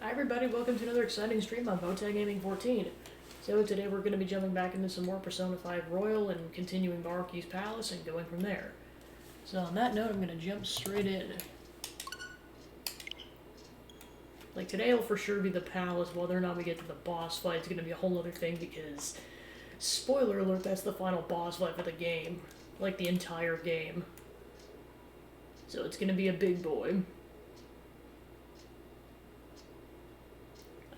Hi everybody, welcome to another exciting stream on Votag Gaming 14. So today we're going to be jumping back into some more Persona 5 Royal and continuing Baroque's Palace and going from there. So on that note, I'm going to jump straight in. Like today will for sure be the Palace. Whether or not we get to the boss fight is going to be a whole other thing because, spoiler alert, that's the final boss fight for the game. Like the entire game. So it's going to be a big boy.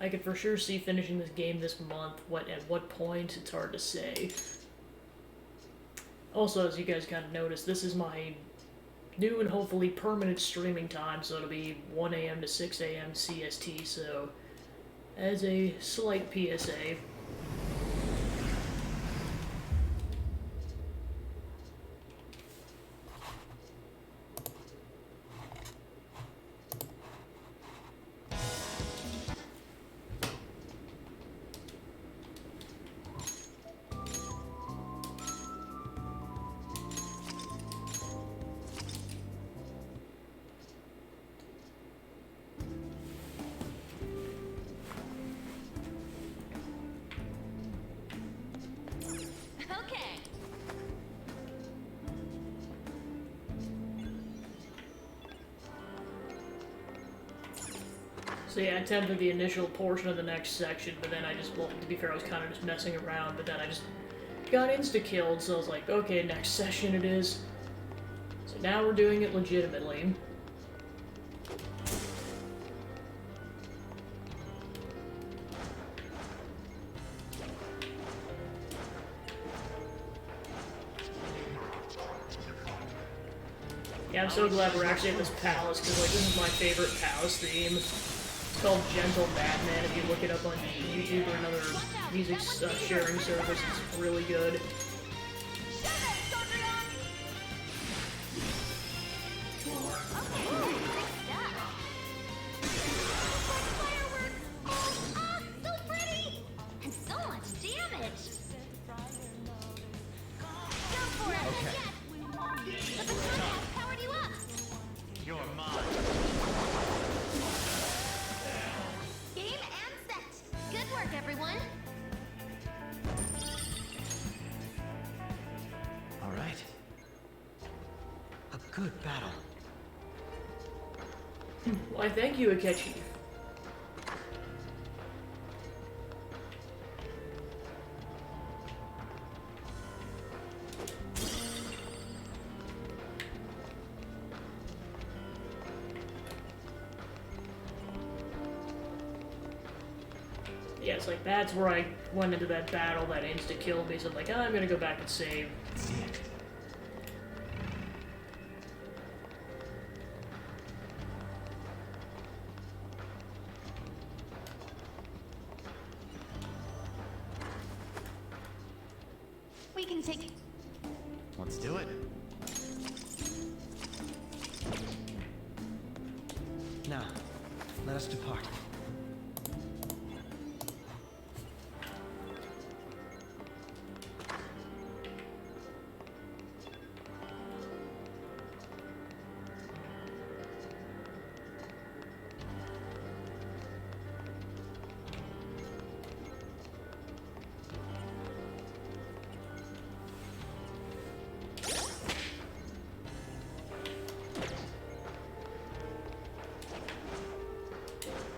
I could for sure see finishing this game this month. At what point, it's hard to say. Also, as you guys kind of noticed, this is my new and hopefully permanent streaming time, so it'll be 1 a.m. to 6 a.m. CST, so as a slight PSA. So yeah, I attempted the initial portion of the next section, but then I just, well, to be fair, I was kind of just messing around, but then I just got insta-killed, so I was like, okay, next session it is. So now we're doing it legitimately. Yeah, I'm so glad we're actually at this palace, because, like, this is my favorite palace theme. It's called Gentle Batman. If you look it up on YouTube or another music sharing service, it's really good. Good battle. Why, thank you, Akechi. Yeah, it's like, that's where I went into that battle that insta-killed me, so I'm like, oh, I'm gonna go back and save. See it. We can take... Let's do it. Now, let us depart.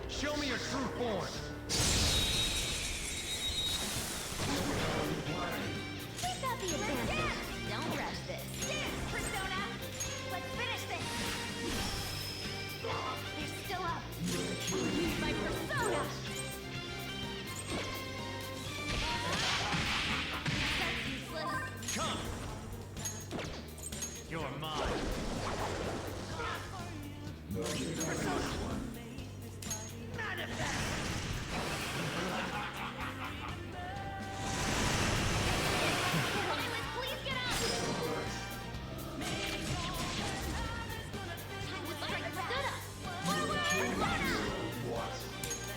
Show me your true form! We've got the advantage. Don't rush this. Dance, Persona! Let's finish this! You're still up! Use my Persona! That's useless. Come! You're mine!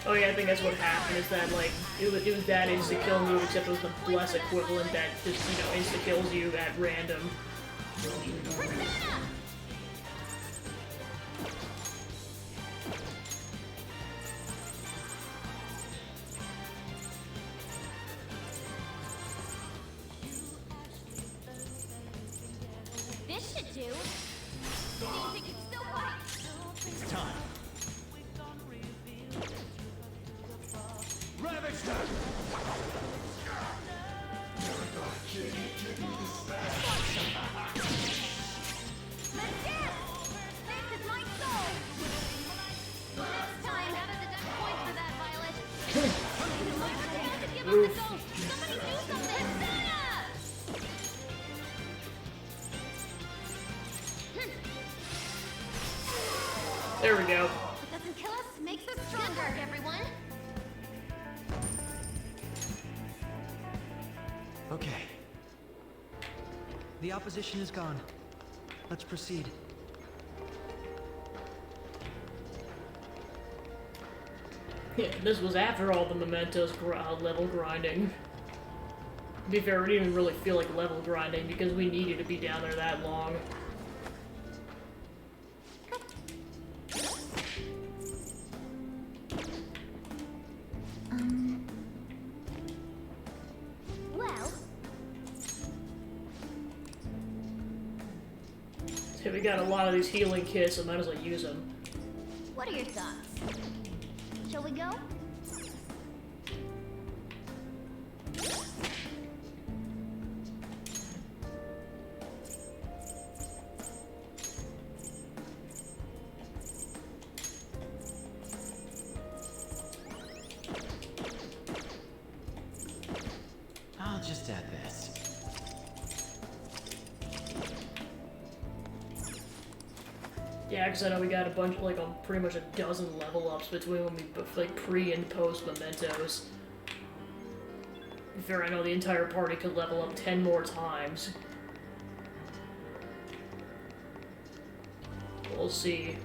Oh yeah, I think that's what happened, is that, like, it was that insta-kill move, except it was the Bless equivalent that just, you know, insta-kills you at random. Persona! Somebody do something! There we go. What doesn't kill us makes us stronger. Good work, everyone. Okay. The opposition is gone. Let's proceed. Yeah, this was after all the mementos level grinding. To be fair, it didn't even really feel like level grinding because we needed to be down there that long. Well, So we got a lot of these healing kits, so might as well use them. what are your thoughts? Shall we go? I'll just add this. Yeah, because I know we got a bunch, like pretty much a dozen level ups between when we like pre and post mementos. To be fair, I know the entire party could level up 10 more times. We'll see.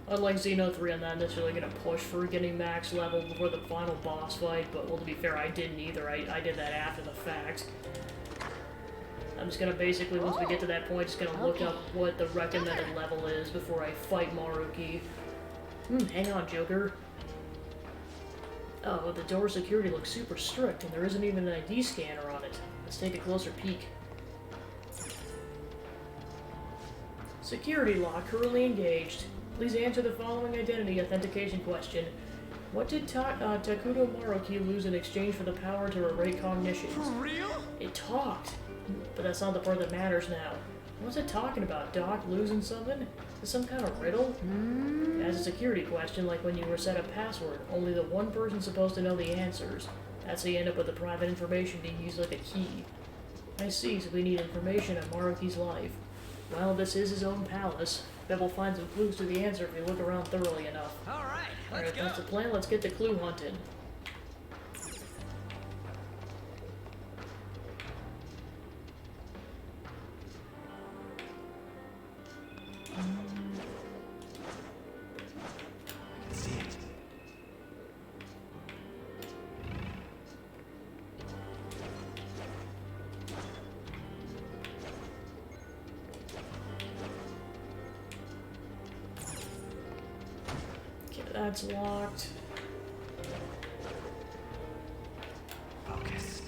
Unlike Xeno 3, I'm not necessarily going to push for getting max level before the final boss fight, but well, to be fair, I didn't either. I did that after the fact. I'm just going to basically, once we get to that point, just going to look up what the recommended level is before I fight Maruki. Hang on, Joker. Oh, the door security looks super strict, and there isn't even an ID scanner on it. Let's take a closer peek. Security lock currently engaged. Please answer the following identity authentication question. What did Takuto Maruki lose in exchange for the power to erase cognitions? For real? It talked. But that's not the part that matters now. What's it talking about? Doc losing something? Is this some kind of riddle? As a security question, like when you reset a password, only the one person's supposed to know the answers. That's how you end up with the private information being used like a key. I see, so we need information on Maruki's life. Well, this is his own palace. Bet we'll find some clues to the answer if we look around thoroughly enough. Alright, Alright, that's the plan. Let's get the clue hunted. See it. Okay, that's locked. Focus.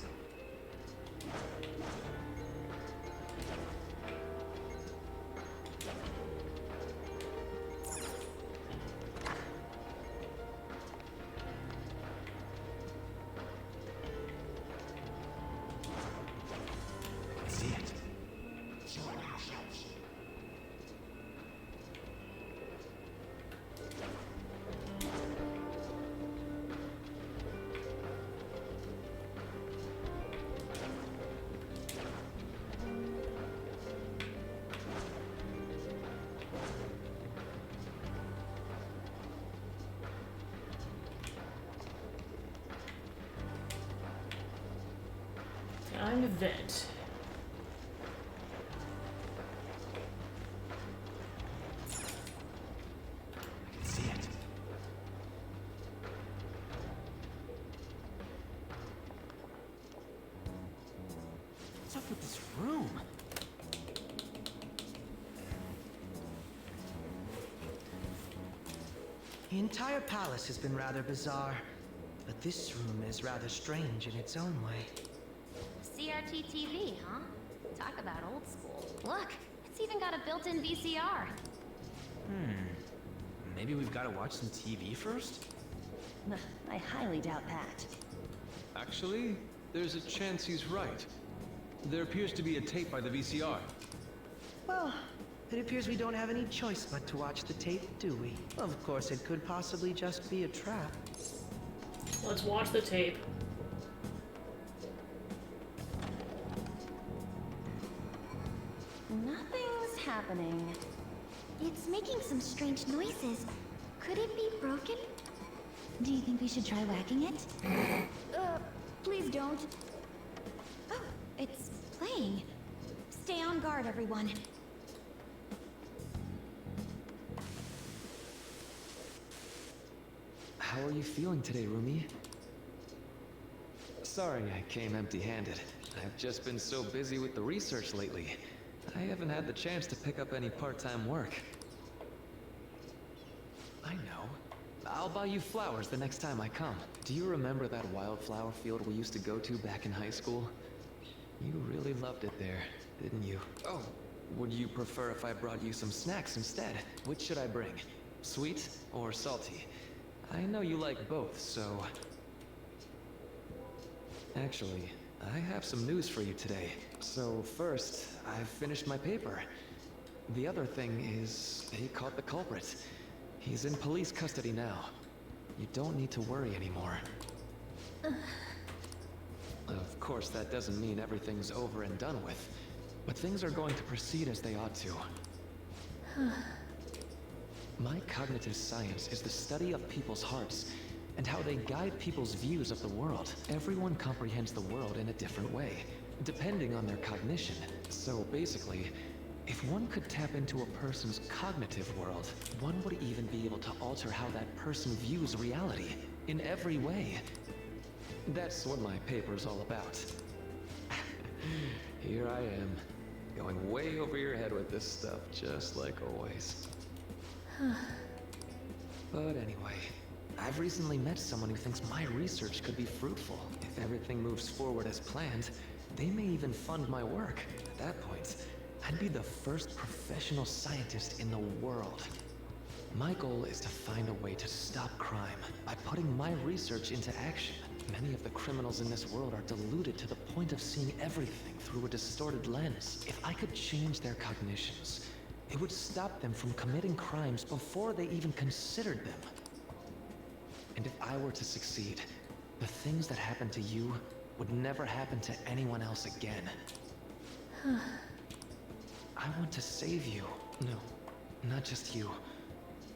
See it. Time to vent. See it. What's up with this room? The entire palace has been rather bizarre, but this room is rather strange in its own way. CRT TV, huh? Talk about old school. Look, it's even got a built-in VCR. Maybe we've got to watch some TV first? I highly doubt that. Actually, there's a chance he's right. There appears to be a tape by the VCR. Well, it appears we don't have any choice but to watch the tape, do we? Of course, it could possibly just be a trap. Let's watch the tape. Nothing's happening. It's making some strange noises. Could it be broken? Do you think we should try whacking it? Please don't. Oh, it's playing. Stay on guard, everyone. How are you feeling today, Rumi? Sorry I came empty-handed. I've just been so busy with the research lately. I haven't had the chance to pick up any part-time work. I know. I'll buy you flowers the next time I come. Do you remember that wildflower field we used to go to back in high school? You really loved it there, didn't you? Oh, would you prefer if I brought you some snacks instead? Which should I bring? Sweet or salty? I know you like both, so... Actually, I have some news for you today. So first, I've finished my paper. The other thing is, they caught the culprit. He's in police custody now. You don't need to worry anymore. Of course, that doesn't mean everything's over and done with, but things are going to proceed as they ought to. My cognitive science is the study of people's hearts and how they guide people's views of the world. Everyone comprehends the world in a different way, depending on their cognition. So basically, if one could tap into a person's cognitive world, one would even be able to alter how that person views reality in every way. That's what my paper's all about. Here I am, going way over your head with this stuff, just like always. But anyway, I've recently met someone who thinks my research could be fruitful. If everything moves forward as planned, they may even fund my work. At that point, I'd be the first professional scientist in the world. My goal is to find a way to stop crime by putting my research into action. Many of the criminals in this world are deluded to the point of seeing everything through a distorted lens. If I could change their cognitions, it would stop them from committing crimes before they even considered them. And if I were to succeed, the things that happened to you would never happen to anyone else again. I want to save you. No, not just you.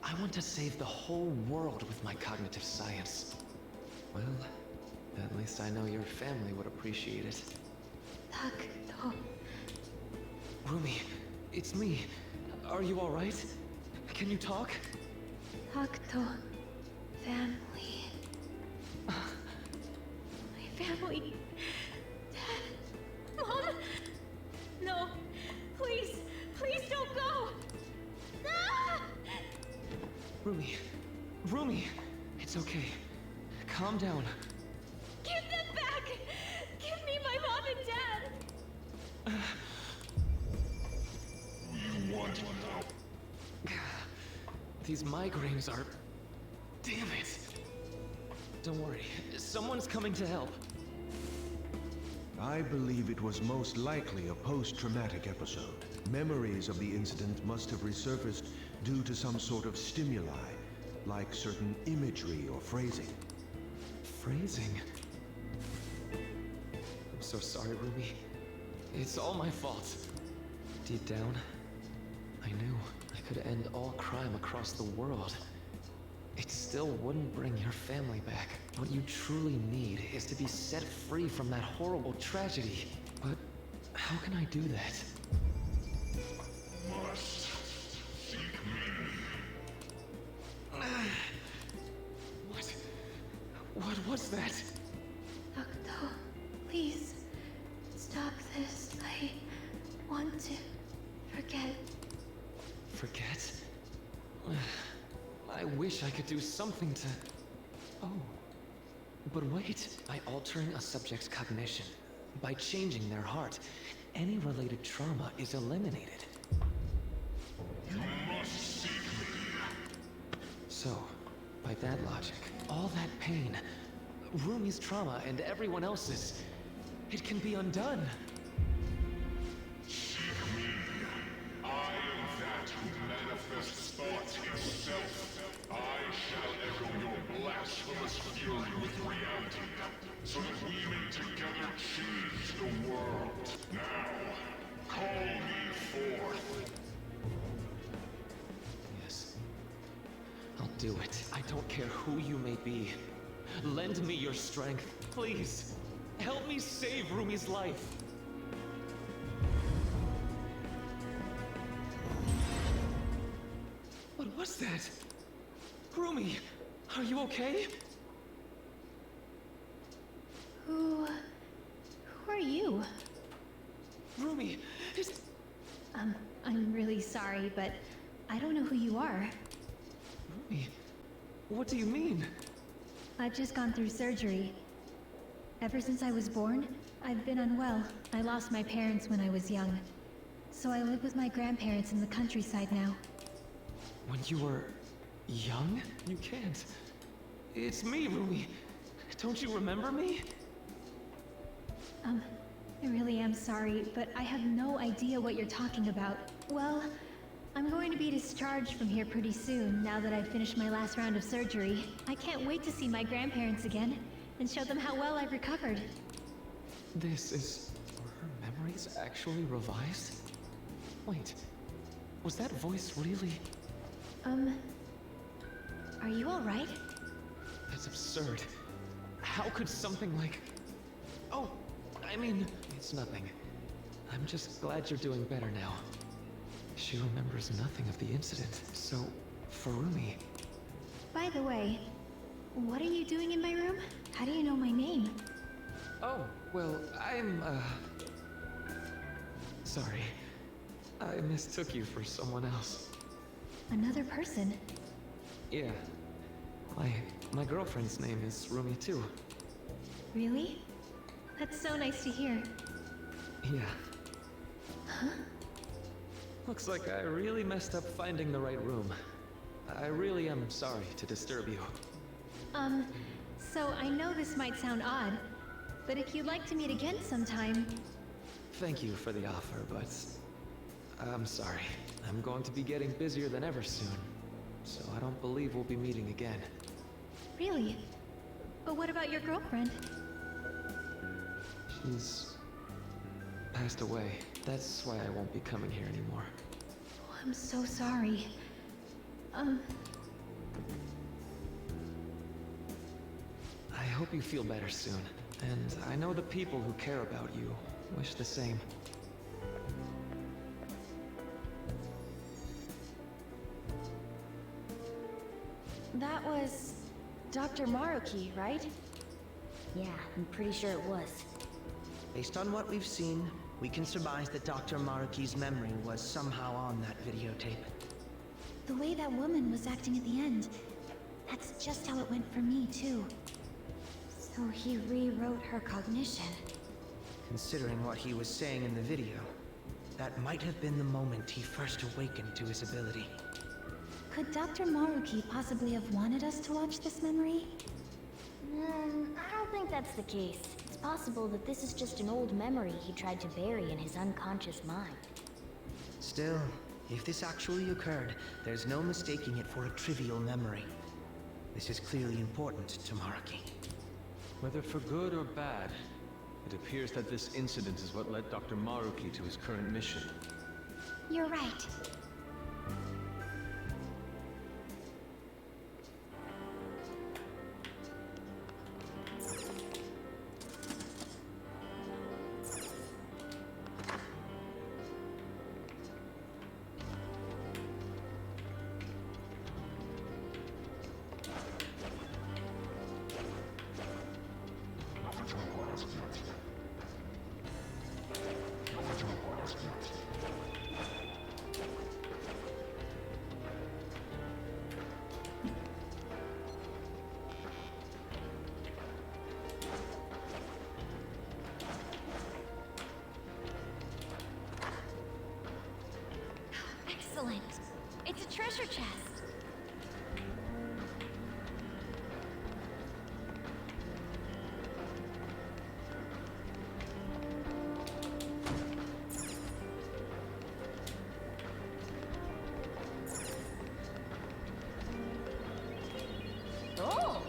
I want to save the whole world with my cognitive science. Well, at least I know your family would appreciate it. Takuto. Rumi, it's me. Are you all right? Can you talk? Takuto. Family. My family. Dad. Mom. No. Please. Please don't go. Ah! Rumi, it's okay. Calm down. Give them back. Give me my mom and dad. These migraines are... Damn it. Don't worry. Someone's coming to help. I believe it was most likely a post-traumatic episode. Memories of the incident must have resurfaced due to some sort of stimuli, like certain imagery or phrasing. Phrasing? I'm so sorry, Rumi. It's all my fault. Deep down, I knew I could end all crime across the world. It still wouldn't bring your family back. What you truly need is to be set free from that horrible tragedy. But how can I do that? Must seek me. What was that? Takuto, please. Stop this. I want to forget. Forget? I wish I could do something to... Oh. But wait. By altering a subject's cognition, by changing their heart, any related trauma is eliminated. You must seek me. So, by that logic, all that pain, Rumi's trauma and everyone else's, it can be undone. Seek me. I am that who manifests thought itself. I shall echo your blasphemous fury with united, so that we may together change the world. Now, call me forth. Yes. I'll do it. I don't care who you may be. Lend me your strength, please. Help me save Rumi's life. What was that? Rumi, are you okay? Who are you? Rumi, is... I'm really sorry, but I don't know who you are. Rumi, what do you mean? I've just gone through surgery. Ever since I was born, I've been unwell. I lost my parents when I was young. So I live with my grandparents in the countryside now. When you were young? You can't. It's me, Rumi. Don't you remember me? I really am sorry, but I have no idea what you're talking about. Well, I'm going to be discharged from here pretty soon, now that I've finished my last round of surgery. I can't wait to see my grandparents again, and show them how well I've recovered. This is... Were her memories actually revised? Wait, was that voice really... Are you alright? That's absurd. How could something like... Oh, I mean, it's nothing. I'm just glad you're doing better now. She remembers nothing of the incident, so... For Rumi... By the way, what are you doing in my room? How do you know my name? Oh, well, I'm, sorry. I mistook you for someone else. Another person? Yeah. My girlfriend's name is Rumi too. Really? That's so nice to hear. Yeah. Huh? Looks like I really messed up finding the right room. I really am sorry to disturb you. So I know this might sound odd, but if you'd like to meet again sometime... Thank you for the offer, but... I'm sorry. I'm going to be getting busier than ever soon, so I don't believe we'll be meeting again. Really? But what about your girlfriend? She's... passed away. That's why I won't be coming here anymore. Oh, I'm so sorry. I hope you feel better soon, and I know the people who care about you wish the same. That was Dr. Maruki, right? Yeah, I'm pretty sure it was. Based on what we've seen, we can surmise that Dr. Maruki's memory was somehow on that videotape. The way that woman was acting at the end, that's just how it went for me, too. So he rewrote her cognition. Considering what he was saying in the video, that might have been the moment he first awakened to his ability. Could Dr. Maruki possibly have wanted us to watch this memory? I don't think that's the case. It's possible that this is just an old memory he tried to bury in his unconscious mind. Still, if this actually occurred, there's no mistaking it for a trivial memory. This is clearly important to Maruki. Whether for good or bad, it appears that this incident is what led Dr. Maruki to his current mission. You're right. Excellent. It's a treasure chest. Oh!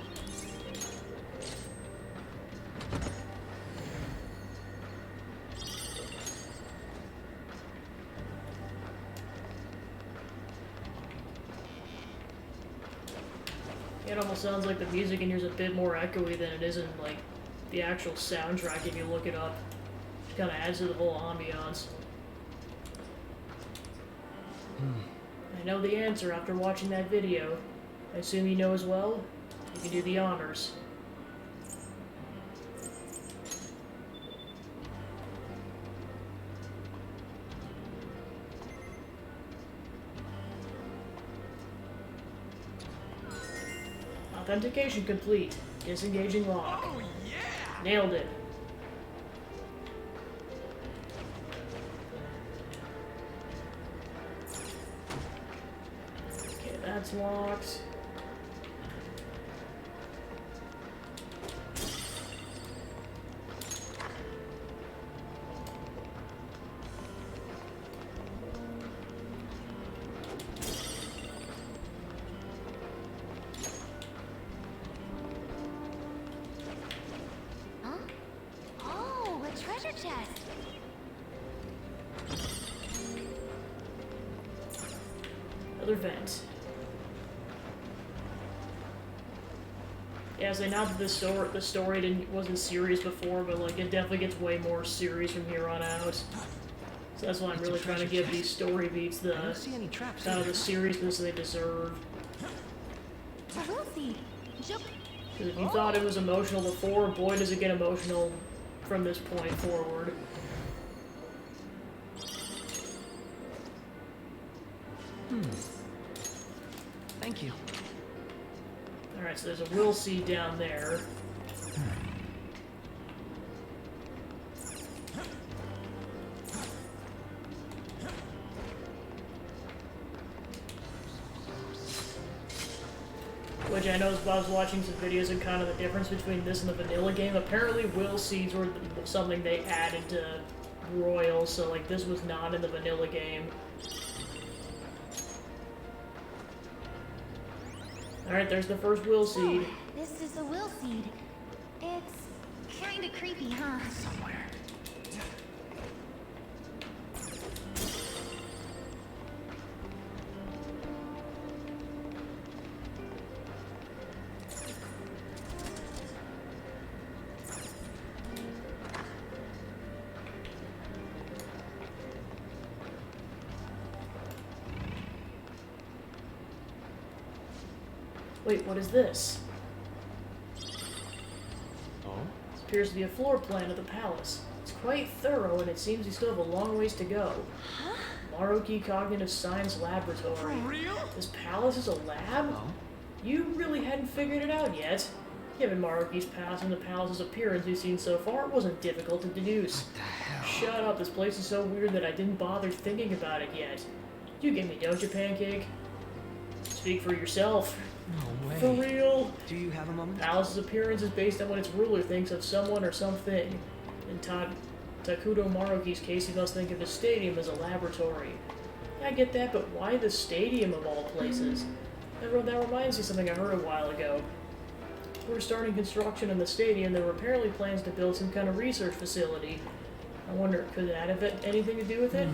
It almost sounds like the music in here is a bit more echoey than it is in, like, the actual soundtrack if you look it up. It kind of adds to the whole ambiance. I know the answer after watching that video. I assume you know as well? You can do the honors. Authentication complete. Disengaging lock. Oh, yeah! Nailed it. Okay, that's locked. Huh? Oh, a treasure chest. Another vent. Yeah, so not that the story wasn't serious before, but like it definitely gets way more serious from here on out. So that's why I'm really trying to give these story beats the I don't see any traps kind of here. the seriousness they deserve. A will seed. Jump. Because if you thought it was emotional before, boy does it get emotional from this point forward. Thank you. Alright, so there's a will seed down there. Which I know as I was watching some videos and kind of the difference between this and the vanilla game. Apparently will seeds were something they added to Royal, so like this was not in the vanilla game. Alright, there's the first will seed. This is a will seed. It's kinda creepy, huh? Somewhere. Wait, what is this? Oh? This appears to be a floor plan of the palace. It's quite thorough, and it seems we still have a long ways to go. Maruki Cognitive Science Laboratory. For real? This palace is a lab? Oh? You really hadn't figured it out yet. Given Maruki's past and the palace's appearance we've seen so far, it wasn't difficult to deduce. What the hell? Shut up, this place is so weird that I didn't bother thinking about it yet. You get me, don't you, Pancake? Speak for yourself. No way. For real? Do you have a moment? Palace's appearance is based on what its ruler thinks of someone or something. In Takuto Maruki's case, he must think of the stadium as a laboratory. Yeah, I get that, but why the stadium of all places? That reminds me of something I heard a while ago. We're starting construction in the stadium. There were apparently plans to build some kind of research facility. I wonder, could that have anything to do with it?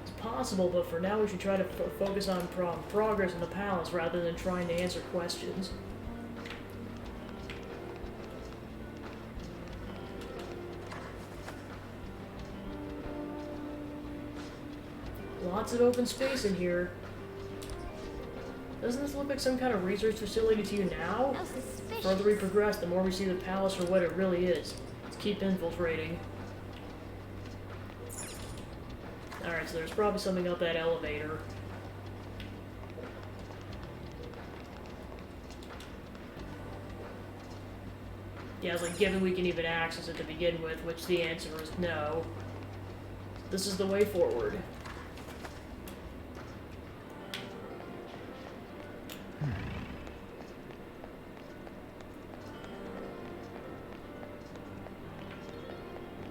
It's possible, but for now we should try to focus on progress in the palace rather than trying to answer questions. Lots of open space in here. Doesn't this look like some kind of research facility to you now? How suspicious. The further we progress, the more we see the palace for what it really is. Let's keep infiltrating. Alright, so there's probably something up that elevator. Yeah, it's like, given we can even access it to begin with, which the answer is no. This is the way forward.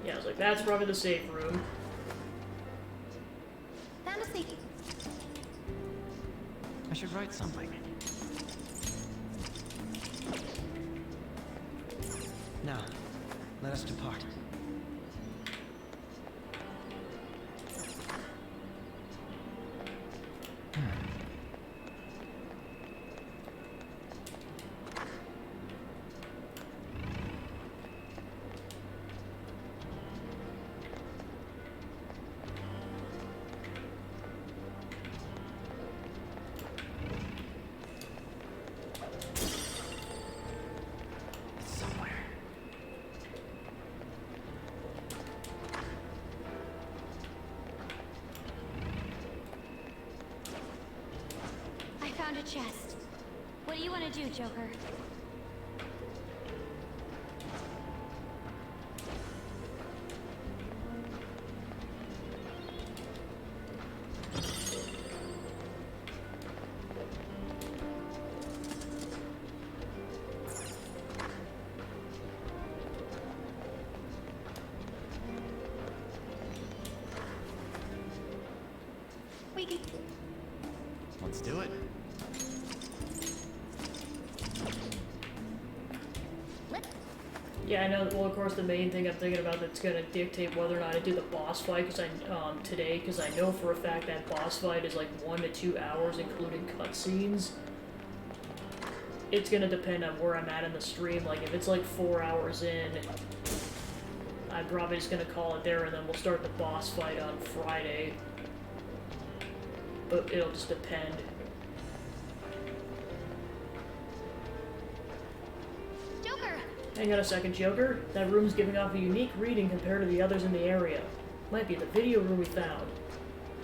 Yeah, I was like, that's probably the safe room. Found a seed. I should write something. Now, let us depart. found a chest. What do you want to do, Joker? We can... Let's do it. Yeah, I know. Well, of course, the main thing I'm thinking about that's gonna dictate whether or not I do the boss fight today, because I know for a fact that boss fight is like 1 to 2 hours, including cutscenes. It's gonna depend on where I'm at in the stream. Like, if it's like 4 hours in, I'm probably just gonna call it there, and then we'll start the boss fight on Friday. But it'll just depend. Joker! Hang on a second, Joker. That room's giving off a unique reading compared to the others in the area. Might be the video room we found.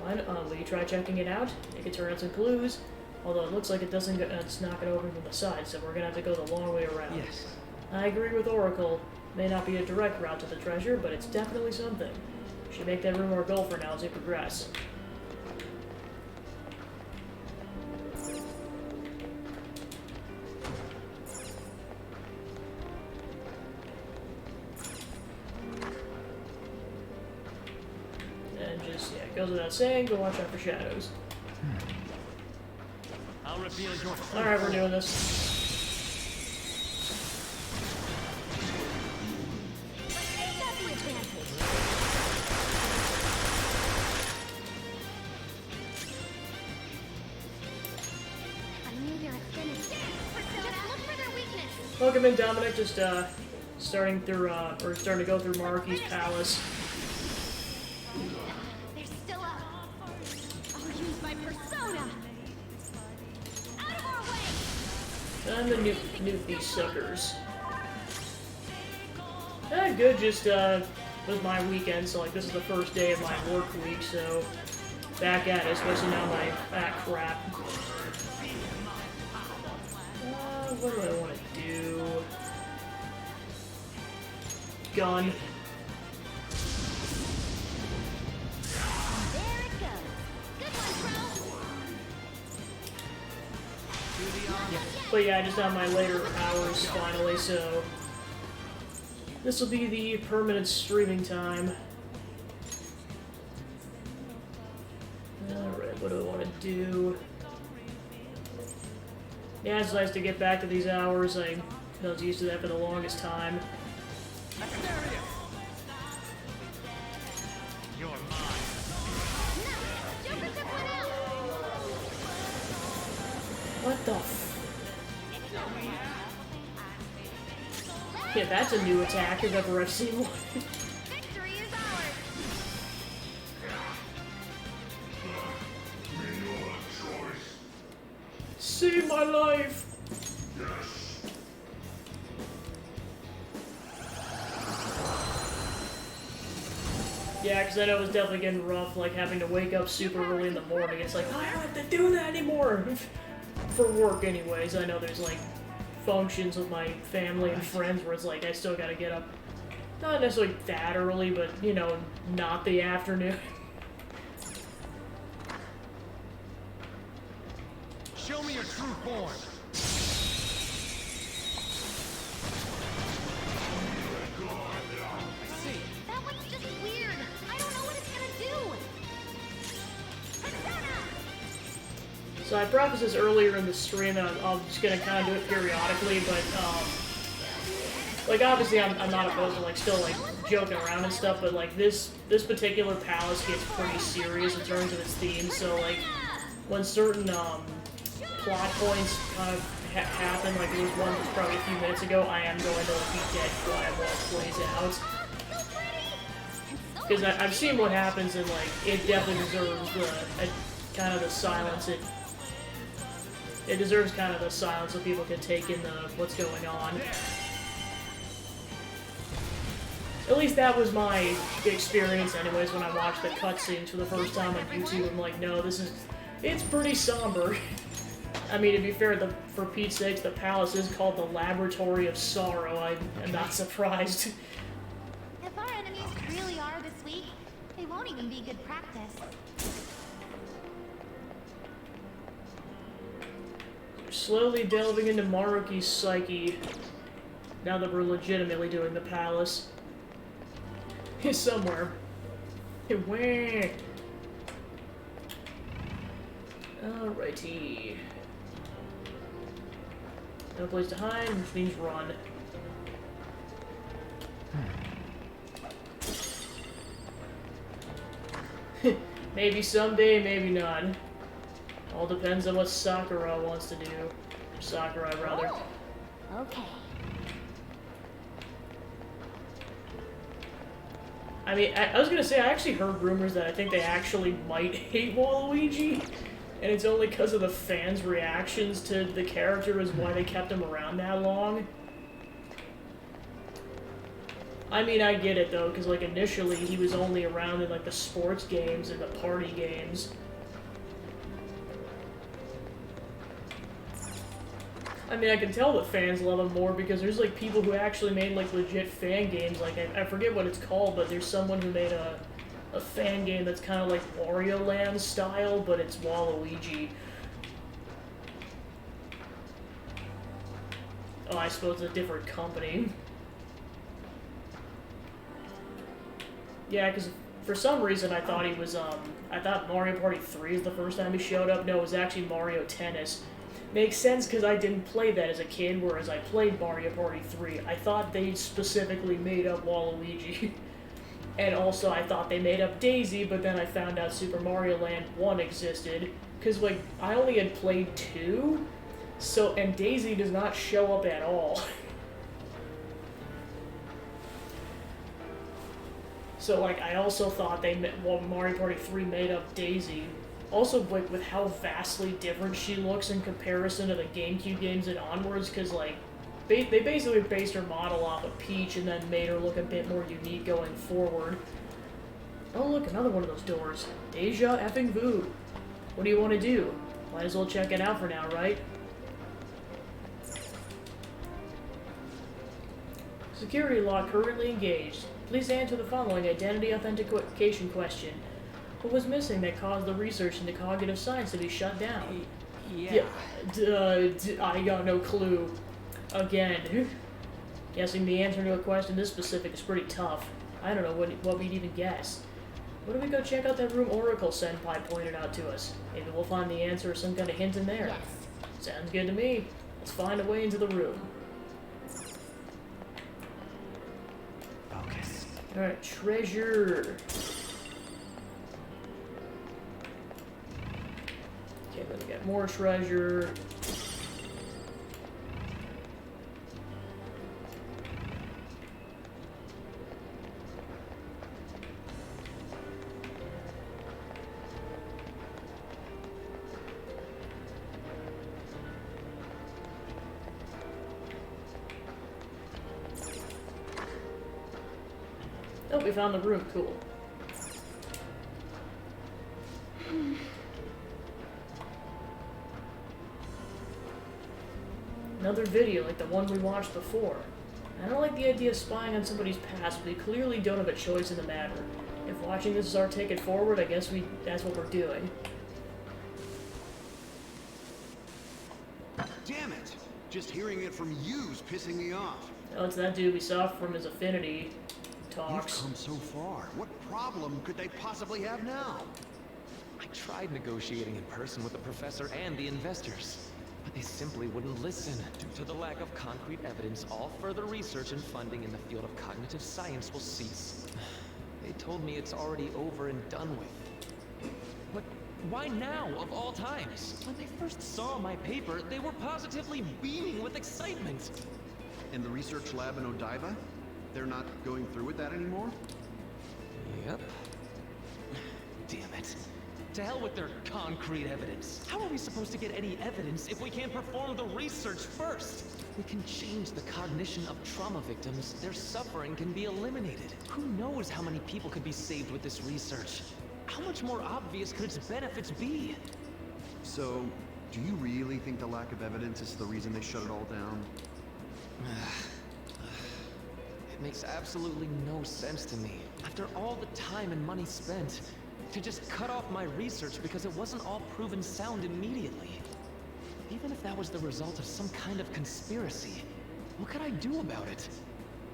Will you try checking it out? It could turn out some clues. Although it looks like it doesn't it's knocking over from the side, so we're gonna have to go the long way around. Yes. I agree with Oracle. May not be a direct route to the treasure, but it's definitely something. Should make that room our goal for now as we progress. And just, yeah, it goes without saying, go watch out for shadows. I'll reveal your Alright, we're doing this. Welcome in, Dominic. Just starting to go through Maruki's palace. They're still up. I'll use my persona. Out of our way. And the nuke these suckers. Good. Just was my weekend, so like this is the first day of my work week, so back at it, especially now my crap. What do I want to do? Gun. There it goes. Good one, bro. But yeah, I just have my later hours finally, so this will be the permanent streaming time. Alright, what do I want to do? Yeah, it's nice to get back to these hours. I was used to that for the longest time. You're mine. Joker took one out. What the f... Yeah, that's a new attack if ever I've seen one. Victory is ours. Save my life! Yeah, because I know it was definitely getting rough, like having to wake up super early in the morning. It's like, I don't have to do that anymore! For work anyways, I know there's like functions with my family and friends where it's like I still gotta get up, not necessarily that early, but you know, not the afternoon. Show me your true form. That one's just weird. I don't know what it's gonna do. Persona. So I prefaced this earlier in the stream, and I'm just gonna kind of do it periodically, but, like, obviously I'm not opposed to, like, still, like, joking around and stuff, but, like, this particular palace gets pretty serious in terms of its theme, so, like, when certain, plot points kind of happen, like there was one probably a few minutes ago, I am going to like, be dead quiet while it plays out. Because I've seen what happens, and like it definitely deserves the kind of the silence. It deserves kind of the silence so people can take in what's going on. At least that was my experience, anyways, when I watched the cutscenes for the first time on YouTube. I'm like, no, it's pretty somber. I mean, to be fair, for Pete's sakes, the palace is called the Laboratory of Sorrow. I am not surprised. If our enemies really are this weak, they won't even be good practice. We're slowly delving into Maruki's psyche, now that we're legitimately doing the palace. He's somewhere. Wah. Alrighty. No place to hide, which means run. Maybe someday, maybe not. All depends on what Sakura wants to do. Sakurai, rather. Oh, okay. I mean, I was gonna say, I actually heard rumors that I think they actually might hate Waluigi, and it's only because of the fans' reactions to the character is why they kept him around that long. I mean, I get it, though, because, like, initially he was only around in, like, the sports games and the party games. I mean, I can tell the fans love him more because there's, like, people who actually made, like, legit fan games. Like, I forget what it's called, but there's someone who made a fan game that's kind of like Wario Land style, but it's Waluigi. Oh, I suppose it's a different company. Yeah, because for some reason I thought he was, I thought Mario Party 3 is the first time he showed up. No, it was actually Mario Tennis. Makes sense because I didn't play that as a kid, whereas I played Mario Party 3. I thought they specifically made up Waluigi. And also I thought they made up Daisy, but then I found out Super Mario Land 1 existed. Because, like, I only had played 2, so, and Daisy does not show up at all. So, like, I also thought Mario Party 3 made up Daisy. Also, like, with how vastly different she looks in comparison to the GameCube games and onwards, because, like, they basically based her model off of Peach and then made her look a bit more unique going forward. Oh, look, another one of those doors. Deja effing vu. What do you want to do? Might as well check it out for now, right? Security lock currently engaged. Please answer the following identity authentication question. What was missing that caused the research into cognitive science to be shut down? Yeah. I got no clue. Again. Guessing the answer to a question this specific is pretty tough. I don't know what we'd even guess. What if we go check out that room Oracle Senpai pointed out to us? Maybe we'll find the answer or some kind of hint in there. Yes. Sounds good to me. Let's find a way into the room. Focus. Alright, treasure. Okay, then we got more treasure. Oh, we found the room. Cool. Another video like the one we watched before. I don't like the idea of spying on somebody's past, but we clearly don't have a choice in the matter. If watching this is our ticket forward, I guess that's what we're doing. Damn it! Just hearing it from you's pissing me off. Oh, it's that dude we saw from his Affinity talks. You've come so far. What problem could they possibly have now? I tried negotiating in person with the professor and the investors, but they simply wouldn't listen. Due to the lack of concrete evidence, all further research and funding in the field of cognitive science will cease. They told me it's already over and done with. But why now, of all times? When they first saw my paper, they were positively beaming with excitement. In the research lab in Odaiba? They're not going through with that anymore? Yep. Damn it. To hell with their concrete evidence. How are we supposed to get any evidence if we can't perform the research first? We can change the cognition of trauma victims. Their suffering can be eliminated. Who knows how many people could be saved with this research? How much more obvious could its benefits be? So, Do you really think the lack of evidence is the reason they shut it all down? It makes absolutely no sense to me. After all the time and money spent, to just cut off my research because it wasn't all proven sound immediately. Even if that was the result of some kind of conspiracy, what could I do about it?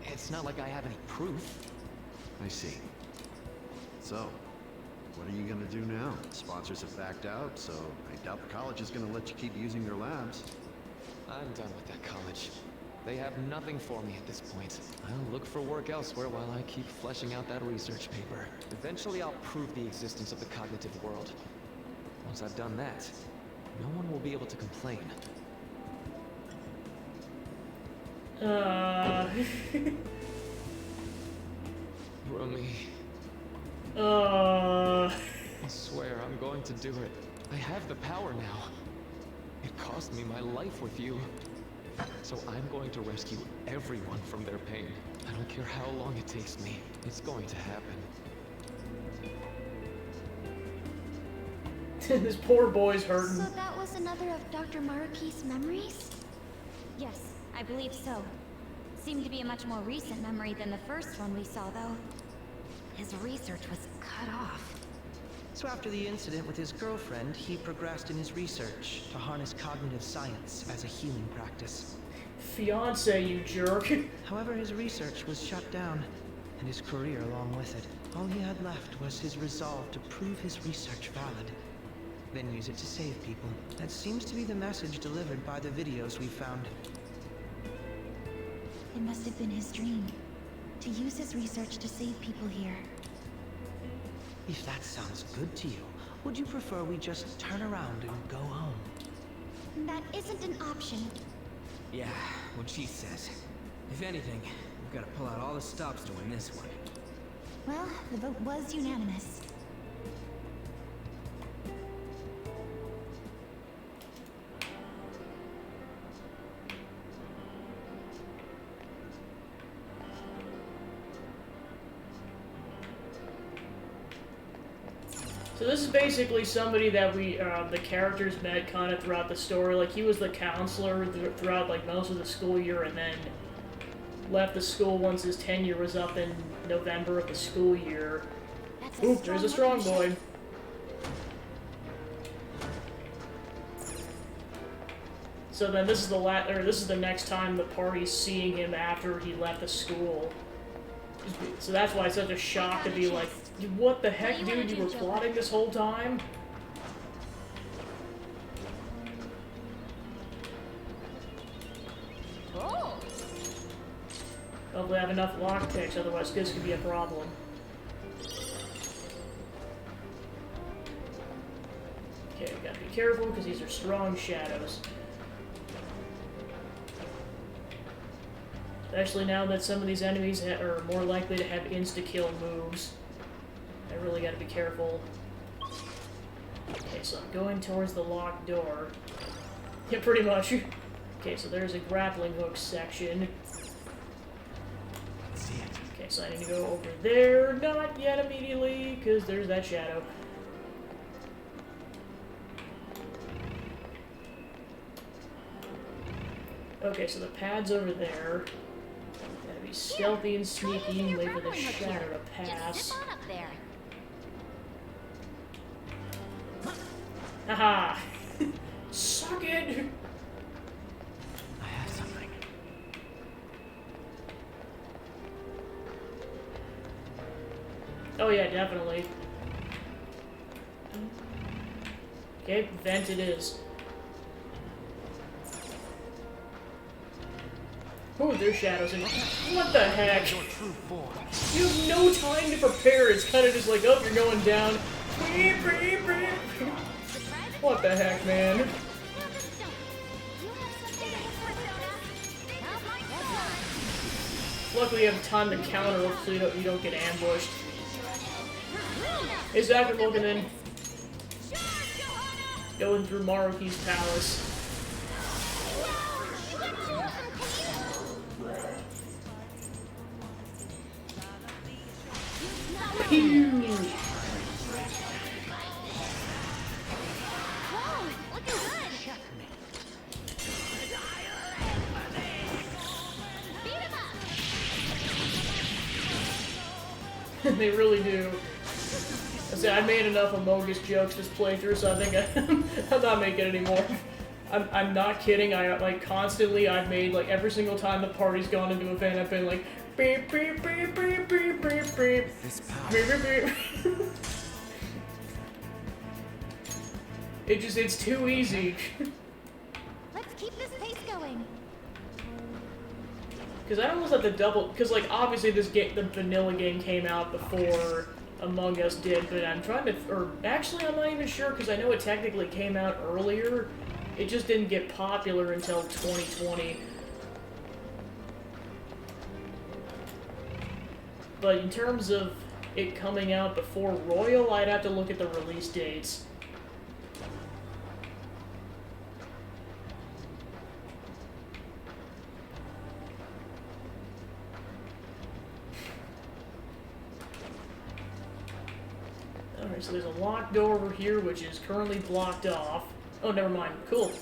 It's not like I have any proof. I see. So, what are you gonna do now? Sponsors have backed out, so I doubt the college is gonna let you keep using their labs. I'm done with that college. They have nothing for me at this point. I'll look for work elsewhere while I keep fleshing out that research paper. Eventually I'll prove the existence of the cognitive world. Once I've done that, no one will be able to complain. Rumi. I swear I'm going to do it. I have the power now. It cost me my life with you. So I'm going to rescue everyone from their pain. I don't care how long it takes me. It's going to happen. This poor boy's hurting. So that was another of Dr. Maruki's memories? Yes, I believe so. Seemed to be a much more recent memory than the first one we saw, though. His research was cut off. So after the incident with his girlfriend, he progressed in his research to harness cognitive science as a healing practice. Fiance, you jerk. However, his research was shut down, and his career along with it. All he had left was his resolve to prove his research valid, then use it to save people. That seems to be the message delivered by the videos we found. It must have been his dream, to use his research to save people here. If that sounds good to you, would you prefer we just turn around and go home? That isn't an option. Yeah, what she says. If anything, we've got to pull out all the stops to win this one. Well, the vote was unanimous. So this is basically somebody that we, the characters met kind of throughout the story. Like, he was the counselor throughout, like, most of the school year, and then left the school once his tenure was up in November of the school year. Oop, there's a strong boy. So then this is this is the next time the party's seeing him after he left the school. So that's why it's such a shock to be like, what the heck, dude? You were plotting this whole time? Oh. Hopefully I have enough lockpicks, otherwise this could be a problem. Okay, we gotta be careful, because these are strong shadows. Especially now that some of these enemies are more likely to have insta-kill moves. I really gotta be careful. Okay, so I'm going towards the locked door. Yeah, pretty much. Okay, so there's a grappling hook section. Okay, so I need to go over there. Not yet immediately, because there's that shadow. Okay, so the pad's over there. Gotta be stealthy and sneaky and wait for the shadow to pass. Just sit on up there. Haha! Suck it! I have something. Oh yeah, definitely. Okay, vent it is. Oh, there's shadows in it. What the heck? You have no time to prepare. It's kind of just like, oh, you're going down. What the heck, man? Luckily, you have time to counter so you don't get ambushed. Hey, Zach, we're looking in. Going through Maruki's palace. They really do. I said I made enough Among Us jokes this playthrough, so I think I'm not making any more. I'm not kidding. I like constantly. I've made like every single time the party's gone into a van, I've been like beep beep beep beep beep beep beep This power. beep beep beep. It's too easy. Let's keep this pace going. Because I almost let the double, because like obviously this game, the vanilla game came out before Among Us did, but I'm trying to, or actually I'm not even sure because I know it technically came out earlier. It just didn't get popular until 2020. But in terms of it coming out before Royal, I'd have to look at the release dates. Alright, so there's a locked door over here, which is currently blocked off. Oh, never mind. Cool.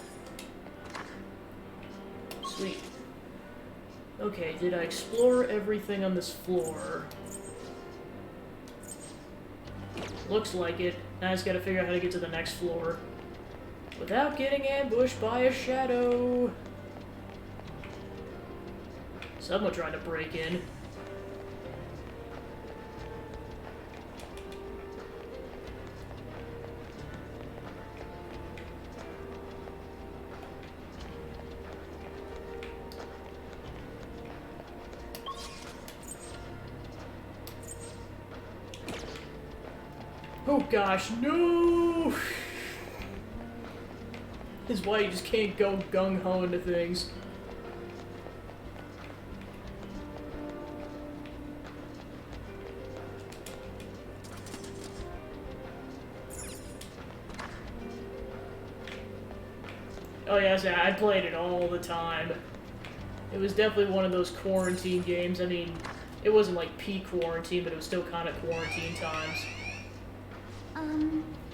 Sweet. Okay, did I explore everything on this floor? Looks like it. Now I just gotta figure out how to get to the next floor without getting ambushed by a shadow. Someone tried to break in. Oh gosh, no! This is why you just can't go gung-ho into things. Oh yeah, I played it all the time. It was definitely one of those quarantine games. I mean, it wasn't like peak quarantine, but it was still kind of quarantine times.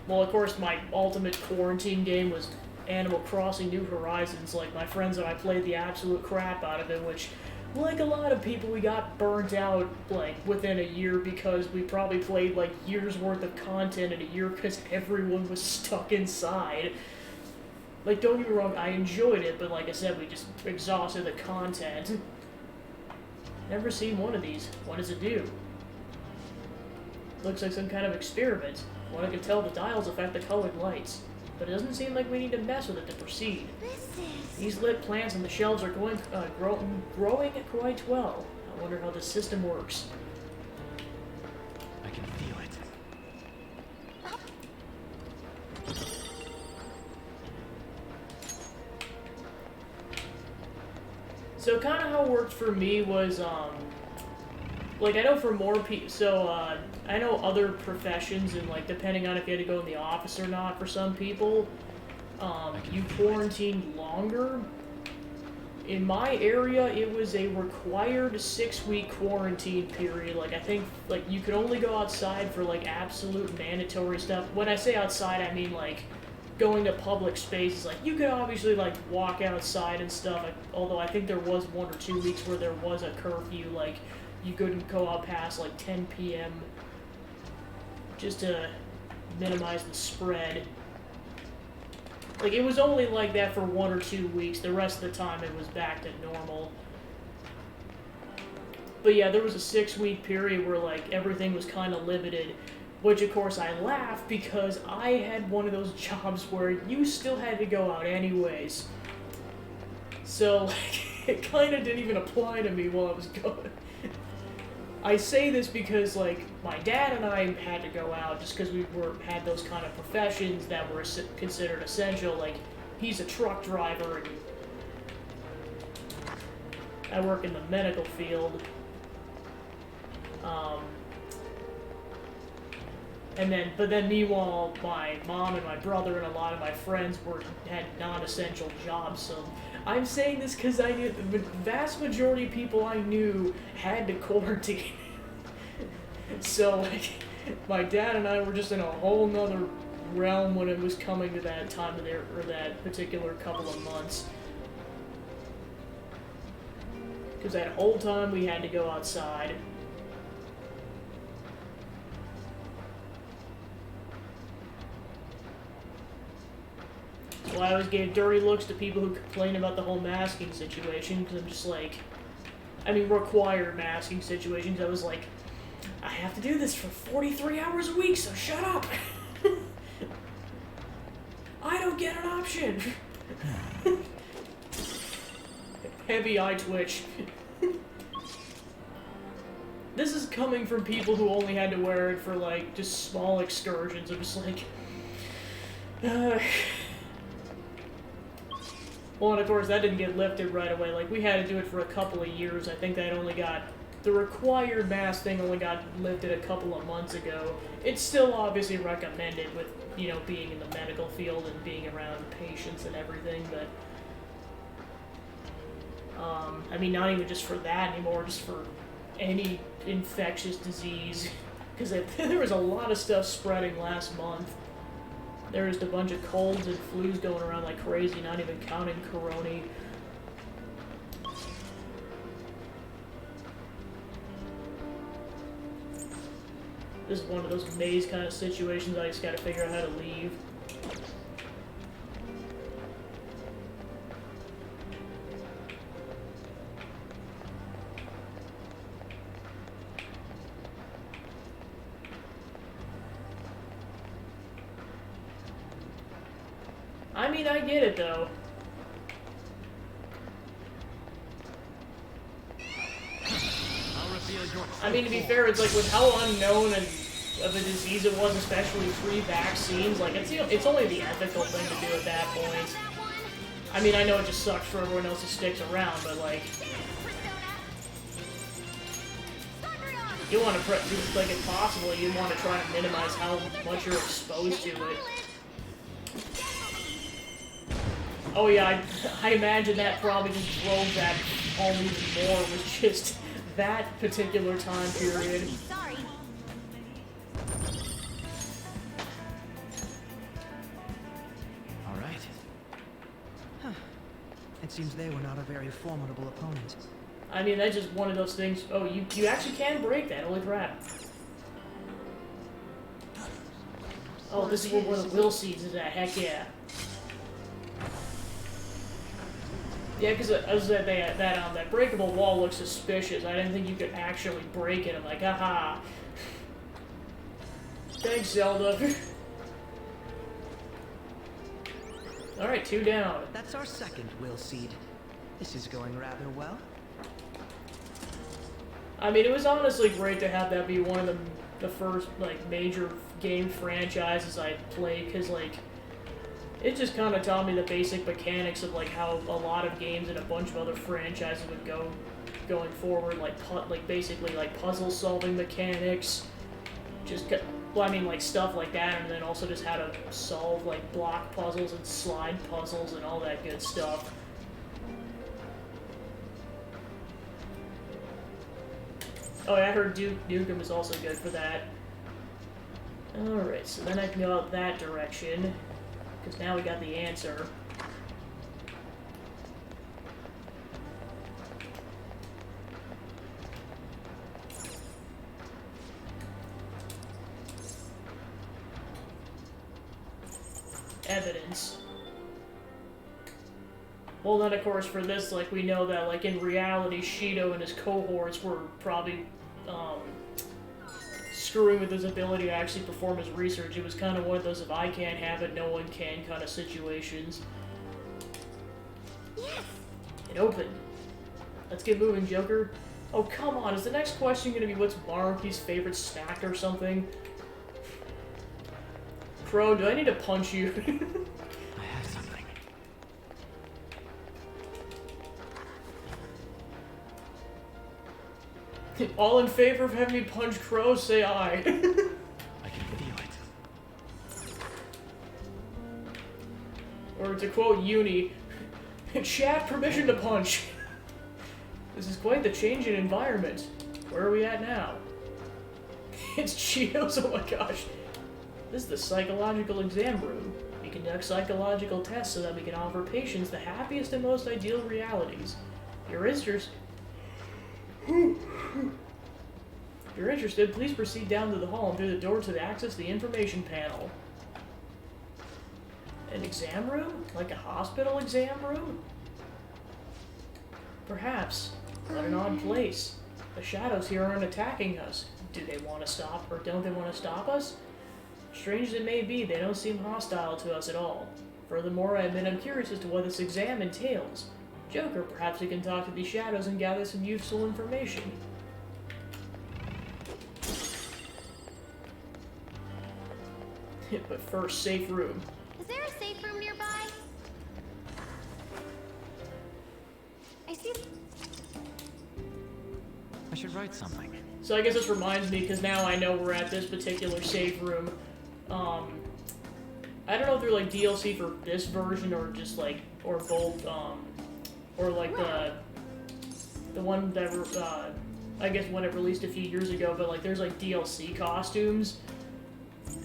Well, of course, my ultimate quarantine game was Animal Crossing New Horizons. Like, my friends and I played the absolute crap out of it, which, like a lot of people, we got burnt out, like, within a year because we probably played, like, years worth of content in a year because everyone was stuck inside. Like, don't get me wrong, I enjoyed it, but like I said, we just exhausted the content. Never seen one of these. What does it do? Looks like some kind of experiment. What I can tell, the dials affect the colored lights, but it doesn't seem like we need to mess with it to proceed. These lit plants on the shelves are growing quite well. I wonder how this system works. I can feel it. So kind of how it worked for me was, like, I know for more people, so, I know other professions, and, like, depending on if you had to go in the office or not for some people, you quarantined longer. In my area, it was a required 6-week quarantine period. Like, I think, like, you could only go outside for, like, absolute mandatory stuff. When I say outside, I mean, like, going to public spaces. Like, you could obviously, like, walk outside and stuff, although I think there was 1 or 2 weeks where there was a curfew, like, you couldn't go out past, like, 10 p.m. just to minimize the spread. Like, it was only like that for 1 or 2 weeks. The rest of the time, it was back to normal. But yeah, there was a 6-week period where, like, everything was kind of limited. Which, of course, I laugh because I had one of those jobs where you still had to go out anyways. So, like, it kind of didn't even apply to me while I was going. I say this because, like, my dad and I had to go out just because we had those kind of professions that were considered essential. Like, he's a truck driver, and I work in the medical field. But then meanwhile, my mom and my brother and a lot of my friends had non-essential jobs, so I'm saying this because I knew the vast majority of people I knew had to quarantine. So, like, my dad and I were just in a whole nother realm when it was coming to that time of their, or that particular couple of months. Because that whole time we had to go outside. why I always gave dirty looks to people who complain about the whole masking situation, because I'm just like, I mean, required masking situations. I was like, I have to do this for 43 hours a week, so shut up. I don't get an option. Heavy eye twitch. This is coming from people who only had to wear it for, like, just small excursions. I'm just like... Well, and of course, that didn't get lifted right away. Like, we had to do it for a couple of years. I think that only got... The required mask thing only got lifted a couple of months ago. It's still obviously recommended with, you know, being in the medical field and being around patients and everything, but... I mean, not even just for that anymore, just for any infectious disease. Because there was a lot of stuff spreading last month. There was a bunch of colds and flus going around like crazy, not even counting corona. This is one of those maze kind of situations I just gotta figure out how to leave. I mean, I get it, though. I mean, to be fair, it's like, with how unknown and of a disease it was, especially pre-vaccines, like, it's only the ethical thing to do at that point. I mean, I know it just sucks for everyone else who sticks around, but, like... You want to, like, if possible, you want to try to minimize how much you're exposed to it. Oh yeah, I imagine that probably just drove that home even more with just that particular time period. All right. Huh. It seems they were not a very formidable opponent. I mean, that's just one of those things. Oh, you actually can break that. Holy crap. Oh, this is where one of the will seeds is at. Heck yeah. Yeah, because that breakable wall looks suspicious. I didn't think you could actually break it. I'm like, aha. Thanks, Zelda. Alright, 2 down. That's our second will seed. This is going rather well. I mean, it was honestly great to have that be one of the first, like, major game franchises I played, because, like, it just kind of taught me the basic mechanics of, like, how a lot of games and a bunch of other franchises would go going forward, like basically, like, puzzle-solving mechanics, well, I mean, like, stuff like that, and then also just how to solve, like, block puzzles and slide puzzles and all that good stuff. Oh, yeah, I heard Duke Nukem is also good for that. Alright, so then I can go out that direction. Because now we got the answer. Evidence. Well, then, of course, for this, like, we know that, like, in reality, Shido and his cohorts were probably, screwing with his ability to actually perform his research. It was kind of one of those if I can't have it, no one can kind of situations. Yes! It opened. Let's get moving, Joker. Oh, come on. Is the next question going to be what's Maruki's favorite snack or something? Crow, do I need to punch you? I have something. All in favor of having me punch Crow, say aye. I can feel it. Or to quote Uni, chat permission to punch. This is quite the change in environment. Where are we at now? It's Cheetos, oh my gosh. This is the psychological exam room. We conduct psychological tests so that we can offer patients the happiest and most ideal realities. If you're interested, please proceed down to the hall and through the door to access the information panel. An exam room? Like a hospital exam room? Perhaps. What an odd place. The shadows here aren't attacking us. Do they want to stop, or don't they want to stop us? Strange as it may be, they don't seem hostile to us at all. Furthermore, I admit I'm curious as to what this exam entails. Joker, perhaps we can talk to these shadows and gather some useful information. But first, safe room. Is there a safe room nearby? I see. I should write something. So I guess this reminds me, because now I know we're at this particular safe room. I don't know if they're like DLC for this version or just like, or both, or like the one that, I guess when it released a few years ago, but like there's like DLC costumes.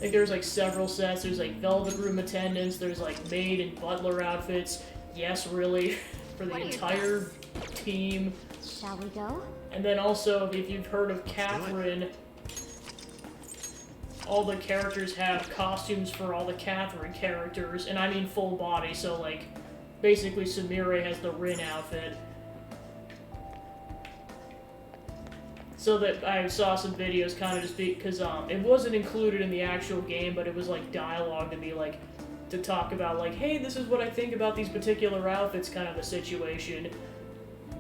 Like there's like several sets, there's like Velvet Room attendants, there's like maid and butler outfits. Yes, really, for the entire team. Shall we go? And then also, if you've heard of Catherine, all the characters have costumes for all the Catherine characters, and I mean full body, so like, basically Sumire has the Rin outfit. So that I saw some videos kind of just because it wasn't included in the actual game, but it was like dialogue to be like, to talk about like, hey, this is what I think about these particular outfits, kind of a situation.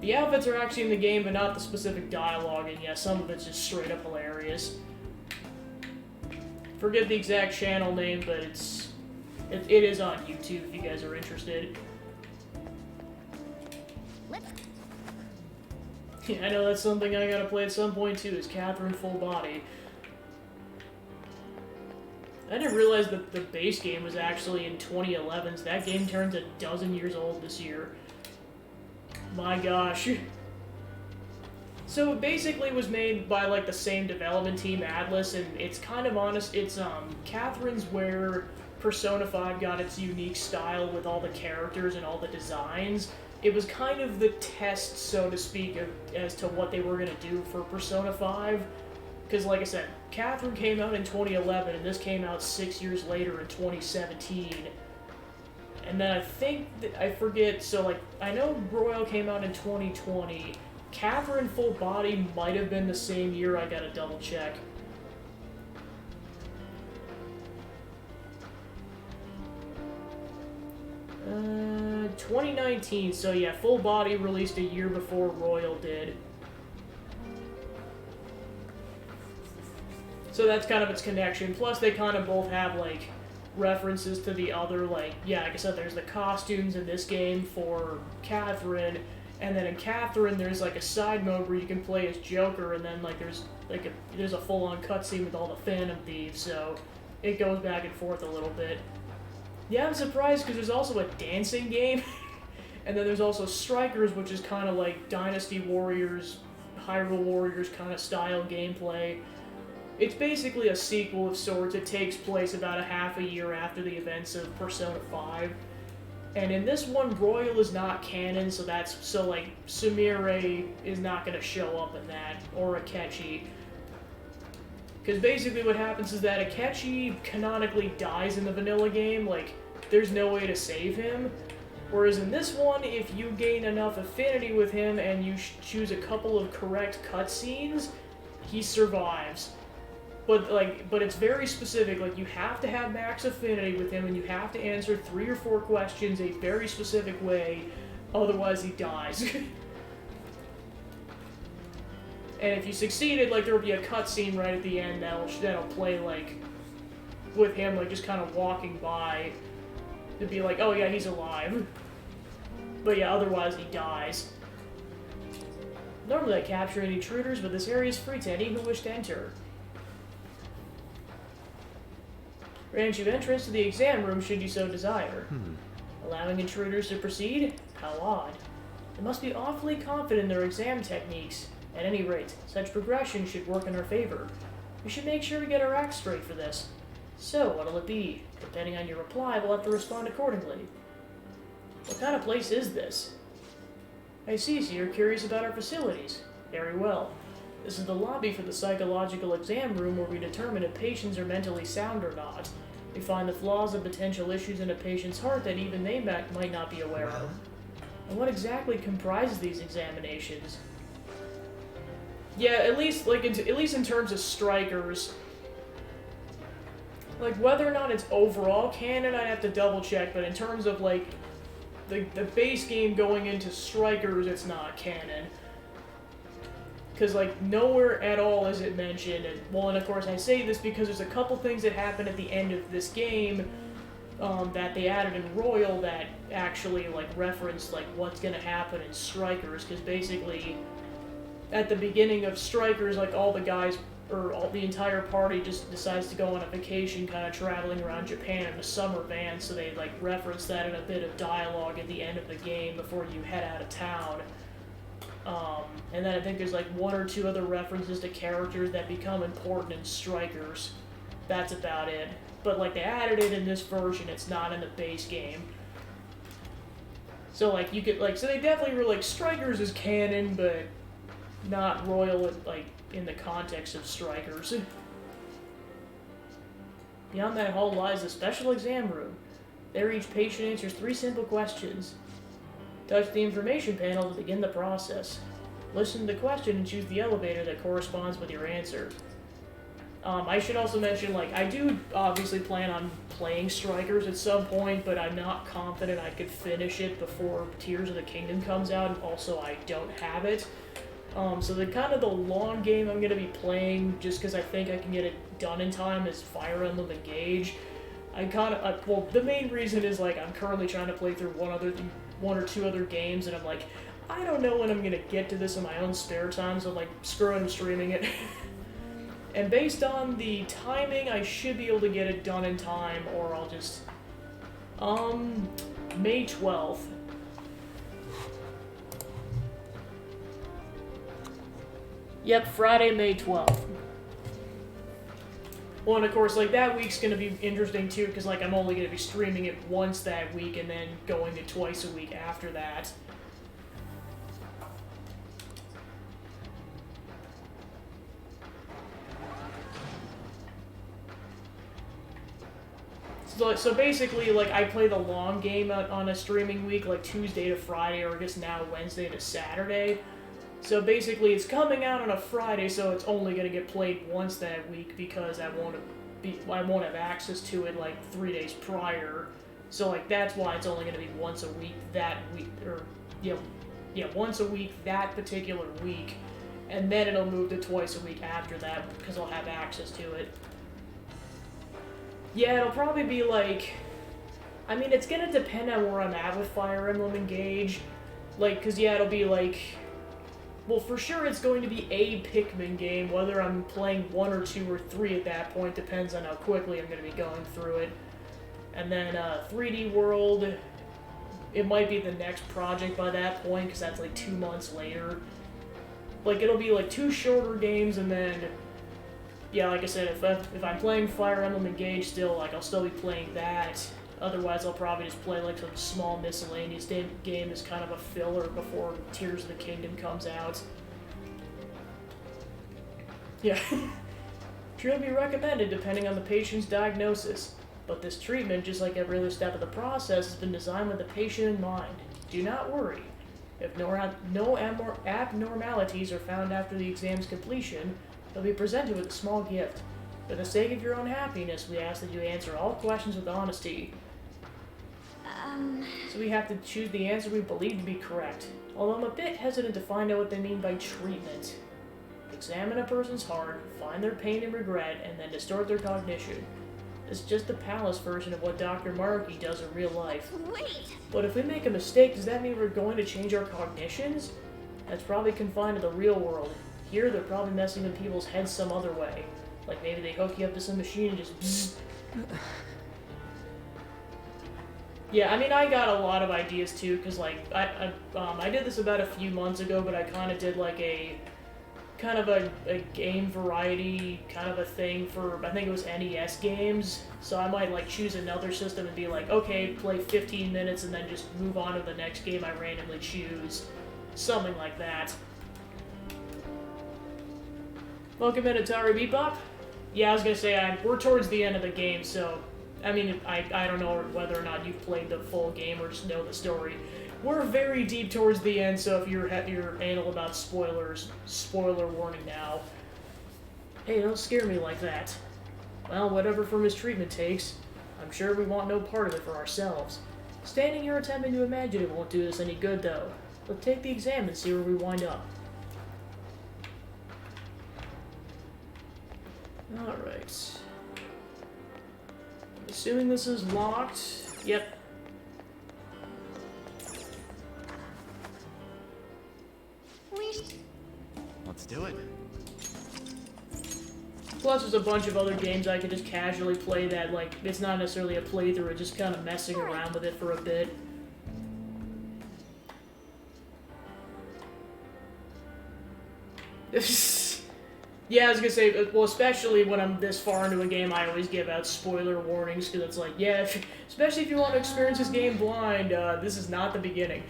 The outfits are actually in the game, but not the specific dialogue, and yeah, some of it's just straight up hilarious. Forget the exact channel name, but it is on YouTube if you guys are interested. Yeah, I know that's something I gotta play at some point too, is Catherine full body. I didn't realize that the base game was actually in 2011, so that game turns a dozen years old this year. My gosh. So it basically was made by like the same development team, Atlas, and it's kind of honest, it's Catherine's where Persona 5 got its unique style with all the characters and all the designs. It was kind of the test, so to speak, as to what they were going to do for Persona 5. Because, like I said, Catherine came out in 2011, and this came out 6 years later in 2017. And then I think, I forget, so, like, I know Royal came out in 2020. Catherine Full Body might have been the same year, I gotta double check. Uh, 2019, so yeah, Full Body released a year before Royal did. So that's kind of its connection. Plus, they kind of both have, like, references to the other, like, yeah, like I said, there's the costumes in this game for Catherine, and then in Catherine, there's, like, a side mode where you can play as Joker, and then, like, there's a full-on cutscene with all the Phantom Thieves, so it goes back and forth a little bit. Yeah, I'm surprised, because there's also a dancing game, and then there's also Strikers, which is kind of like Dynasty Warriors, Hyrule Warriors kind of style gameplay. It's basically a sequel of sorts. It takes place about a half a year after the events of Persona 5. And in this one, Royal is not canon, so like, Sumire is not going to show up in that, or Akechi. Because basically what happens is that Akechi canonically dies in the vanilla game, like, there's no way to save him. Whereas in this one, if you gain enough affinity with him and you choose a couple of correct cutscenes, he survives. But it's very specific, like, you have to have max affinity with him, and you have to answer 3 or 4 questions a very specific way, otherwise he dies. And if you succeeded, like, there'll be a cutscene right at the end that'll play, like, with him, like, just kind of walking by, to be like, oh yeah, he's alive. But yeah, otherwise he dies. Normally I capture any intruders, but this area is free to any who wish to enter. Grant you entrance to the exam room should you so desire. Allowing intruders to proceed? How odd. They must be awfully confident in their exam techniques. At any rate, such progression should work in our favor. We should make sure we get our act straight for this. So, what'll it be? Depending on your reply, we'll have to respond accordingly. What kind of place is this? I see, so you're curious about our facilities. Very well. This is the lobby for the psychological exam room where we determine if patients are mentally sound or not. We find the flaws and potential issues in a patient's heart that even they might not be aware of. And what exactly comprises these examinations? Yeah, at least in terms of Strikers, like whether or not it's overall canon, I'd have to double check. But in terms of like the base game going into Strikers, it's not canon. Because, like, nowhere at all is it mentioned, and, well, and of course I say this because there's a couple things that happen at the end of this game, that they added in Royal that actually, like, reference, like, what's gonna happen in Strikers, because basically, at the beginning of Strikers, like, all the guys, or the entire party just decides to go on a vacation, kind of traveling around Japan in a summer van, so they, like, reference that in a bit of dialogue at the end of the game before you head out of town. And then I think there's like one or two other references to characters that become important in Strikers. That's about it. But like they added it in this version, it's not in the base game. So like you could like, so they definitely were like Strikers is canon, but not Royal like in the context of Strikers. Beyond that hall lies a special exam room. There each patient answers 3 simple questions. Touch the information panel to begin the process. Listen to the question and choose the elevator that corresponds with your answer. I should also mention, like, I do obviously plan on playing Strikers at some point, but I'm not confident I could finish it before Tears of the Kingdom comes out, and also I don't have it. So the kind of the long game I'm going to be playing, just because I think I can get it done in time, is Fire Emblem Engage. Well, the main reason is, like, I'm currently trying to play through one or two other games, and I'm like, I don't know when I'm gonna get to this in my own spare time, so I'm like, screw it, I'm streaming it. And based on the timing, I should be able to get it done in time, or I'll just, May 12th. Yep, Friday, May 12th. Well, and of course, like, that week's gonna be interesting, too, because, like, I'm only gonna be streaming it once that week, and then going to twice a week after that. So basically, like, I play the long game on a streaming week, like, Tuesday to Friday, or I guess now Wednesday to Saturday. So basically, it's coming out on a Friday, so it's only going to get played once that week because I won't have access to it like 3 days prior. So like that's why it's only going to be once a week that week, or once a week that particular week, and then it'll move to twice a week after that because I'll have access to it. Yeah, it'll probably be like, I mean, it's going to depend on where I'm at with Fire Emblem Engage. Like, because yeah, it'll be like, well, for sure it's going to be a Pikmin game. Whether I'm playing 1 or 2 or 3 at that point depends on how quickly I'm going to be going through it. And then 3D World, it might be the next project by that point, because that's like 2 months later. Like, it'll be like 2 shorter games, and then, yeah, like I said, if I'm playing Fire Emblem Engage still, like, I'll still be playing that. Otherwise, I'll probably just play, like, some small miscellaneous game as kind of a filler before Tears of the Kingdom comes out. Yeah. Treatment be recommended depending on the patient's diagnosis. But this treatment, just like every other step of the process, has been designed with the patient in mind. Do not worry. If no abnormalities are found after the exam's completion, you'll be presented with a small gift. For the sake of your own happiness, we ask that you answer all questions with honesty. So we have to choose the answer we believe to be correct. Although I'm a bit hesitant to find out what they mean by treatment. Examine a person's heart, find their pain and regret, and then distort their cognition. It's just the palace version of what Dr. Maruki does in real life. Wait! But if we make a mistake, does that mean we're going to change our cognitions? That's probably confined to the real world. Here, they're probably messing with people's heads some other way. Like maybe they hook you up to some machine and just bzzz. Yeah, I mean, I got a lot of ideas too, because like, I did this about a few months ago, but I kind of did like a game variety kind of a thing for, I think it was NES games, so I might like choose another system and be like, okay, play 15 minutes and then just move on to the next game I randomly choose. Something like that. Welcome in, Atari Bebop. Yeah, I was gonna say, we're towards the end of the game, so I mean, I don't know whether or not you've played the full game or just know the story. We're very deep towards the end, so if you're anal about spoilers, spoiler warning now. Hey, don't scare me like that. Well, whatever for mistreatment takes, I'm sure we want no part of it for ourselves. Standing here attempting to imagine it won't do us any good, though. Let's take the exam and see where we wind up. Alright. Assuming this is locked. Yep. Let's do it. Plus, there's a bunch of other games I could just casually play that, like, it's not necessarily a playthrough, it's just kind of messing around with it for a bit. Yeah, I was gonna say, well, especially when I'm this far into a game, I always give out spoiler warnings, because it's like, yeah, especially if you want to experience this game blind, this is not the beginning.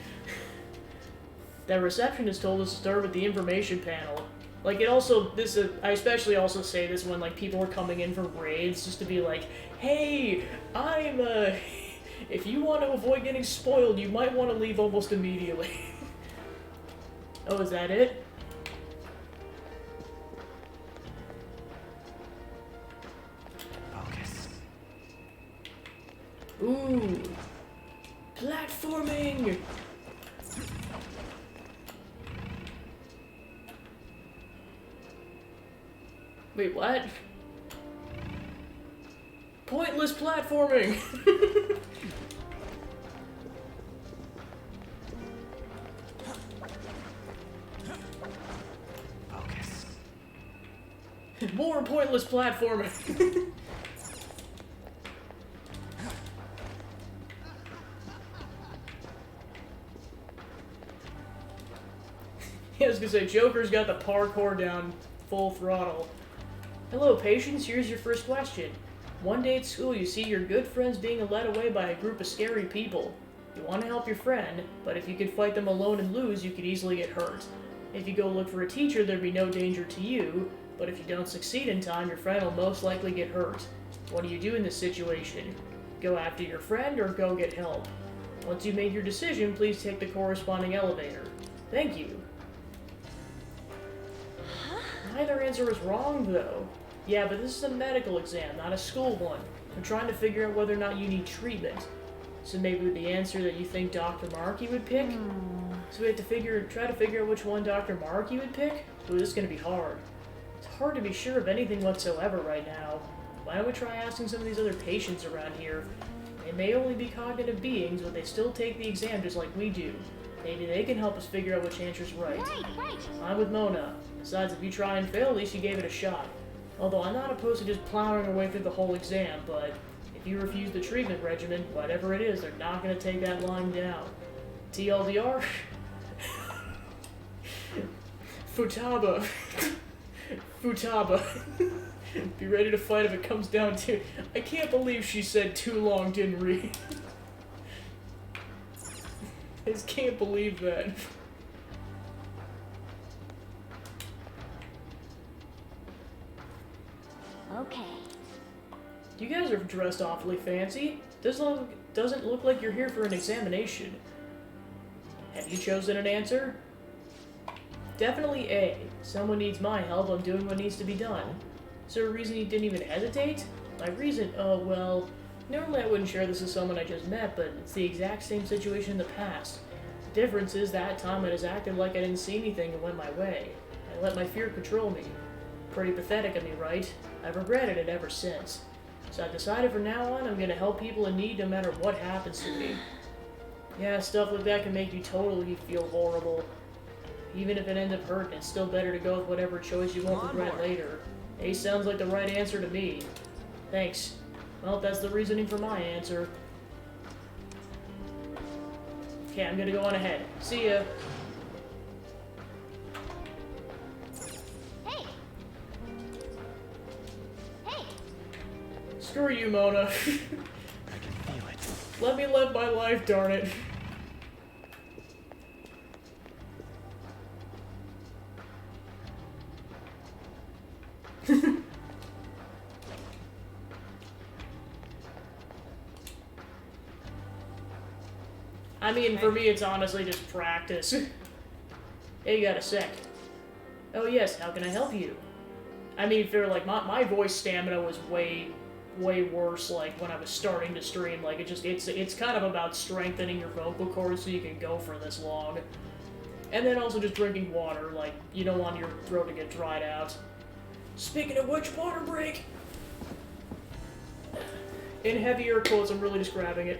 That receptionist told us to start with the information panel. Like, it also, I especially also say this when, like, people are coming in for raids, just to be like, hey, if you want to avoid getting spoiled, you might want to leave almost immediately. Oh, is that it? Focus. Ooh. Platforming! Wait, what? Pointless platforming! Focus. More pointless platforming! Yeah, I was gonna say, Joker's got the parkour down full throttle. Hello, Patience. Here's your first question. One day at school, you see your good friends being led away by a group of scary people. You want to help your friend, but if you could fight them alone and lose, you could easily get hurt. If you go look for a teacher, there'd be no danger to you, but if you don't succeed in time, your friend will most likely get hurt. What do you do in this situation? Go after your friend or go get help? Once you've made your decision, please take the corresponding elevator. Thank you. Neither answer is wrong, though. Yeah, but this is a medical exam, not a school one. I'm trying to figure out whether or not you need treatment. So maybe the answer that you think Dr. Maruki would pick? So we have to try to figure out which one Dr. Maruki would pick? Ooh, this is gonna be hard. It's hard to be sure of anything whatsoever right now. Why don't we try asking some of these other patients around here? They may only be cognitive beings, but they still take the exam just like we do. Maybe they can help us figure out which answer's right. Right. I'm with Mona. Besides, if you try and fail, at least you gave it a shot. Although I'm not opposed to just plowing our way through the whole exam, but if you refuse the treatment regimen, whatever it is, they're not going to take that line down. TLDR? Futaba. Futaba. Be ready to fight if it comes down to... I can't believe she said too long, didn't read. I just can't believe that. Okay. You guys are dressed awfully fancy. Doesn't look like you're here for an examination. Have you chosen an answer? Definitely A. Someone needs my help. I'm doing what needs to be done. Is there a reason you didn't even hesitate? My reason? Oh, well, normally I wouldn't share this with someone I just met, but it's the exact same situation in the past. The difference is that time I just acted like I didn't see anything and went my way. I let my fear control me. Pretty pathetic of me, right? I've regretted it ever since. So I've decided from now on I'm gonna help people in need no matter what happens to me. Yeah, stuff like that can make you totally feel horrible. Even if it ends up hurting, it's still better to go with whatever choice you won't regret later. A sounds like the right answer to me. Thanks. Well, that's the reasoning for my answer. Okay, I'm gonna go on ahead. See ya. Hey! Hey! Screw you, Mona. I can feel it. Let me live my life, darn it. mean, for me, it's honestly just practice. Hey, you got a sec. Oh yes, how can I help you? I mean, fair, like, my voice stamina was way worse, like, when I was starting to stream. Like, it's kind of about strengthening your vocal cords so you can go for this long. And then also just drinking water, like, you don't want your throat to get dried out. Speaking of which, water break! In heavier quotes, I'm really just grabbing it.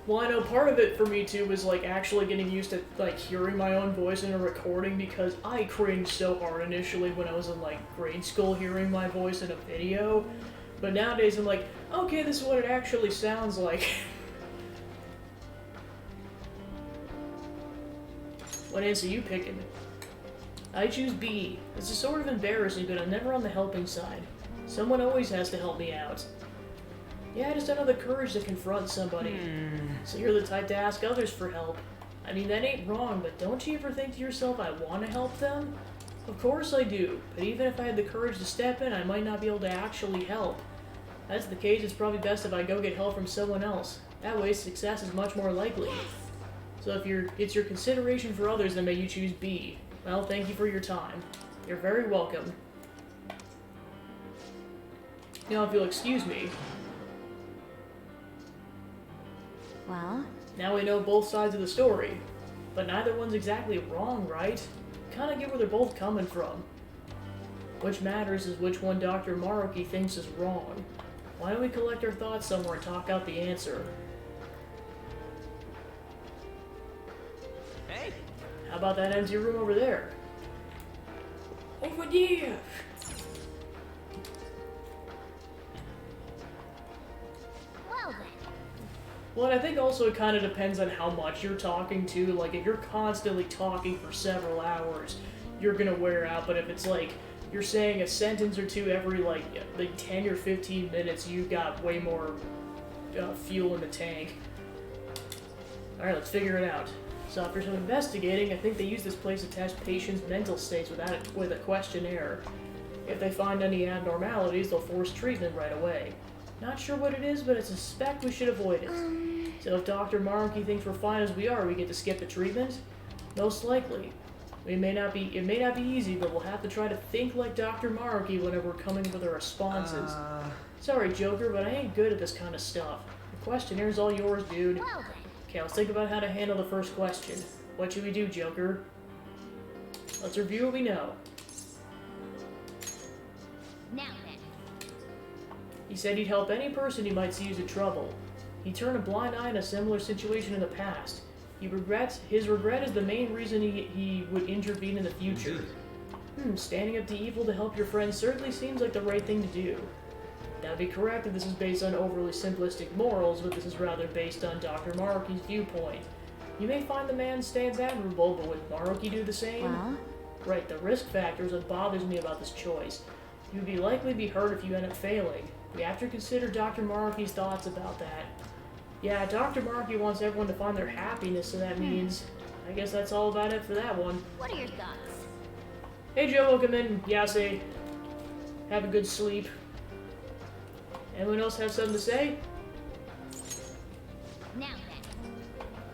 Well, I know part of it for me too was like actually getting used to like hearing my own voice in a recording, because I cringed so hard initially when I was in like grade school hearing my voice in a video. But nowadays I'm like, okay, this is what it actually sounds like. What answer you picking? I choose B. This is sort of embarrassing, but I'm never on the helping side. Someone always has to help me out. Yeah, I just don't have the courage to confront somebody. So you're the type to ask others for help. I mean, that ain't wrong, but don't you ever think to yourself, I want to help them? Of course I do, but even if I had the courage to step in, I might not be able to actually help. If that's the case, it's probably best if I go get help from someone else. That way, success is much more likely. So if it's your consideration for others, then may you choose B. Well, thank you for your time. You're very welcome. Now, if you'll excuse me. Well? Now we know both sides of the story. But neither one's exactly wrong, right? Kinda get where they're both coming from. Which matters is which one Dr. Maruki thinks is wrong. Why don't we collect our thoughts somewhere and talk out the answer? Hey! How about that empty room over there? Over there! Well then. Well, and I think also it kind of depends on how much you're talking to. Like, if you're constantly talking for several hours, you're gonna wear out. But if it's like, you're saying a sentence or two every, like 10 or 15 minutes, you've got way more fuel in the tank. Alright, let's figure it out. So after some investigating, I think they use this place to test patients' mental states with a questionnaire. If they find any abnormalities, they'll force treatment right away. Not sure what it is, but I suspect we should avoid it. So if Dr. Maruki thinks we're fine as we are, we get to skip the treatment? Most likely. It may not be easy, but we'll have to try to think like Dr. Maruki whenever we're coming up with our responses. Sorry, Joker, but I ain't good at this kind of stuff. The questionnaires all yours, dude. Well then. Okay, let's think about how to handle the first question. What should we do, Joker? Let's review what we know. Now then. He said he'd help any person he might see who's in trouble. He turned a blind eye in a similar situation in the past. His regret is the main reason he would intervene in the future. Standing up to evil to help your friends certainly seems like the right thing to do. That'd be correct if this is based on overly simplistic morals, but this is rather based on Dr. Maruki's viewpoint. You may find the man stands admirable, but would Maruki do the same? Well? Right, the risk factor is what bothers me about this choice. You'd be likely to be hurt if you end up failing. We have to consider Dr. Maruki's thoughts about that. Yeah, Dr. Maruki wants everyone to find their happiness, so that means... I guess that's all about it for that one. What are your thoughts? Hey Joe, welcome in. Yase. Have a good sleep. Anyone else have something to say? Now then.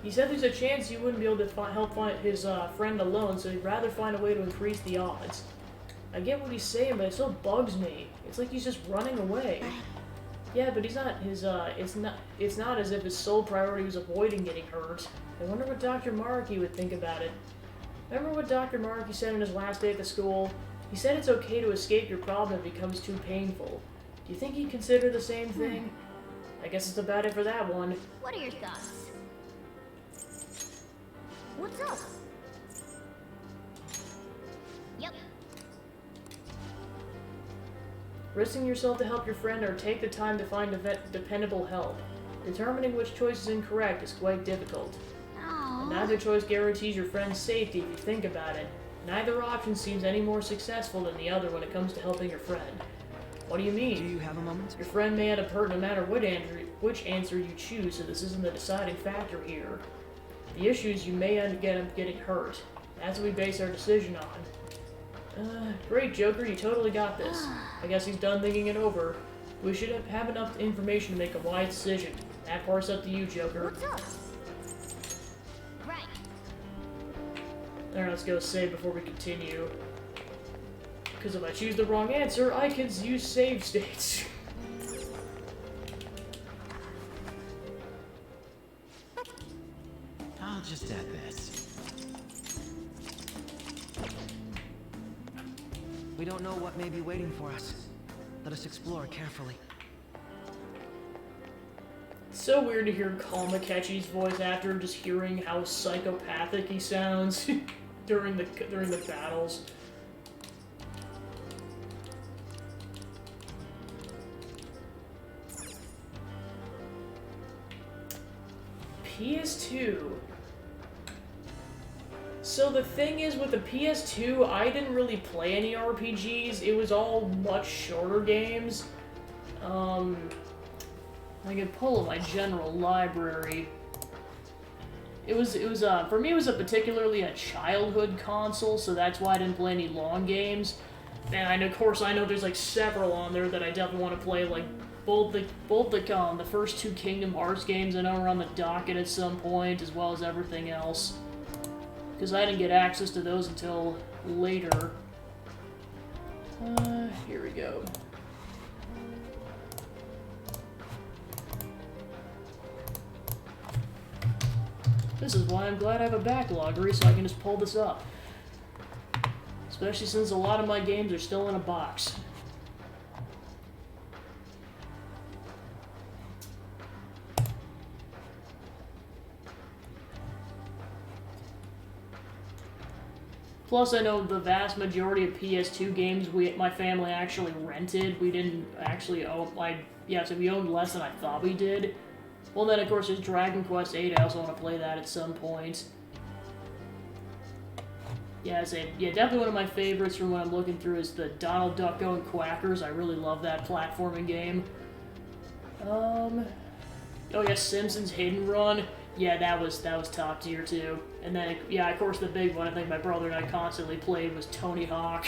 He said there's a chance you wouldn't be able to help find his friend alone, so he'd rather find a way to increase the odds. I get what he's saying, but it still bugs me. It's like he's just running away. Yeah, but he's not it's not as if his sole priority was avoiding getting hurt. I wonder what Dr. Maruki would think about it. Remember what Dr. Maruki said on his last day at the school? He said it's okay to escape your problem if it becomes too painful. Do you think he'd consider the same thing? I guess it's about it for that one. What are your thoughts? What's up? Yep. Risking yourself to help your friend or take the time to find dependable help. Determining which choice is incorrect is quite difficult. And neither choice guarantees your friend's safety if you think about it. Neither option seems any more successful than the other when it comes to helping your friend. What do you mean? Do you have a moment? Your friend may end up hurt no matter which answer you choose, so this isn't the deciding factor here. The issue is you may end up getting hurt. That's what we base our decision on. Great, Joker, you totally got this. I guess he's done thinking it over. We should have enough information to make a wise decision. That part's up to you, Joker. What's up? Right. Alright, let's go save before we continue. Because if I choose the wrong answer, I could use save states. I'll just add this. We don't know what may be waiting for us. Let us explore carefully. It's so weird to hear Kalmakechi's voice after just hearing how psychopathic he sounds during the battles. PS2. So the thing is, with the PS2, I didn't really play any RPGs. It was all much shorter games. I can pull my general library. For me, it was particularly a childhood console, so that's why I didn't play any long games. And of course, I know there's like several on there that I definitely want to play, like both the first two Kingdom Hearts games I know are on the docket at some point, as well as everything else. Because I didn't get access to those until later. Here we go. This is why I'm glad I have a backloggery, so I can just pull this up. Especially since a lot of my games are still in a box. Plus, I know the vast majority of PS2 games my family actually rented. We didn't actually own, so we owned less than I thought we did. Well, then, of course, there's Dragon Quest VIII. I also want to play that at some point. Yeah, definitely one of my favorites from what I'm looking through is the Donald Duck Going Quackers. I really love that platforming game. Oh yeah, Simpsons Hidden Run. Yeah, that was top tier too. And then, yeah, of course, the big one I think my brother and I constantly played was Tony Hawk.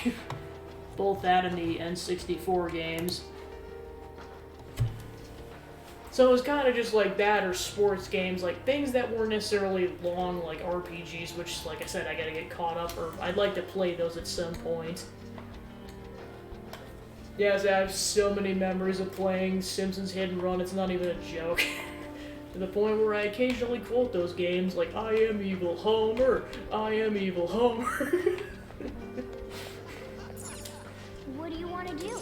Both that and the N64 games. So it was kind of just like that, or sports games, like things that weren't necessarily long, like RPGs, which, like I said, I gotta get caught up, or I'd like to play those at some point. Yes, I have so many memories of playing Simpsons Hidden Run, it's not even a joke. To the point where I occasionally quote those games, like, I am evil Homer, I am evil Homer. What do you want to do?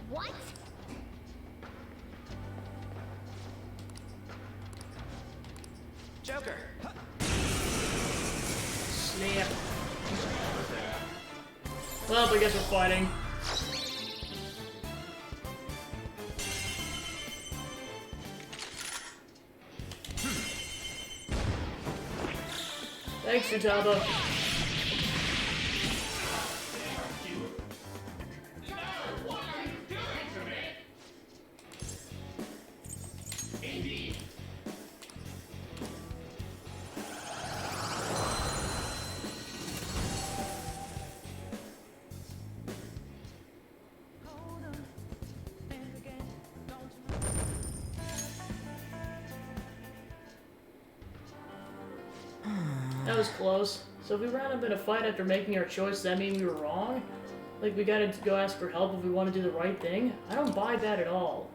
What? Joker! Snap. Well, I guess we're fighting. Thanks, Futaba. That was close. So if we ran up in a fight after making our choice, does that mean we were wrong? Like, we gotta go ask for help if we want to do the right thing? I don't buy that at all.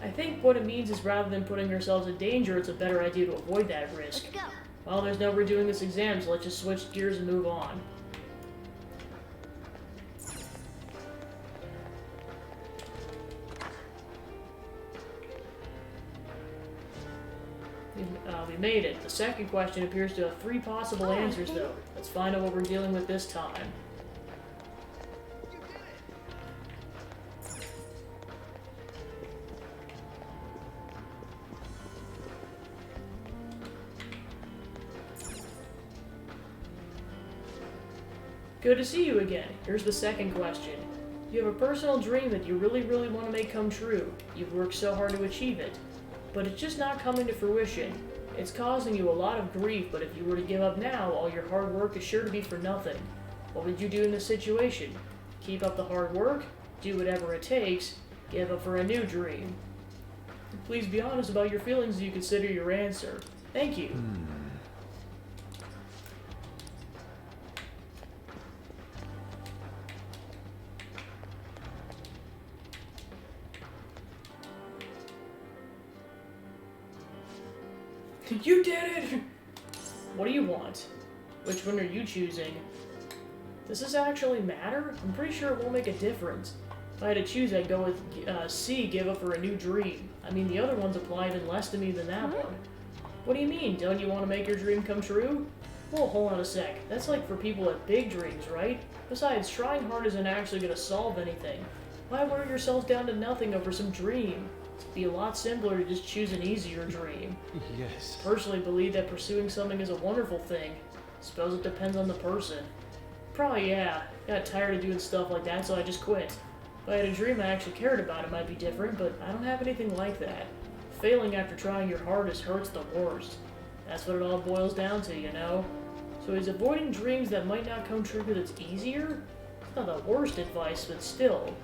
I think what it means is rather than putting ourselves in danger, it's a better idea to avoid that risk. Let's go. Well, there's no redoing this exam, so let's just switch gears and move on. We made it. The second question appears to have 3 possible answers, though. Let's find out what we're dealing with this time. Good to see you again. Here's the second question. You have a personal dream that you really, really want to make come true. You've worked so hard to achieve it. But it's just not coming to fruition. It's causing you a lot of grief, but if you were to give up now, all your hard work is sure to be for nothing. What would you do in this situation? Keep up the hard work? Do whatever it takes? Give up for a new dream? Please be honest about your feelings as you consider your answer. Thank you. You did it! What do you want? Which one are you choosing? Does this actually matter? I'm pretty sure it won't make a difference. If I had to choose, I'd go with C, give up for a new dream. I mean, the other ones apply even less to me than that one. What do you mean? Don't you want to make your dream come true? Well, hold on a sec. That's like for people with big dreams, right? Besides, trying hard isn't actually going to solve anything. Why wear yourself down to nothing over some dream? It'd be a lot simpler to just choose an easier dream. Yes. Personally believe that pursuing something is a wonderful thing. Suppose it depends on the person. Probably, yeah. Got tired of doing stuff like that, so I just quit. If I had a dream I actually cared about, it might be different, but I don't have anything like that. Failing after trying your hardest hurts the worst. That's what it all boils down to, you know? So is avoiding dreams that might not come true because it's easier? It's not the worst advice, but still.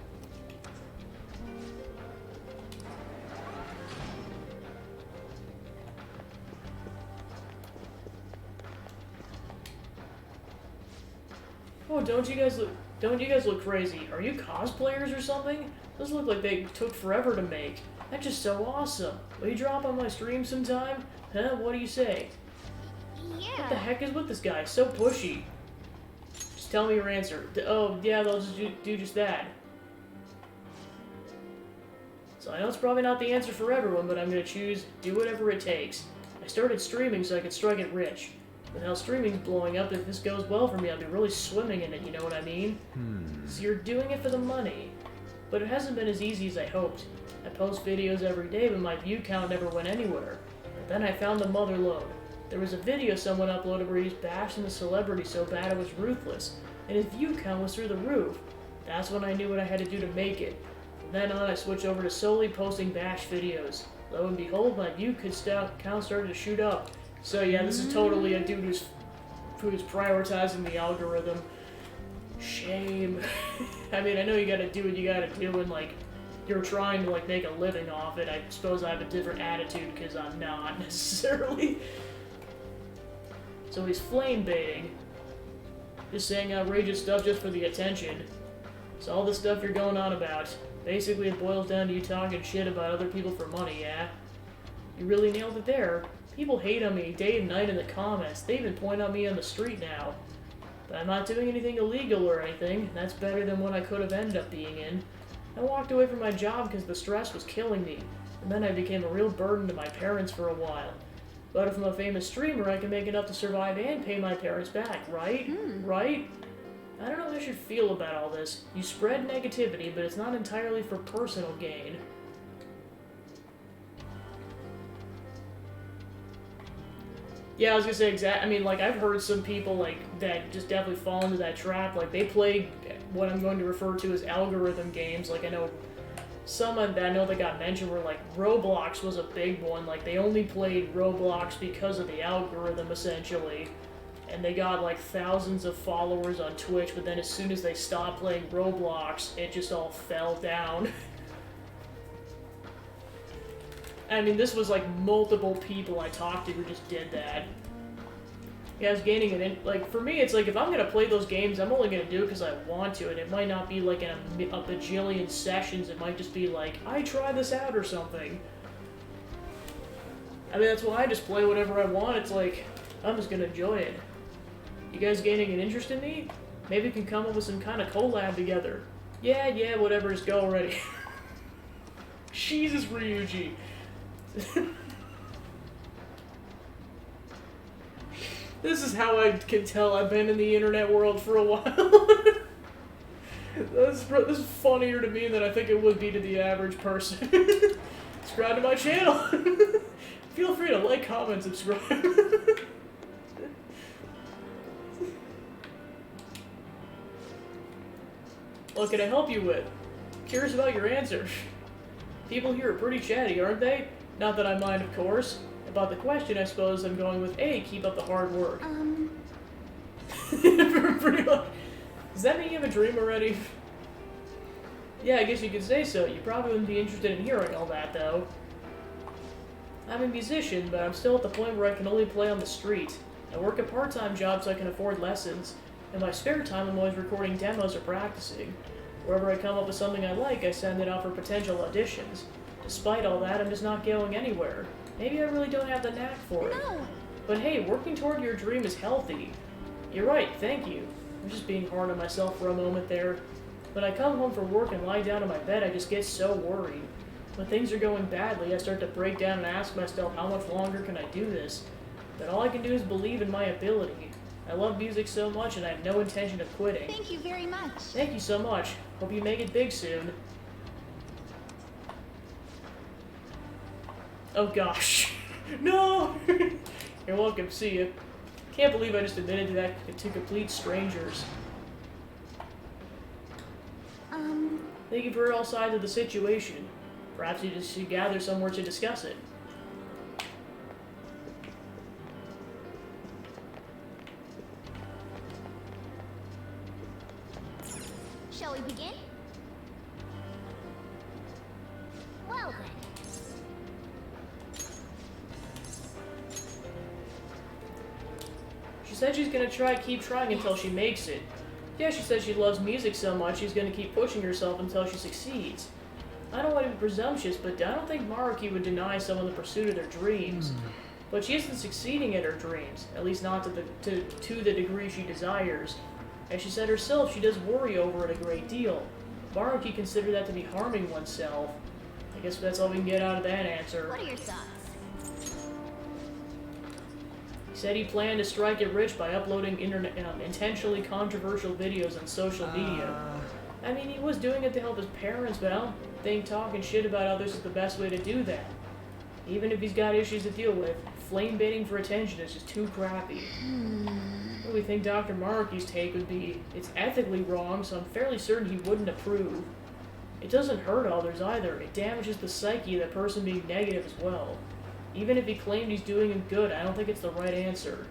Oh, don't you guys look crazy? Are you cosplayers or something? Those look like they took forever to make. That's just so awesome. Will you drop on my stream sometime? Huh? What do you say? Yeah. What the heck is with this guy? So pushy. Just tell me your answer. Oh, yeah, they'll just do just that. So I know it's probably not the answer for everyone, but I'm gonna choose do whatever it takes. I started streaming so I could strike it rich. With how streaming's blowing up, if this goes well for me, I'll be really swimming in it, you know what I mean? So you're doing it for the money. But it hasn't been as easy as I hoped. I post videos every day, but my view count never went anywhere. But then I found the mother lode. There was a video someone uploaded where he was bashing the celebrity so bad it was ruthless, and his view count was through the roof. That's when I knew what I had to do to make it. From then on, I switched over to solely posting bash videos. Lo and behold, my view count started to shoot up. So yeah, this is totally a dude who's prioritizing the algorithm. Shame. I mean, I know you gotta do what you gotta do, and like, you're trying to like make a living off it. I suppose I have a different attitude because I'm not necessarily. So he's flame baiting. Just saying outrageous stuff just for the attention. So all the stuff you're going on about. Basically it boils down to you talking shit about other people for money, yeah? You really nailed it there. People hate on me day and night in the comments. They even point on me on the street now. But I'm not doing anything illegal or anything. That's better than what I could have ended up being in. I walked away from my job because the stress was killing me. And then I became a real burden to my parents for a while. But if I'm a famous streamer, I can make enough to survive and pay my parents back, right? Right? I don't know how I should feel about all this. You spread negativity, but it's not entirely for personal gain. Yeah, I was gonna say I mean, like, I've heard some people, like, that just definitely fall into that trap. Like, they play what I'm going to refer to as algorithm games. Like, I know someone that I know that got mentioned where, like, Roblox was a big one. Like, they only played Roblox because of the algorithm, essentially. And they got, like, thousands of followers on Twitch, but then as soon as they stopped playing Roblox, it just all fell down. I mean, this was like multiple people I talked to who just did that. Yeah, I was gaining it in. Like, for me, it's like if I'm gonna play those games, I'm only gonna do it because I want to, and it might not be like in a bajillion sessions. It might just be like, I try this out or something. I mean, that's why I just play whatever I want. It's like, I'm just gonna enjoy it. You guys gaining an interest in me? Maybe we can come up with some kind of collab together. Yeah, whatever, just go already. Jesus, Ryuji. This is how I can tell I've been in the internet world for a while. This is funnier to me than I think it would be to the average person. Subscribe to my channel. Feel free to like, comment, subscribe. What can I help you with? Curious about your answer. People here are pretty chatty, aren't they? Not that I mind, of course. About the question, I suppose I'm going with A, keep up the hard work. Pretty much. Does that mean you have a dream already? Yeah, I guess you could say so. You probably wouldn't be interested in hearing all that, though. I'm a musician, but I'm still at the point where I can only play on the street. I work a part-time job so I can afford lessons. In my spare time, I'm always recording demos or practicing. Wherever I come up with something I like, I send it out for potential auditions. Despite all that, I'm just not going anywhere. Maybe I really don't have the knack for it. No! But hey, working toward your dream is healthy. You're right, thank you. I'm just being hard on myself for a moment there. When I come home from work and lie down in my bed, I just get so worried. When things are going badly, I start to break down and ask myself, how much longer can I do this? But all I can do is believe in my ability. I love music so much and I have no intention of quitting. Thank you very much. Thank you so much. Hope you make it big soon. Oh gosh. No! You're welcome, see ya. Can't believe I just admitted to that to complete strangers. Thank you for all sides of the situation. Perhaps you just should gather somewhere to discuss it. Shall we begin? Well then. She said she's gonna keep trying until she makes it. Yeah, she said she loves music so much she's gonna keep pushing herself until she succeeds. I don't want to be presumptuous, but I don't think Maruki would deny someone the pursuit of their dreams. But she isn't succeeding at her dreams, at least not to the degree she desires. As she said herself, she does worry over it a great deal. Maruki considered that to be harming oneself. I guess that's all we can get out of that answer. What are your thoughts? He said he planned to strike it rich by uploading intentionally controversial videos on social media. I mean, he was doing it to help his parents, but I don't think talking shit about others is the best way to do that. Even if he's got issues to deal with, flame baiting for attention is just too crappy. What do we think Dr. Maruki's take would be? It's ethically wrong, so I'm fairly certain he wouldn't approve. It doesn't hurt others either. It damages the psyche of that person being negative as well. Even if he claimed he's doing good, I don't think it's the right answer.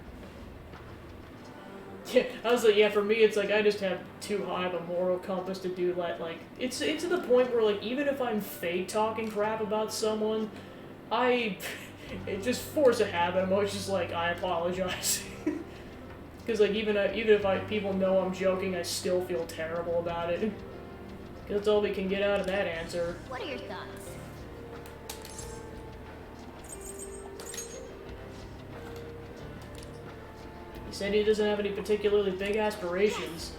Yeah, I was like, yeah, for me, it's like, I just have too high of a moral compass to do that. Like, it's to the point where, like, even if I'm fake talking crap about someone, it just force a habit. I'm always just like, I apologize. Because, like, even if people know I'm joking, I still feel terrible about it. Because that's all we can get out of that answer. What are your thoughts? He said he doesn't have any particularly big aspirations.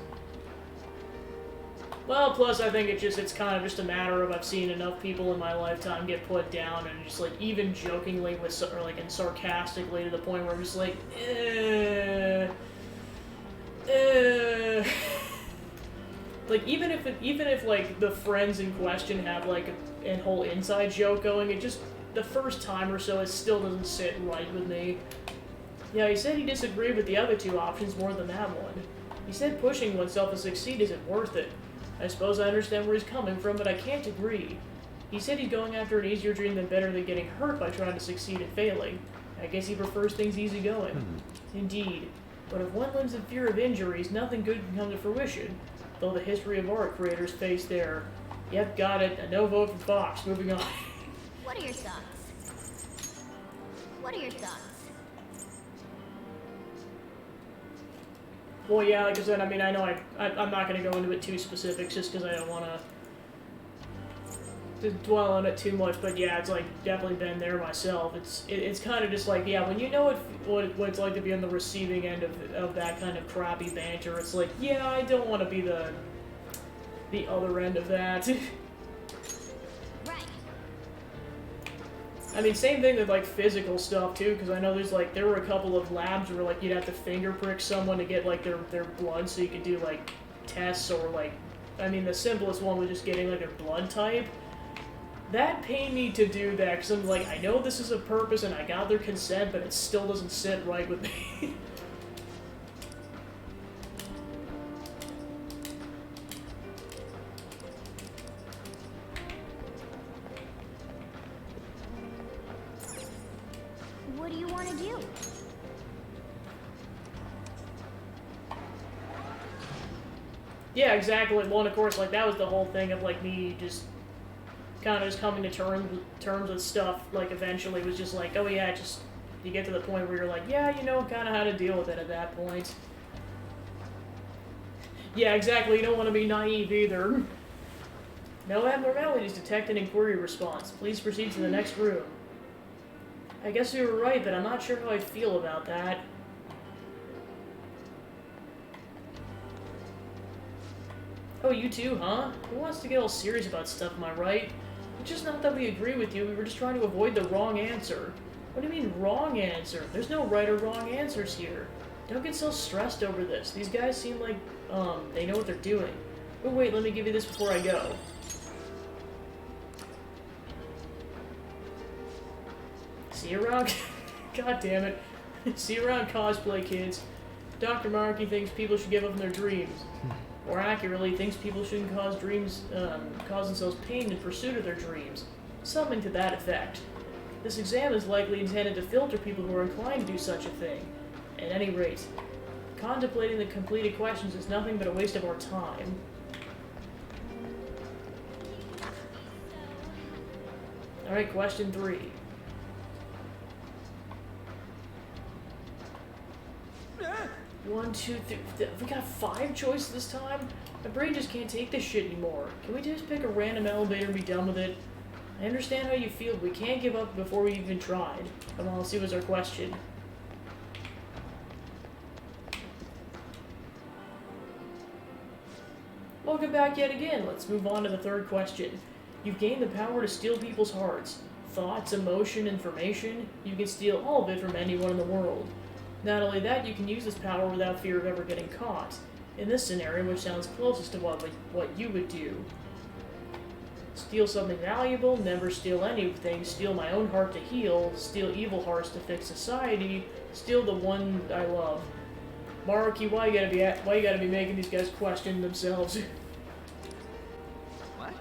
Well, plus I think it's kind of just a matter of I've seen enough people in my lifetime get put down and just like even jokingly or like and sarcastically to the point where I'm just like, like even if like the friends in question have like a whole inside joke going, it just the first time or so it still doesn't sit right with me. Yeah, he said he disagreed with the other two options more than that one. He said pushing oneself to succeed isn't worth it. I suppose I understand where he's coming from, but I can't agree. He said he's going after an easier dream than better than getting hurt by trying to succeed and failing. I guess he prefers things easygoing. Indeed. But if one lives in fear of injuries, nothing good can come to fruition. Though the history of art creators face their... Yep, got it. A no vote for Fox. Moving on. What are your thoughts? What are your thoughts? Well, yeah, like I said, I mean, I know I'm not going to go into it too specifics just because I don't want to dwell on it too much, but yeah, it's like definitely been there myself. It's kind of just like, yeah, when you know what it's like to be on the receiving end of that kind of crappy banter, it's like, yeah, I don't want to be the other end of that. Right. I mean, same thing with, like, physical stuff, too, because I know there were a couple of labs where, like, you'd have to finger prick someone to get, like, their blood so you could do, like, tests or, like, I mean, the simplest one was just getting, like, their blood type. That pained me to do that, because I'm like, I know this is a purpose and I got their consent, but it still doesn't sit right with me. what do you want to do? Yeah, exactly. Well, and of course, like, that was the whole thing of, like, me just kind of just coming to terms with stuff, like, eventually was just like, oh yeah, just, you get to the point where you're like, yeah, you know kind of how to deal with it at that point. Yeah, exactly, you don't want to be naive either. No abnormalities detected in query response. Please proceed to the next room. I guess you were right, but I'm not sure how I feel about that. Oh, you too, huh? Who wants to get all serious about stuff, am I right? It's just not that we agree with you, we were just trying to avoid the wrong answer. What do you mean, wrong answer? There's no right or wrong answers here. Don't get so stressed over this. These guys seem like, they know what they're doing. Oh wait, let me give you this before I go. See you around. God damn it. See you around, cosplay kids. Dr. Maruki thinks people should give up on their dreams. More accurately, thinks people shouldn't cause themselves pain in pursuit of their dreams. Something to that effect. This exam is likely intended to filter people who are inclined to do such a thing. At any rate, contemplating the completed questions is nothing but a waste of our time. Alright, question 3. One, two, three. We got 5 choices this time? My brain just can't take this shit anymore. Can we just pick a random elevator and be done with it? I understand how you feel, but we can't give up before we even tried. Come on, let's see what's our question. Welcome back yet again. Let's move on to the 3rd question. You've gained the power to steal people's hearts. Thoughts, emotion, information. You can steal all of it from anyone in the world. Not only that, you can use this power without fear of ever getting caught. In this scenario, which sounds closest to what you would do. Steal something valuable, never steal anything, steal my own heart to heal, steal evil hearts to fix society, steal the one I love. Maruki, why you gotta be making these guys question themselves? What?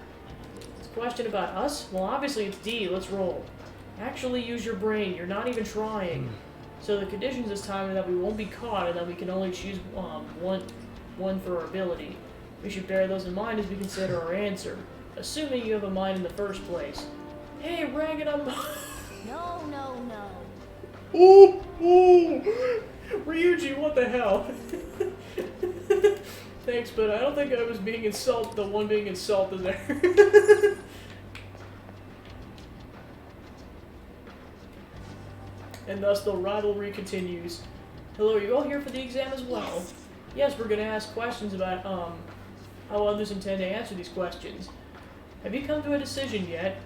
It's a question about us? Well, obviously it's D. Let's roll. Actually use your brain. You're not even trying. So the conditions this time are that we won't be caught and that we can only choose one for our ability. We should bear those in mind as we consider our answer. Assuming you have a mind in the first place. Hey, Ragnum! No, no, no. Ooh! Ooh! Ryuji, what the hell? Thanks, but I don't think I was being insulted, the one being insulted there. And thus the rivalry continues. Hello, are you all here for the exam as well? Yes, we're gonna ask questions about, how others intend to answer these questions. Have you come to a decision yet?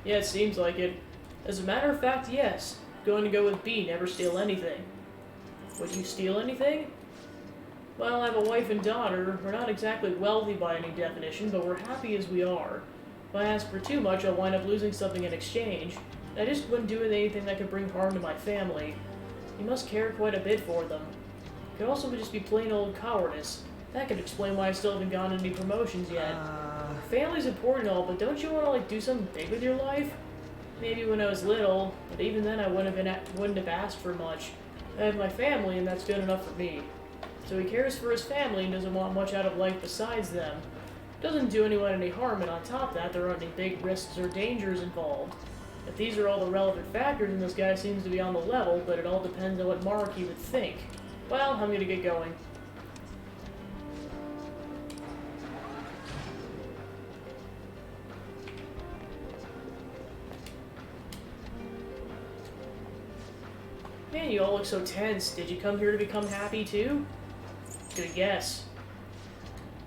Yeah, it seems like it. As a matter of fact, yes. Going to go with B, never steal anything. Would you steal anything? Well, I have a wife and daughter. We're not exactly wealthy by any definition, but we're happy as we are. If I ask for too much, I'll wind up losing something in exchange. I just wouldn't do anything that could bring harm to my family. You must care quite a bit for them. It could also just be plain old cowardice. That could explain why I still haven't gotten any promotions yet. Family's important and all, but don't you want to, like, do something big with your life? Maybe when I was little, but even then I wouldn't have asked for much. I have my family, and that's good enough for me. So he cares for his family and doesn't want much out of life besides them. Doesn't do anyone any harm, and on top of that, there aren't any big risks or dangers involved. If these are all the relevant factors, then this guy seems to be on the level, but it all depends on what Maruki would think. Well, I'm gonna get going. Man, you all look so tense. Did you come here to become happy too? Good guess.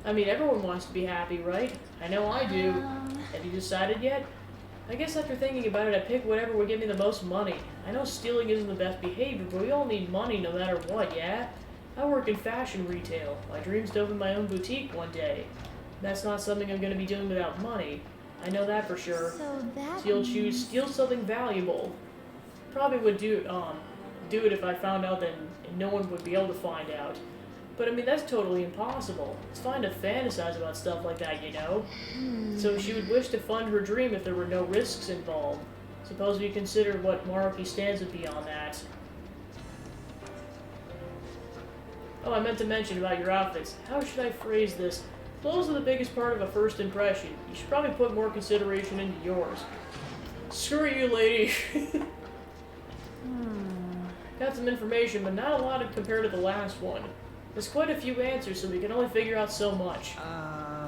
I mean, everyone wants to be happy, right? I know I do. Have you decided yet? I guess after thinking about it, I pick whatever would give me the most money. I know stealing isn't the best behavior, but we all need money no matter what, yeah? I work in fashion retail. My dream's to open my own boutique one day. That's not something I'm gonna be doing without money. I know that for sure. So you'll choose steal something valuable. Probably would do it if I found out that no one would be able to find out. But I mean, that's totally impossible. It's fine to fantasize about stuff like that, you know? So she would wish to fund her dream if there were no risks involved. Suppose we consider what Maruki stands to be on that. Oh, I meant to mention about your outfits. How should I phrase this? Clothes are the biggest part of a first impression. You should probably put more consideration into yours. Screw you, lady. Got some information, but not a lot compared to the last one. There's quite a few answers, so we can only figure out so much.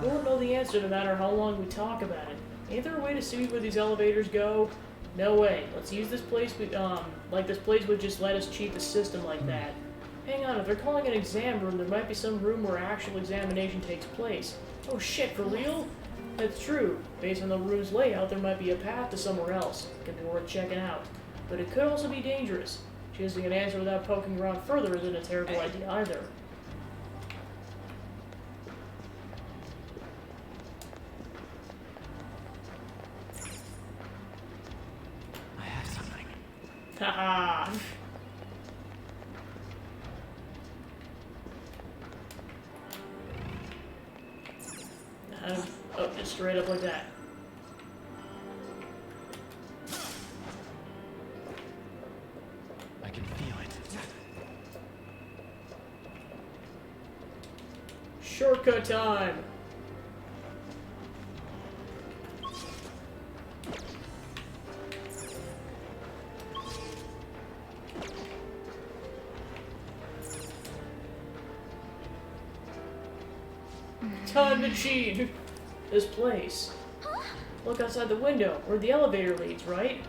We won't know the answer no matter how long we talk about it. Ain't there a way to see where these elevators go? No way. Let's use this place, like this place would just let us cheat the system like that. Hang on, if they're calling an exam room, there might be some room where actual examination takes place. Oh shit, for real? That's true. Based on the room's layout, there might be a path to somewhere else. Could be worth checking out. But it could also be dangerous. Choosing an answer without poking around further isn't a terrible idea either. I have something. Haha! Oh, just straight up like that. I can feel it. Shortcut time! Time machine! This place. Look outside the window, where the elevator leads, right?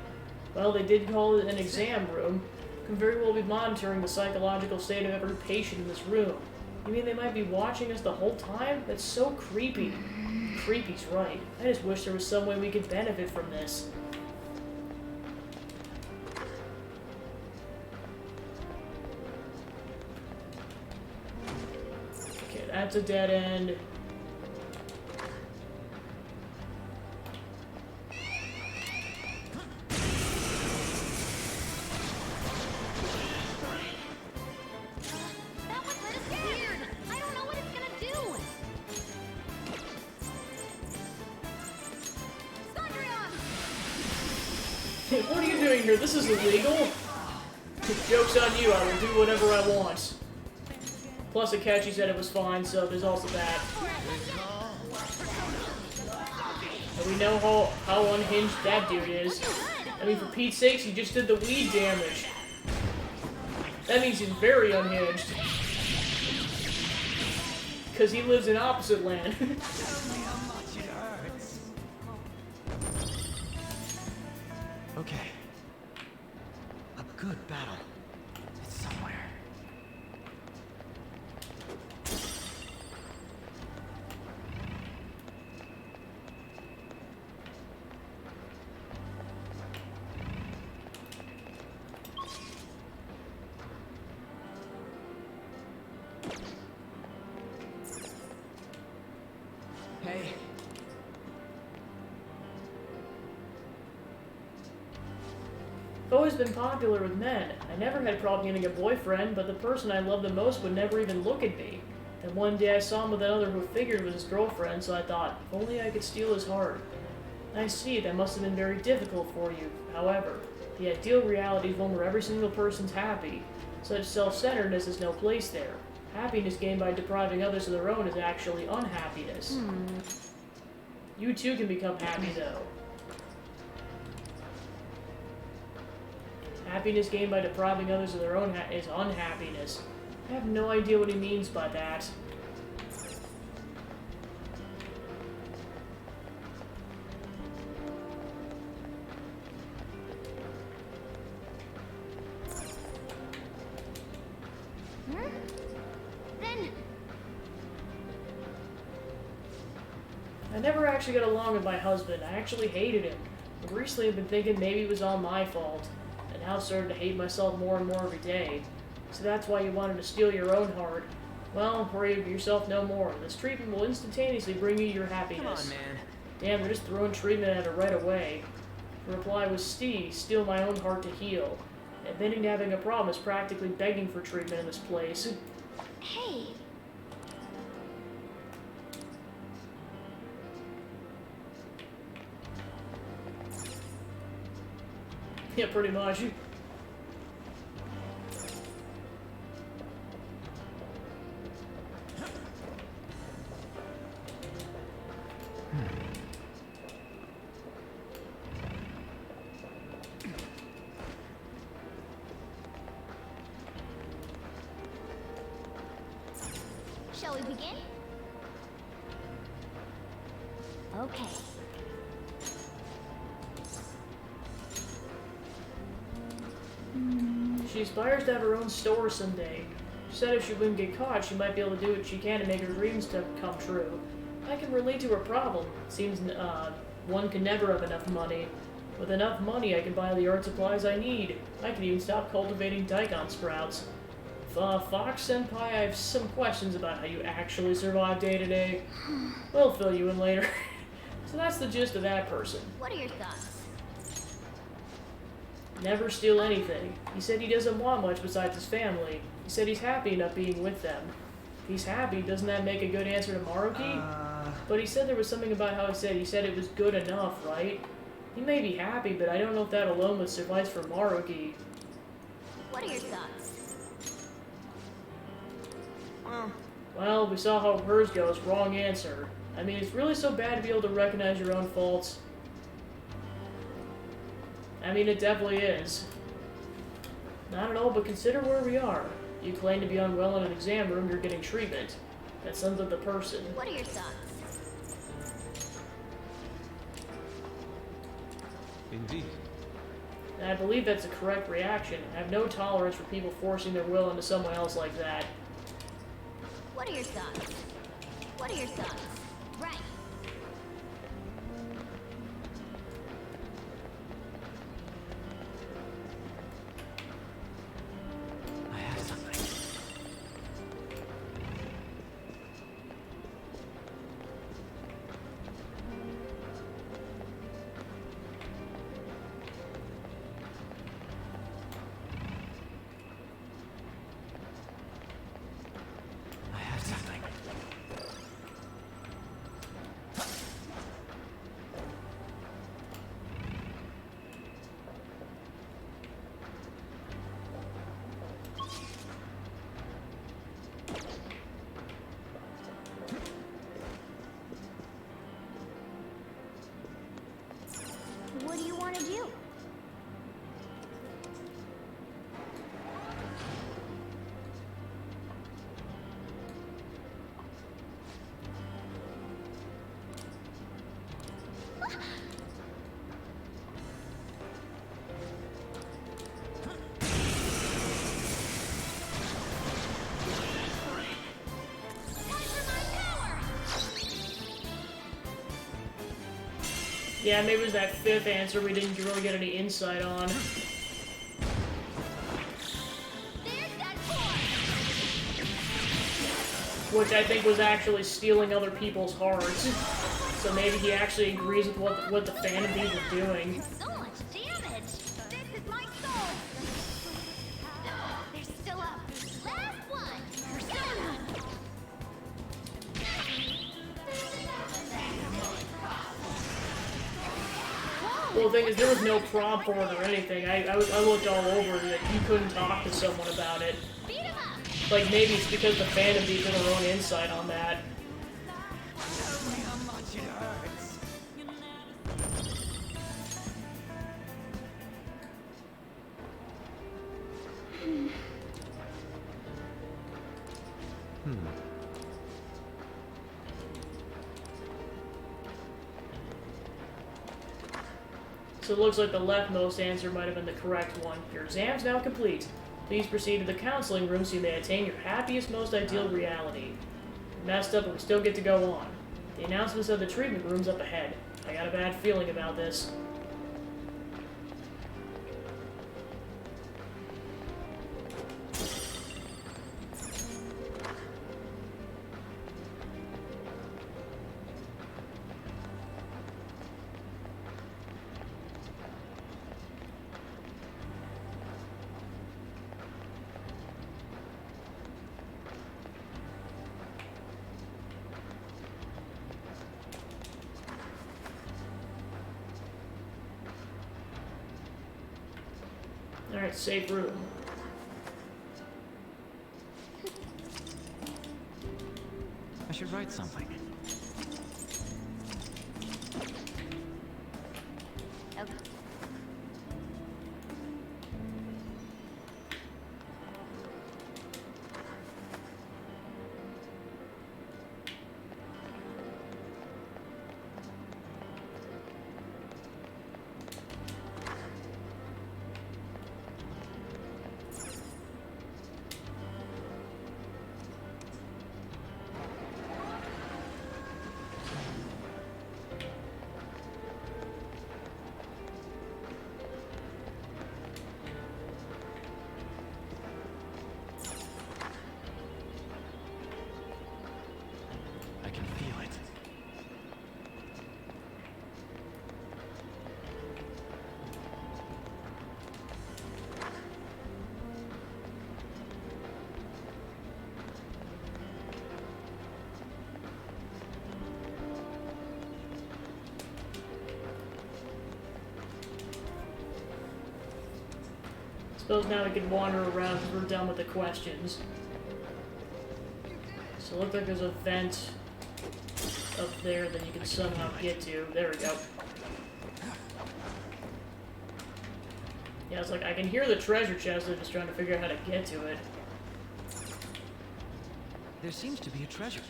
Well, they did call it an exam room. Could very well be monitoring the psychological state of every patient in this room. You mean they might be watching us the whole time? That's so creepy. Creepy's right. I just wish there was some way we could benefit from this. Okay, that's a dead end. What are you doing here? This is illegal. Joke's on you, I will do whatever I want. Plus, Akechi said it was fine, so there's also that. And we know how unhinged that dude is. I mean, for Pete's sakes, he just did the weed damage. That means he's very unhinged. Because he lives in opposite land. Okay. A good battle. It's somewhere. Hey. I've always been popular with men. I never had a problem getting a boyfriend, but the person I loved the most would never even look at me. Then one day I saw him with another who figured was his girlfriend, so I thought, if only I could steal his heart. I see, that must have been very difficult for you. However, the ideal reality is one where every single person's happy. Such self-centeredness is no place there. Happiness gained by depriving others of their own is actually unhappiness. You too can become happy, though. Happiness gained by depriving others of their own is unhappiness. I have no idea what he means by that. Then... I never actually got along with my husband. I actually hated him. But recently I've been thinking maybe it was all my fault. And now started to hate myself more and more every day. So that's why you wanted to steal your own heart. Well, worry yourself no more. This treatment will instantaneously bring you your happiness. Come on, man. Damn, they're just throwing treatment at her right away. Her reply was, steal my own heart to heal. Admitting to having a problem is practically begging for treatment in this place. Hey, Yeah, pretty much. Shall we begin? Okay. She aspires to have her own store someday. She said if she wouldn't get caught, she might be able to do what she can to make her dreams to come true. I can relate to her problem. It seems one can never have enough money. With enough money, I can buy the art supplies I need. I can even stop cultivating daikon sprouts. Fox Senpai, I have some questions about how you actually survive day to day. We'll fill you in later. So that's the gist of that person. What are your thoughts? Never steal anything. He said he doesn't want much besides his family. He said he's happy enough being with them. If he's happy, doesn't that make a good answer to Maruki? But he said there was something about how he said it was good enough, right? He may be happy, but I don't know if that alone would suffice for Maruki. What are your thoughts? Well, we saw how hers goes. Wrong answer. I mean, it's really so bad to be able to recognize your own faults. I mean, it definitely is. Not at all, but consider where we are. You claim to be unwell in an exam room, you're getting treatment. That sums up the person. What are your thoughts? Indeed. And I believe that's a correct reaction. I have no tolerance for people forcing their will into someone else like that. What are your thoughts? What are your thoughts? Right. I have something. I have something. What do you want to do? Yeah, maybe it was that fifth answer we didn't really get any insight on. Which I think was actually stealing other people's hearts. So maybe he actually agrees with what the Phantom Thief are doing. So much damage! This is my soul! They're still up. Last one! Persona! Well, the thing is, there was no prompt for it or anything. I looked all over it. You couldn't talk to someone about it. Like, maybe it's because the Phantom Thief had their own insight on that. Tell me how much it hurts. So it looks like the leftmost answer might have been the correct one. Your exam's now complete. Please proceed to the counseling room so you may attain your happiest, most ideal reality. Messed up, but we still get to go on. The announcements of the treatment room's up ahead. I got a bad feeling about this. Alright, safe room. I should write something. Okay. I can feel it. Suppose now we can wander around because we're done with the questions. So it looks like there's a vent up there that you can somehow get to. There we go. Yeah, it's like I can hear the treasure chest, I'm just trying to figure out how to get to it. There seems to be a treasure.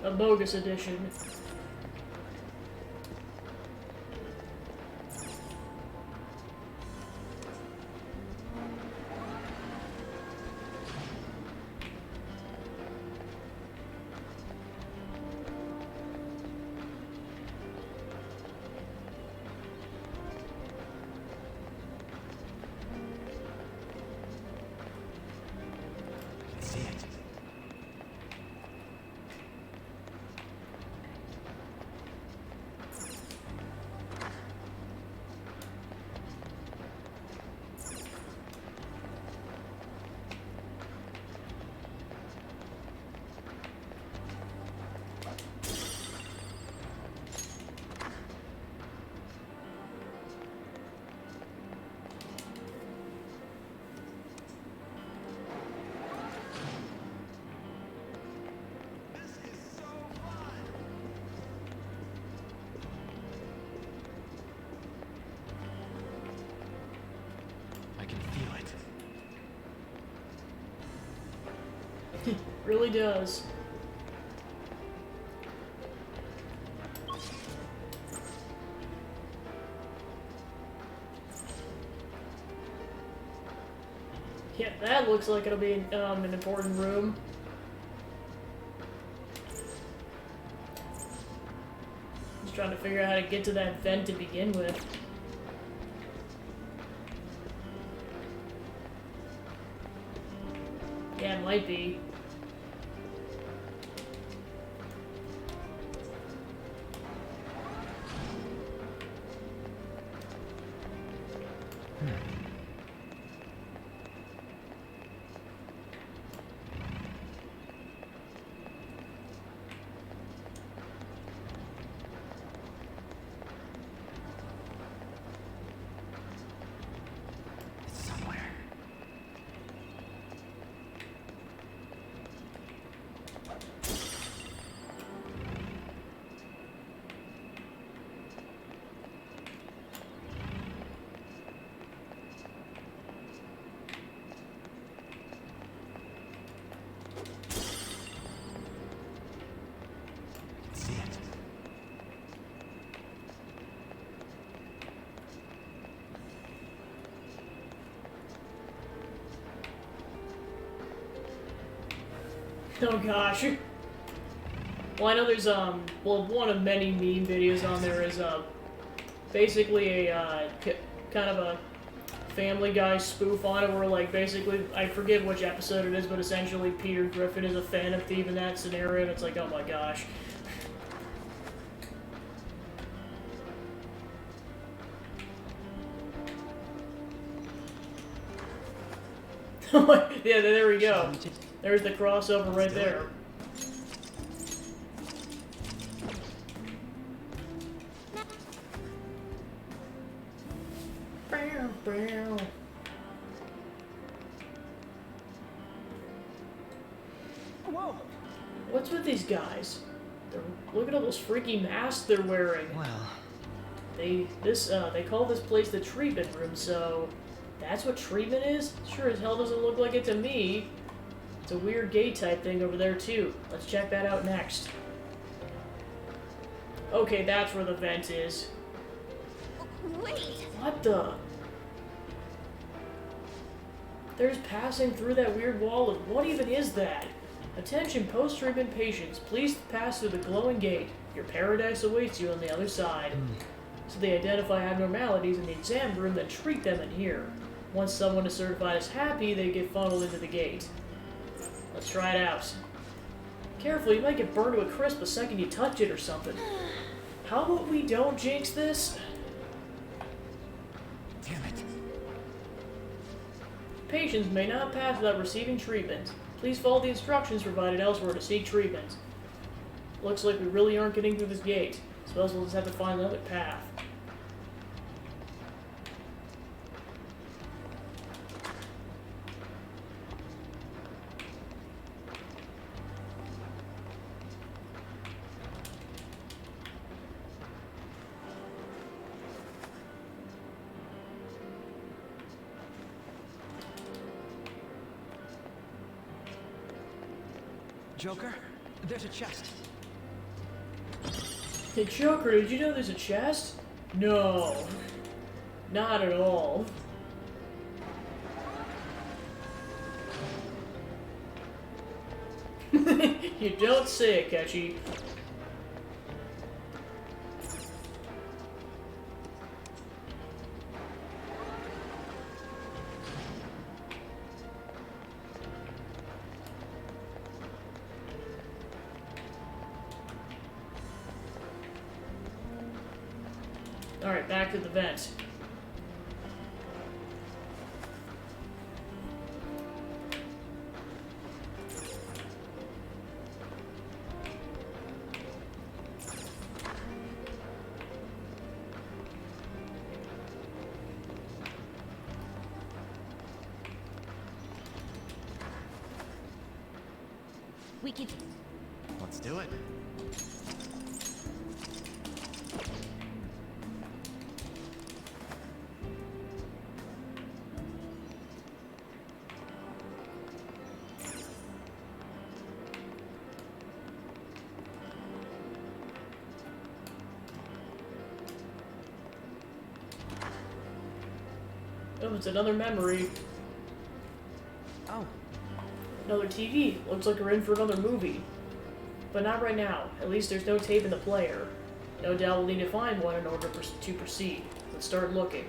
A bogus edition. I can see it. I can feel it. Really does. Yeah, that looks like it'll be an important room. Just trying to figure out how to get to that vent to begin with. Yeah, it might be. It's somewhere. Oh gosh. Well, I know there's, well, one of many meme videos on there is, basically a, kind of a Family Guy spoof on it where, like, basically, I forget which episode it is, but essentially Peter Griffin is a Phantom Thief in that scenario, and it's like, oh my gosh. Yeah, there we go. There's the crossover right there. Whoa! What's with these guys? Look at all those freaky masks they're wearing. Well, They call this place the treatment room, so that's what treatment is? Sure as hell doesn't look like it to me. It's a weird gate type thing over there too. Let's check that out next. Okay, that's where the vent is. Wait! What the? There's passing through that weird wall of what even is that? Attention post-treatment patients, please pass through the glowing gate. Your paradise awaits you on the other side. So they identify abnormalities in the exam room, then treat them in here. Once someone is certified as happy, they get funneled into the gate. Let's try it out. Careful, you might get burned to a crisp the second you touch it or something. How about we don't jinx this? Damn it. Patients may not pass without receiving treatment. Please follow the instructions provided elsewhere to seek treatment. Looks like we really aren't getting through this gate. Suppose we'll just have to find another path. Joker, there's a chest. Hey Joker, did you know there's a chest? No. Not at all. You don't say it, Ketchy. Alright, back to the vent. We could... Let's do it. Oh, it's another memory. Oh. Another TV. Looks like we're in for another movie. But not right now. At least there's no tape in the player. No doubt we'll need to find one in order to proceed. Let's start looking.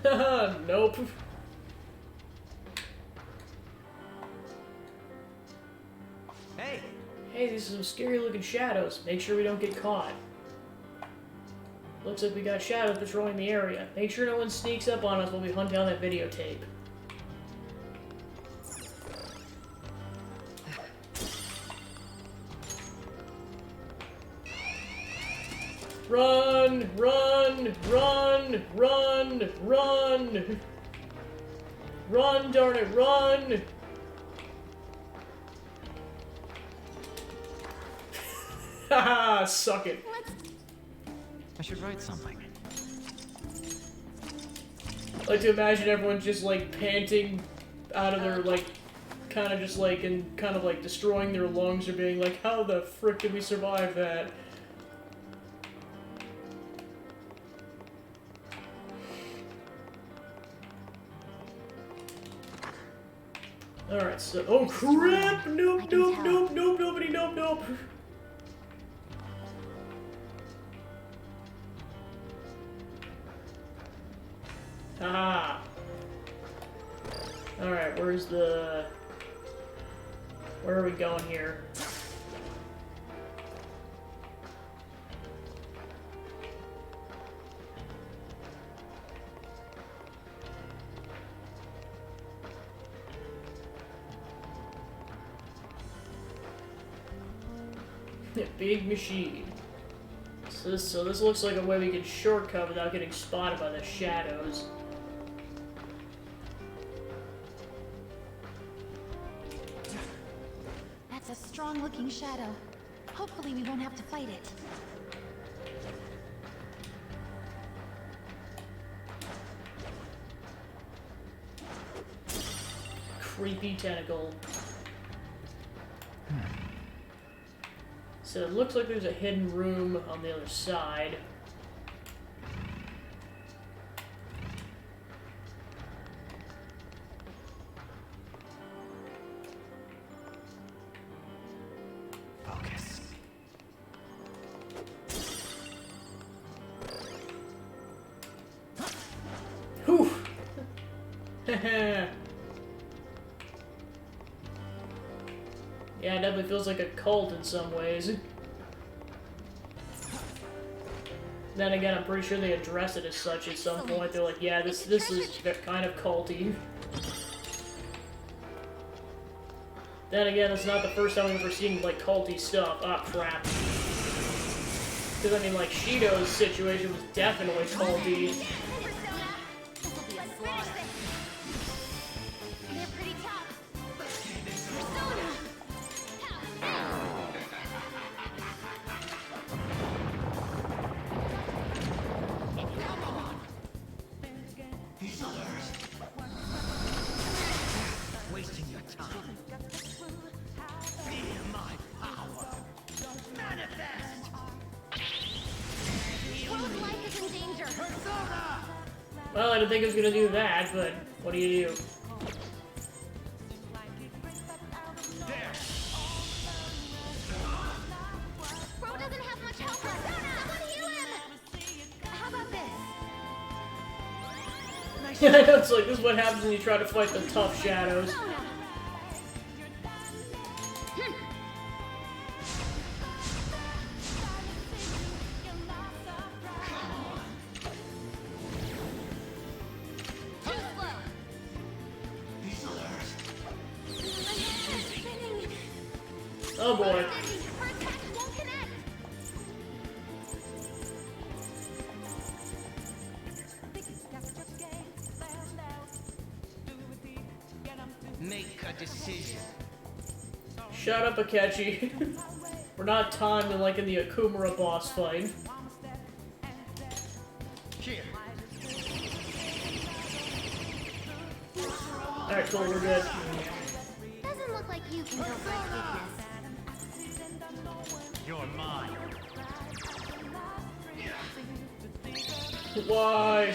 Haha, nope. Hey! Hey, these are some scary looking shadows. Make sure we don't get caught. Looks like we got shadows patrolling the area. Make sure no one sneaks up on us while we hunt down that videotape. Run! Run! Run! Run! Run! Run, darn it, run! Haha, suck it. I should write something. I like to imagine everyone just like panting out of their like, kind of just like, and kind of like destroying their lungs or being like, how the frick did we survive that? Alright, so, oh crap! Nope, nope, nope, nope, nobody, nope, nope. Haha. Alright, where are we going here? Big machine. So this looks like a way we can shortcut without getting spotted by the shadows. That's a strong-looking shadow. Hopefully we won't have to fight it. Creepy tentacle. So it looks like there's a hidden room on the other side. Focus. Whew! Haha. Yeah, it definitely feels like a cult in some ways. Then again, I'm pretty sure they address it as such at some point. They're like, yeah, this is kind of culty. Then again, it's not the first time we've ever seen, like, culty stuff. Ah, crap. Because, I mean, like, Shido's situation was definitely culty. Wasting your time. Feel my power. Manifest. World life is in danger. Persona. Well, I didn't think it was gonna do that, but what do you do? Bro doesn't have much help. Someone heal him. How about this? Yeah, I know, it's like, this is what happens when you try to fight the tough shadows. Oh boy. Make a decision. Shut up, Akechi. We're not timed like in the Akumura boss fight. Here. Alright, cool, we're good. Doesn't look like you can go for You're mine. Why?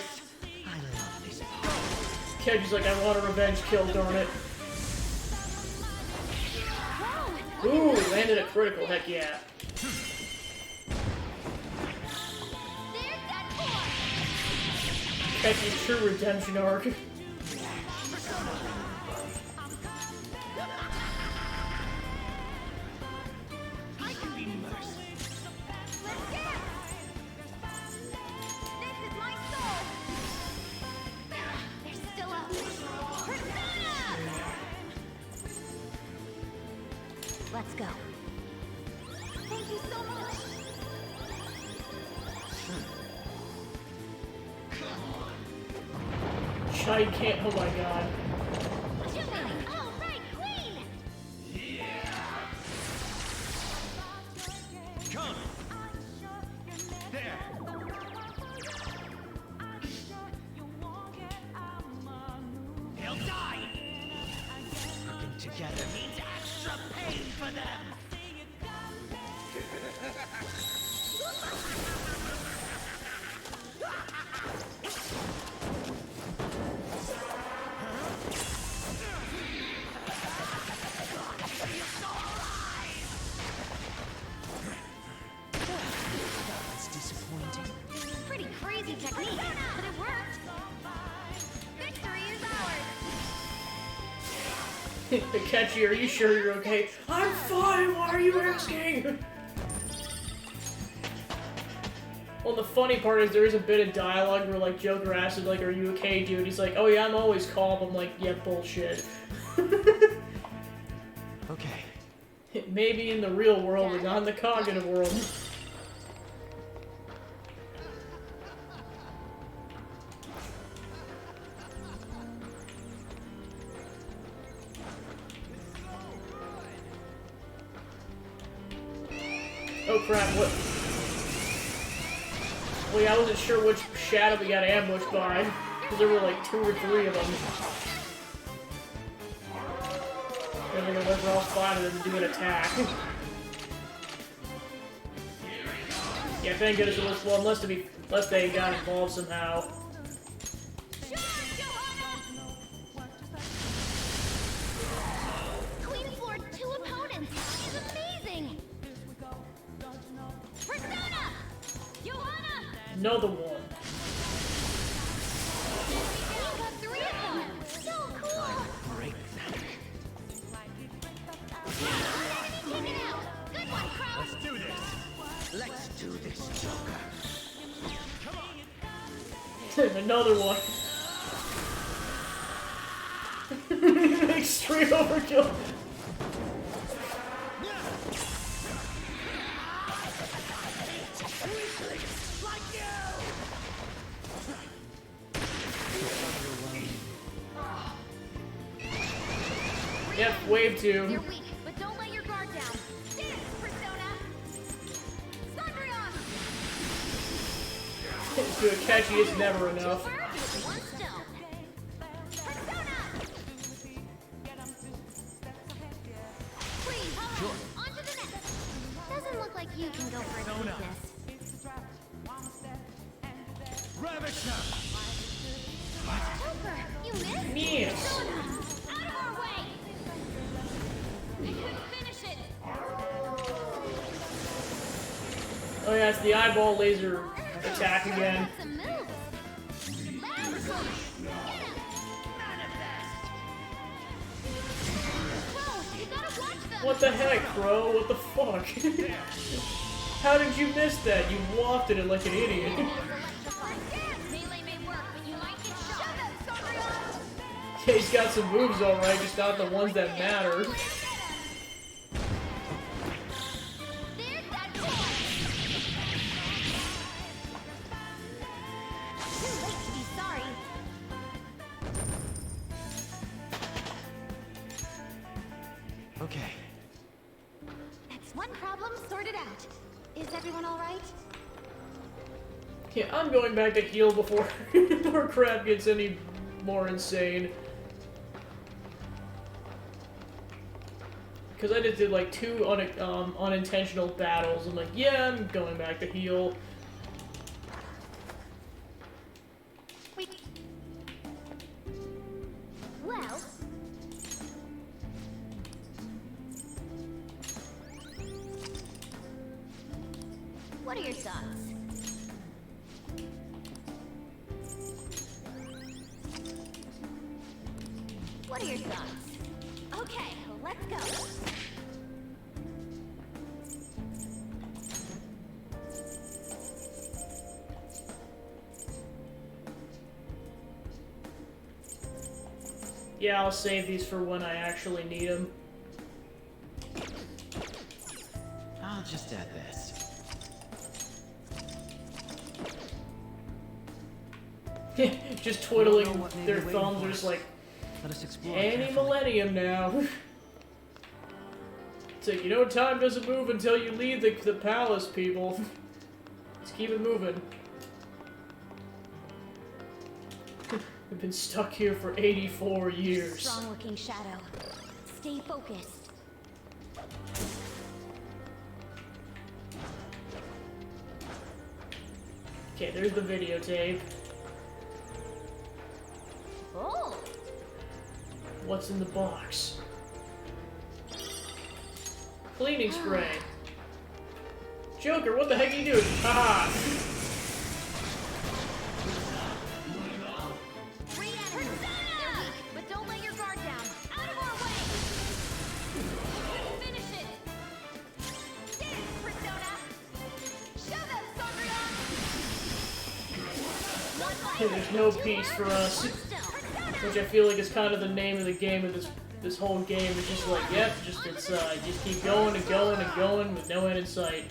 Akechi's like, I want a revenge kill, darn it. Ooh, landed a critical, heck yeah. Akechi's true redemption arc. Let's go. Thank you so much. Shai can't. Oh my god. All right, Queen! Come! There! They'll die! Working together means extra pain for them! That's disappointing. Pretty crazy technique, but it worked. Victory is ours. Akechi, are you sure you're okay? I'm fine, why are you asking? Well, the funny part is there is a bit of dialogue where, like, Joker asks him, like, are you okay, dude? He's like, oh yeah, I'm always calm. I'm like, yeah, bullshit. Okay. Maybe in the real world, but not in the cognitive world. Oh crap, what? Well, yeah, I wasn't sure which shadow we got ambushed by, because there were like 2 or 3 of them. And they're gonna wait for all 5 of them to do an attack. Yeah, thank goodness it was, well, unless they got involved somehow. Queen floored 2 opponents. She's amazing. Persona! Johanna! Another one. You got 3 of them. So cool. Break Enemy taken out. Good one, Crow. Let's do this! Let's do this, Joker. Another one. Extreme overkill. Yep, wave 2. You're weak, but don't let your guard down. Dance, Persona. Thundrion! To Akechi, it's never enough. One still. Persona! Queen, on to the next. Doesn't look like you can go for its Persona. weakness. Ravisher! Joker, you missed? Yes. Persona, out of our way! They couldn't finish it. Oh yeah, it's the eyeball laser attack again. Some moves. Laboratory, get him! Crow, you gotta watch them. What the heck, bro? What the fuck? How did you miss that? You wafted it like an idiot. Melee may work, but you might get shot. Yeah, he's got some moves alright, just not the ones that matter. There's that toy. Too late to be sorry. Okay. That's one problem sorted out. Is everyone all right? Yeah, I'm going back to heal before before crap gets any more insane. Because I just did like 2 unintentional battles. I'm like, yeah, I'm going back to heal. Wait. Well. What are your thoughts? What are your thoughts? Okay, let's go. Yeah, I'll save these for when I actually need them. just add this. Just We don't know twiddling what may their be waiting thumbs, for they're just us. like, Let us explore any carefully. millennium now. It's like, you know, time doesn't move until you leave the palace, people. Let's keep it moving. We've been stuck here for 84 years. Strong-looking shadow. Stay focused. Okay, there's the videotape. Oh! What's in the box? Cleaning spray. Joker, what the heck are you doing? Haha! Persona! But don't let your guard down. Out of our way! Finish it! Get it, Persona! Show them, Sandria! There's no peace for us. Which I feel like is kind of the name of the game of this whole game. It's just like, yep, just keep going and going and going with no end in sight.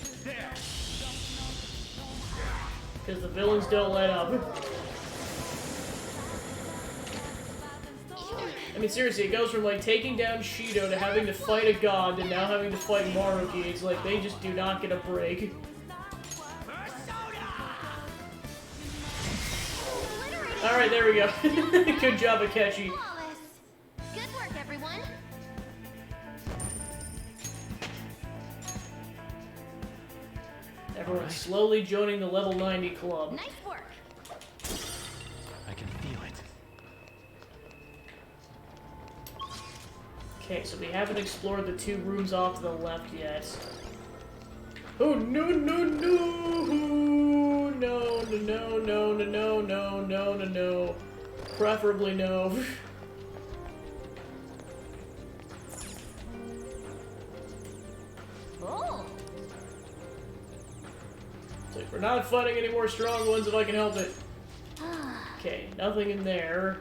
Because the villains don't let up. I mean, seriously, it goes from like taking down Shido to having to fight a god to now having to fight Maruki. It's like they just do not get a break. Alright, there we go. Good job, Akechi. Good work, everyone. Everyone's slowly joining the level 90 club. Nice work. I can feel it. Okay, so we haven't explored the two rooms off to the left yet. Oh, no, no, no! No, no, no, no, no, no, no, no, no. Preferably no. Oh! It's like, we're not fighting any more strong ones if I can help it. Okay, nothing in there.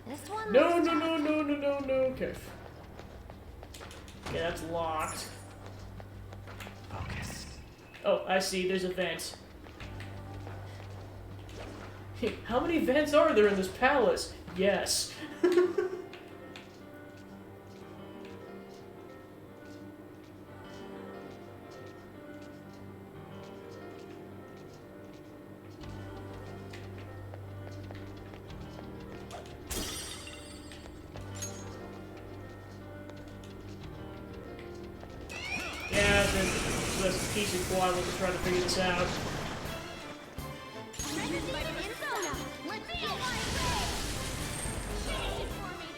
This one No, looks no, tough. no, no, no, no, no, okay. Okay, that's locked. Focus. Oh, I see, there's a vent. How many vents are there in this palace? Yes. Yeah, that's a piece of quad was trying to figure this out. Persona, let's get it. Finish it for me.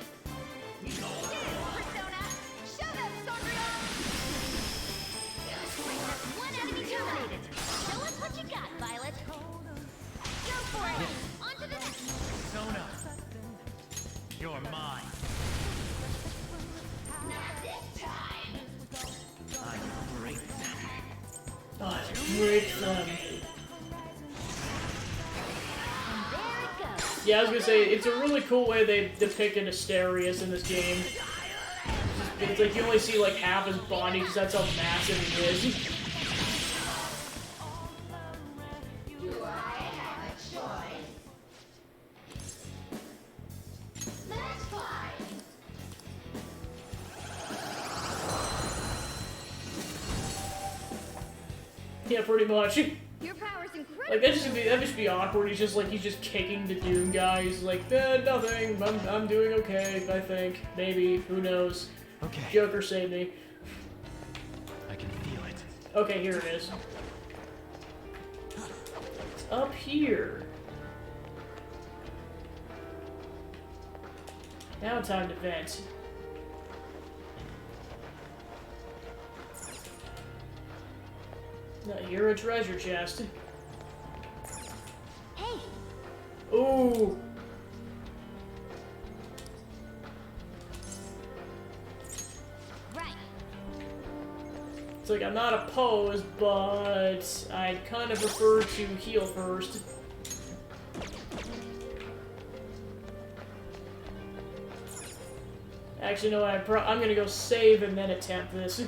Get it, Persona. Show them, Sandria. One enemy terminated. Show us what you got, Violet. Go for it. On to the next. Persona, you're mine. Not this time. I break them. Oh, break them. There it goes. Yeah, I was gonna say, it's a really cool way they depicted Asterius in this game. It's like you only see like half his body because that's how massive he is. Do I have a choice? That's fine. Yeah, pretty much. Your power's incredible. Like that'd just be awkward. He's just kicking the Doom guy. He's like, nothing. I'm doing okay. I think maybe. Who knows? Okay. Joker saved me. I can feel it. Okay, here it is. It's up here. Now time to vent. Now you're a treasure chest. Hey, Ooh. right. It's like I'm not opposed, but I'd kind of prefer to heal first. Actually, no, I'm gonna go save and then attempt this.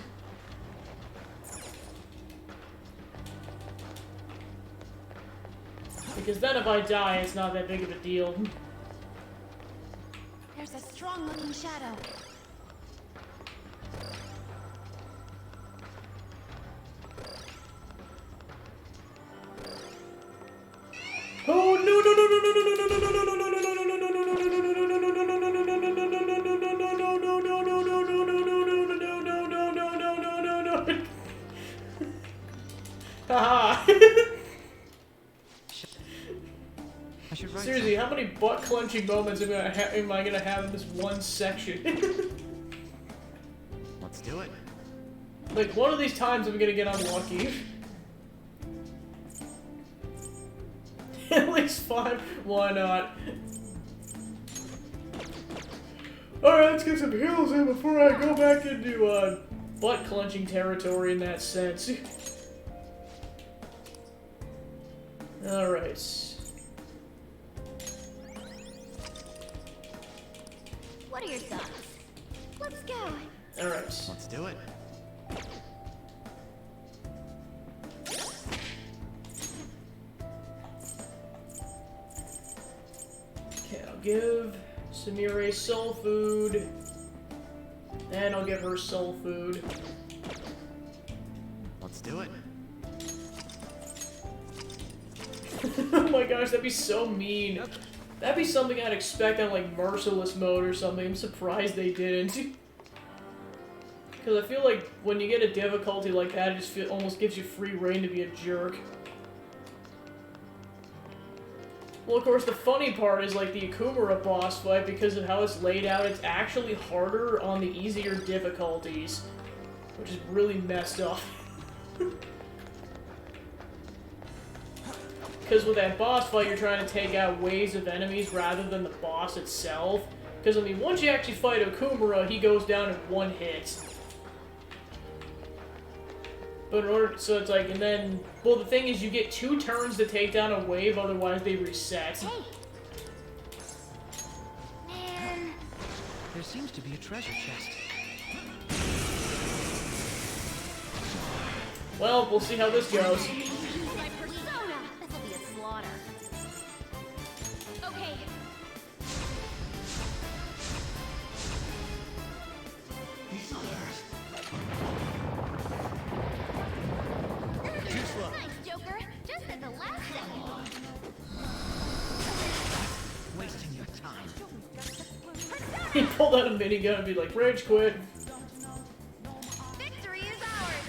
Because then if I die, it's not that big of a deal. There's a strong-looking shadow. Oh no no no no no no no no no. Haha. Seriously, how many butt-clenching moments am I gonna have in this one section? Let's do it. Like, one of these times I'm gonna get unlucky. At least 5. Why not? Alright, let's get some heals in before I go back into, butt-clenching territory in that sense. Alright. What are your thoughts? Let's go. Alright. Let's do it. Okay, I'll give Samire soul food. And I'll give her soul food. Let's do it. Oh my gosh, that'd be so mean. That'd be something I'd expect on, like, Merciless mode or something. I'm surprised they didn't. Because I feel like when you get a difficulty like that, it just almost gives you free reign to be a jerk. Well, of course, the funny part is, like, the Akumura boss fight, because of how it's laid out, it's actually harder on the easier difficulties. Which is really messed up. Because with that boss fight, you're trying to take out waves of enemies rather than the boss itself. Because, I mean, once you actually fight Akumura, he goes down in one hit. But in order, so it's like, and then, well, the thing is, you get 2 turns to take down a wave, otherwise they reset. Hey. Man. There seems to be a treasure chest. Well, we'll see how this goes. My persona. This'll be a slaughter. Okay. Nice, Joker. Just at the last second. Wasting your time. He pulled out a minigun and be like, rage quit. Victory is ours.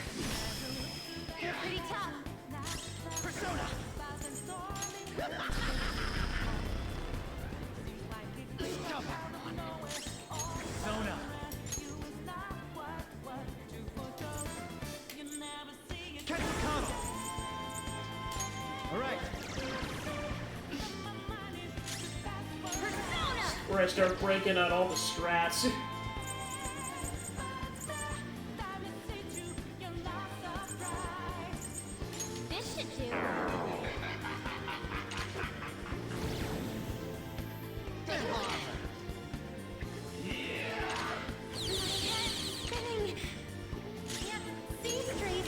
You're pretty tough. Persona! Persona! Catch the combo! Alright. Where I start breaking out all the strats. This should do. Spinning. Can't see straight.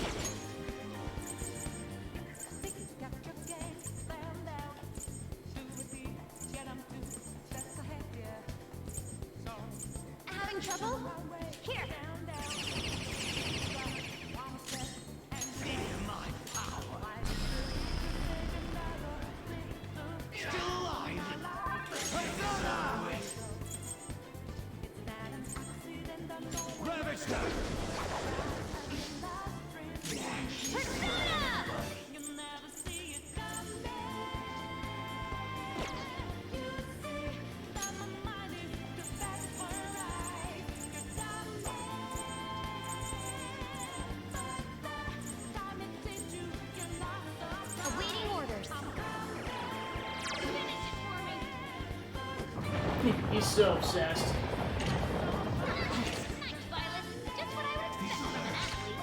Having trouble? Here. Still alive! Persona! Ravage them! Persona! Awaiting orders. Finish it for me. He's so obsessed. Nice, Violet. Just what I would expect from an athlete.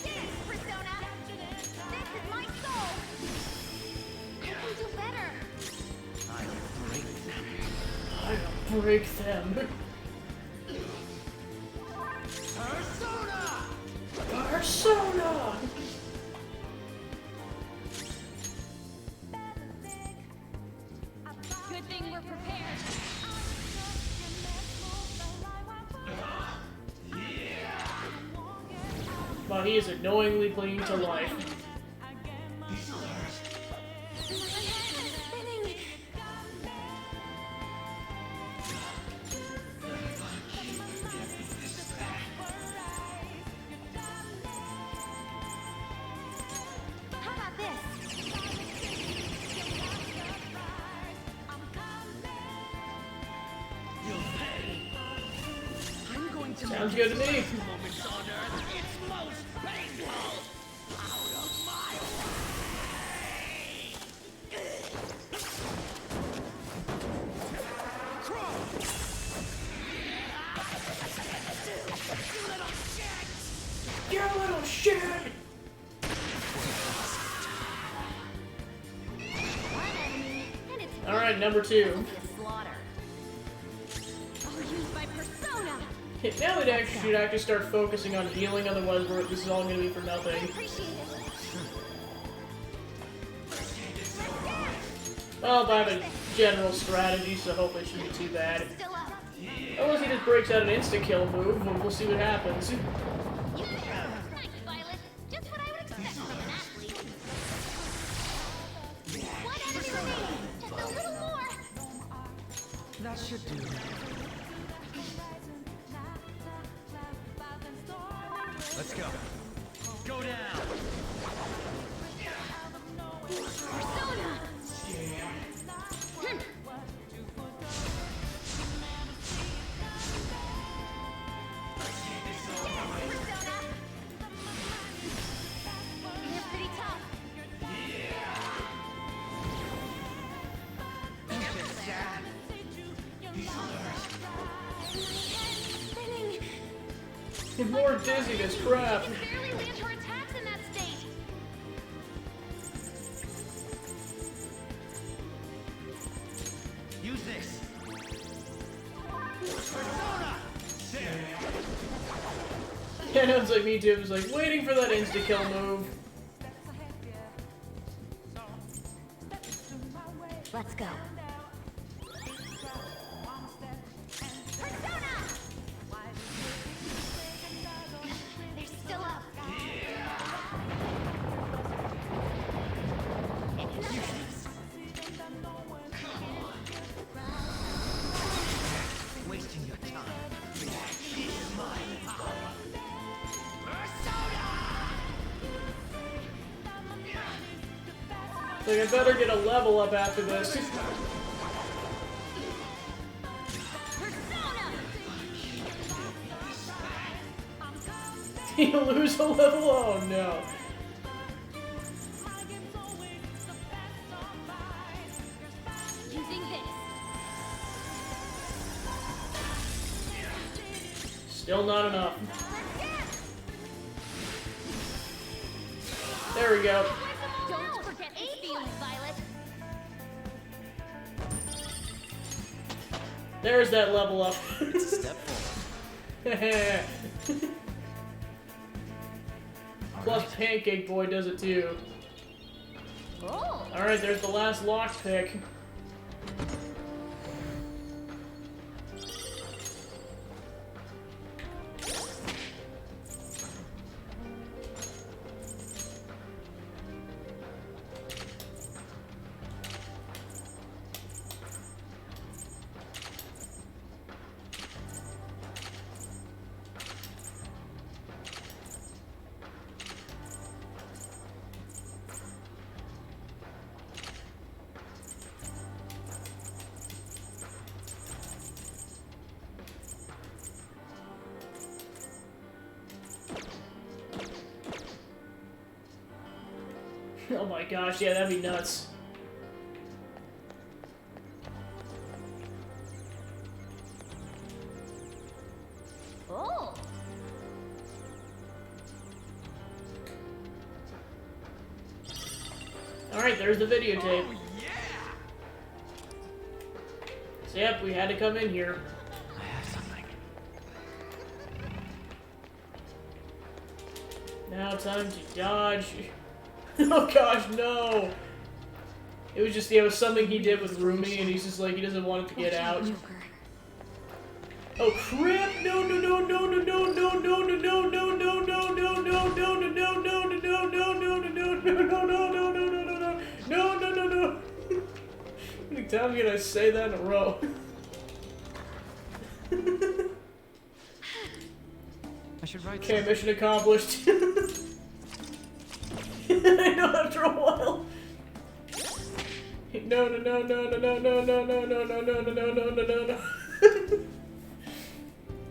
Yes, Persona. This is my soul. I can do better. I'll break them. I'll break them. Persona! Persona! Wow, he is annoyingly clinging to life. How about this? I'm going to Sounds good to me. moments on Earth its most painful. Out of my way. Crawl. You little shit. You little shit! Alright, number 2. Slaughter. I'll use my persona. Now we'd actually should actually start focusing on healing, otherwise this is all gonna be for nothing. Appreciate it. Well, I have a general strategy, so hopefully it shouldn't be too bad. Still up. Unless he just breaks out an insta-kill move, we'll see what happens. Thanks, Violet. Just what I would expect from an athlete. One enemy remaining. Just a little more. That should do. Let's go. Go down. Persona. You're pretty tough. Spinning. More dizziness, crap. You can barely land her attacks in that state. Use this. Persona. Yeah, it's like me too. It's like waiting for that insta-kill move. Let's go. Persona! They're still up. It's nothing. Wasting your time. Like, I better get a level up after this. You lose a level? Oh no. Using this. Still not enough. There we go. Don't forget these feelings, Violet. There's that level up. Step forward. Plus Pancake Boy does it too. Oh. Alright, there's the last lockpick. Oh my gosh, yeah, that'd be nuts. Oh. Alright, there's the videotape. So yep, we had to come in here. I have something. Now time to dodge. Oh gosh, no! It was just, it was something he did with Rumi, and he's just like, he doesn't want it to get out. Oh crap! No, no, no, no, no, no, no, no, no, no, no, no, no, no, no, no, time can I say that in a row? I should write. Okay, mission accomplished. I know after a while. No.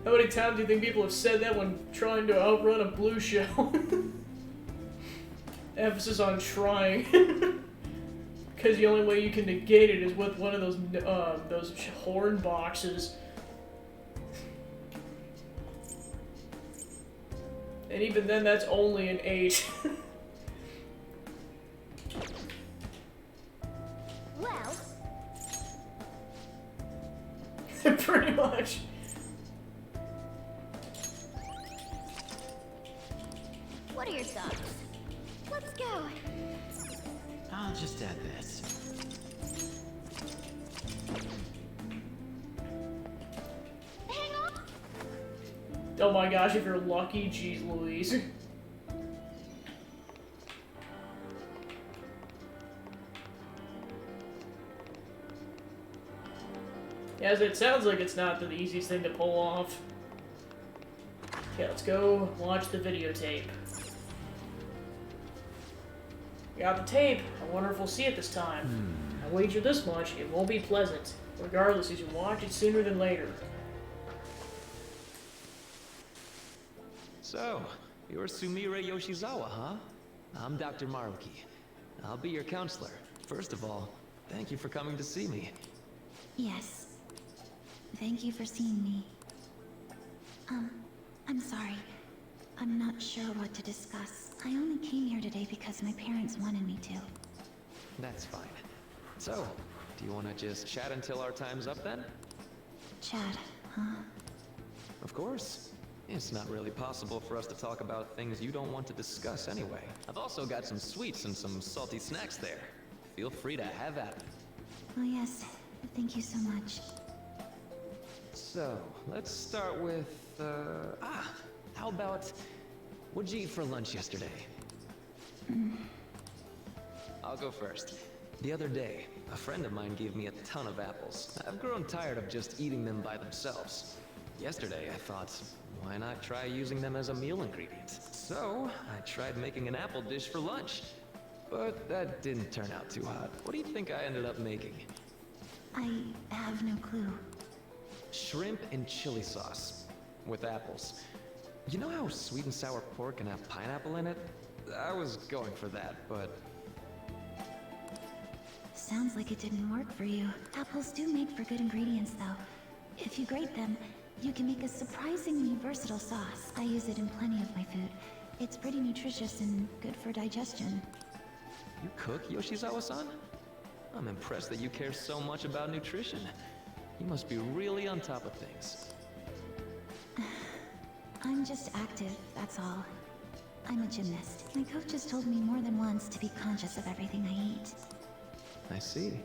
How many times do you think people have said that when trying to outrun a blue shell? Emphasis on trying. Because the only way you can negate it is with one of those horn boxes. And even then, that's only an 8. Well, pretty much. what are your thoughts? Let's go. I'll just add this. Hang on. Oh my gosh, if you're lucky, jeez Louise. Yes, it sounds like it's not the easiest thing to pull off. Okay, let's go watch the videotape. Got the tape. I wonder if we'll see it this time. I wager this much, it won't be pleasant. Regardless, you should watch it sooner than later. So, you're Sumire Yoshizawa, huh? I'm Dr. Maruki. I'll be your counselor. First of all, thank you for coming to see me. Yes. Thank you for seeing me. I'm sorry. I'm not sure what to discuss. I only came here today because my parents wanted me to. That's fine. So, do you want to just chat until our time's up then? Chad, huh? Of course. It's not really possible for us to talk about things you don't want to discuss anyway. I've also got some sweets and some salty snacks there. Feel free to have at it. Oh yes, thank you so much. So, let's start with, how about, what'd you eat for lunch yesterday? I'll go first. The other day, a friend of mine gave me a ton of apples. I've grown tired of just eating them by themselves. Yesterday, I thought, why not try using them as a meal ingredient? So, I tried making an apple dish for lunch. But that didn't turn out too hot. What do you think I ended up making? I have no clue. Shrimp and chili sauce. With apples. You know how sweet and sour pork can have pineapple in it? I was going for that, but... Sounds like it didn't work for you. Apples do make for good ingredients, though. If you grate them, you can make a surprisingly versatile sauce. I use it in plenty of my food. It's pretty nutritious and good for digestion. You cook, Yoshizawa-san? I'm impressed that you care so much about nutrition. You must be really on top of things. I'm just active, that's all. I'm a gymnast. My coach has told me more than once to be conscious of everything I eat. I see.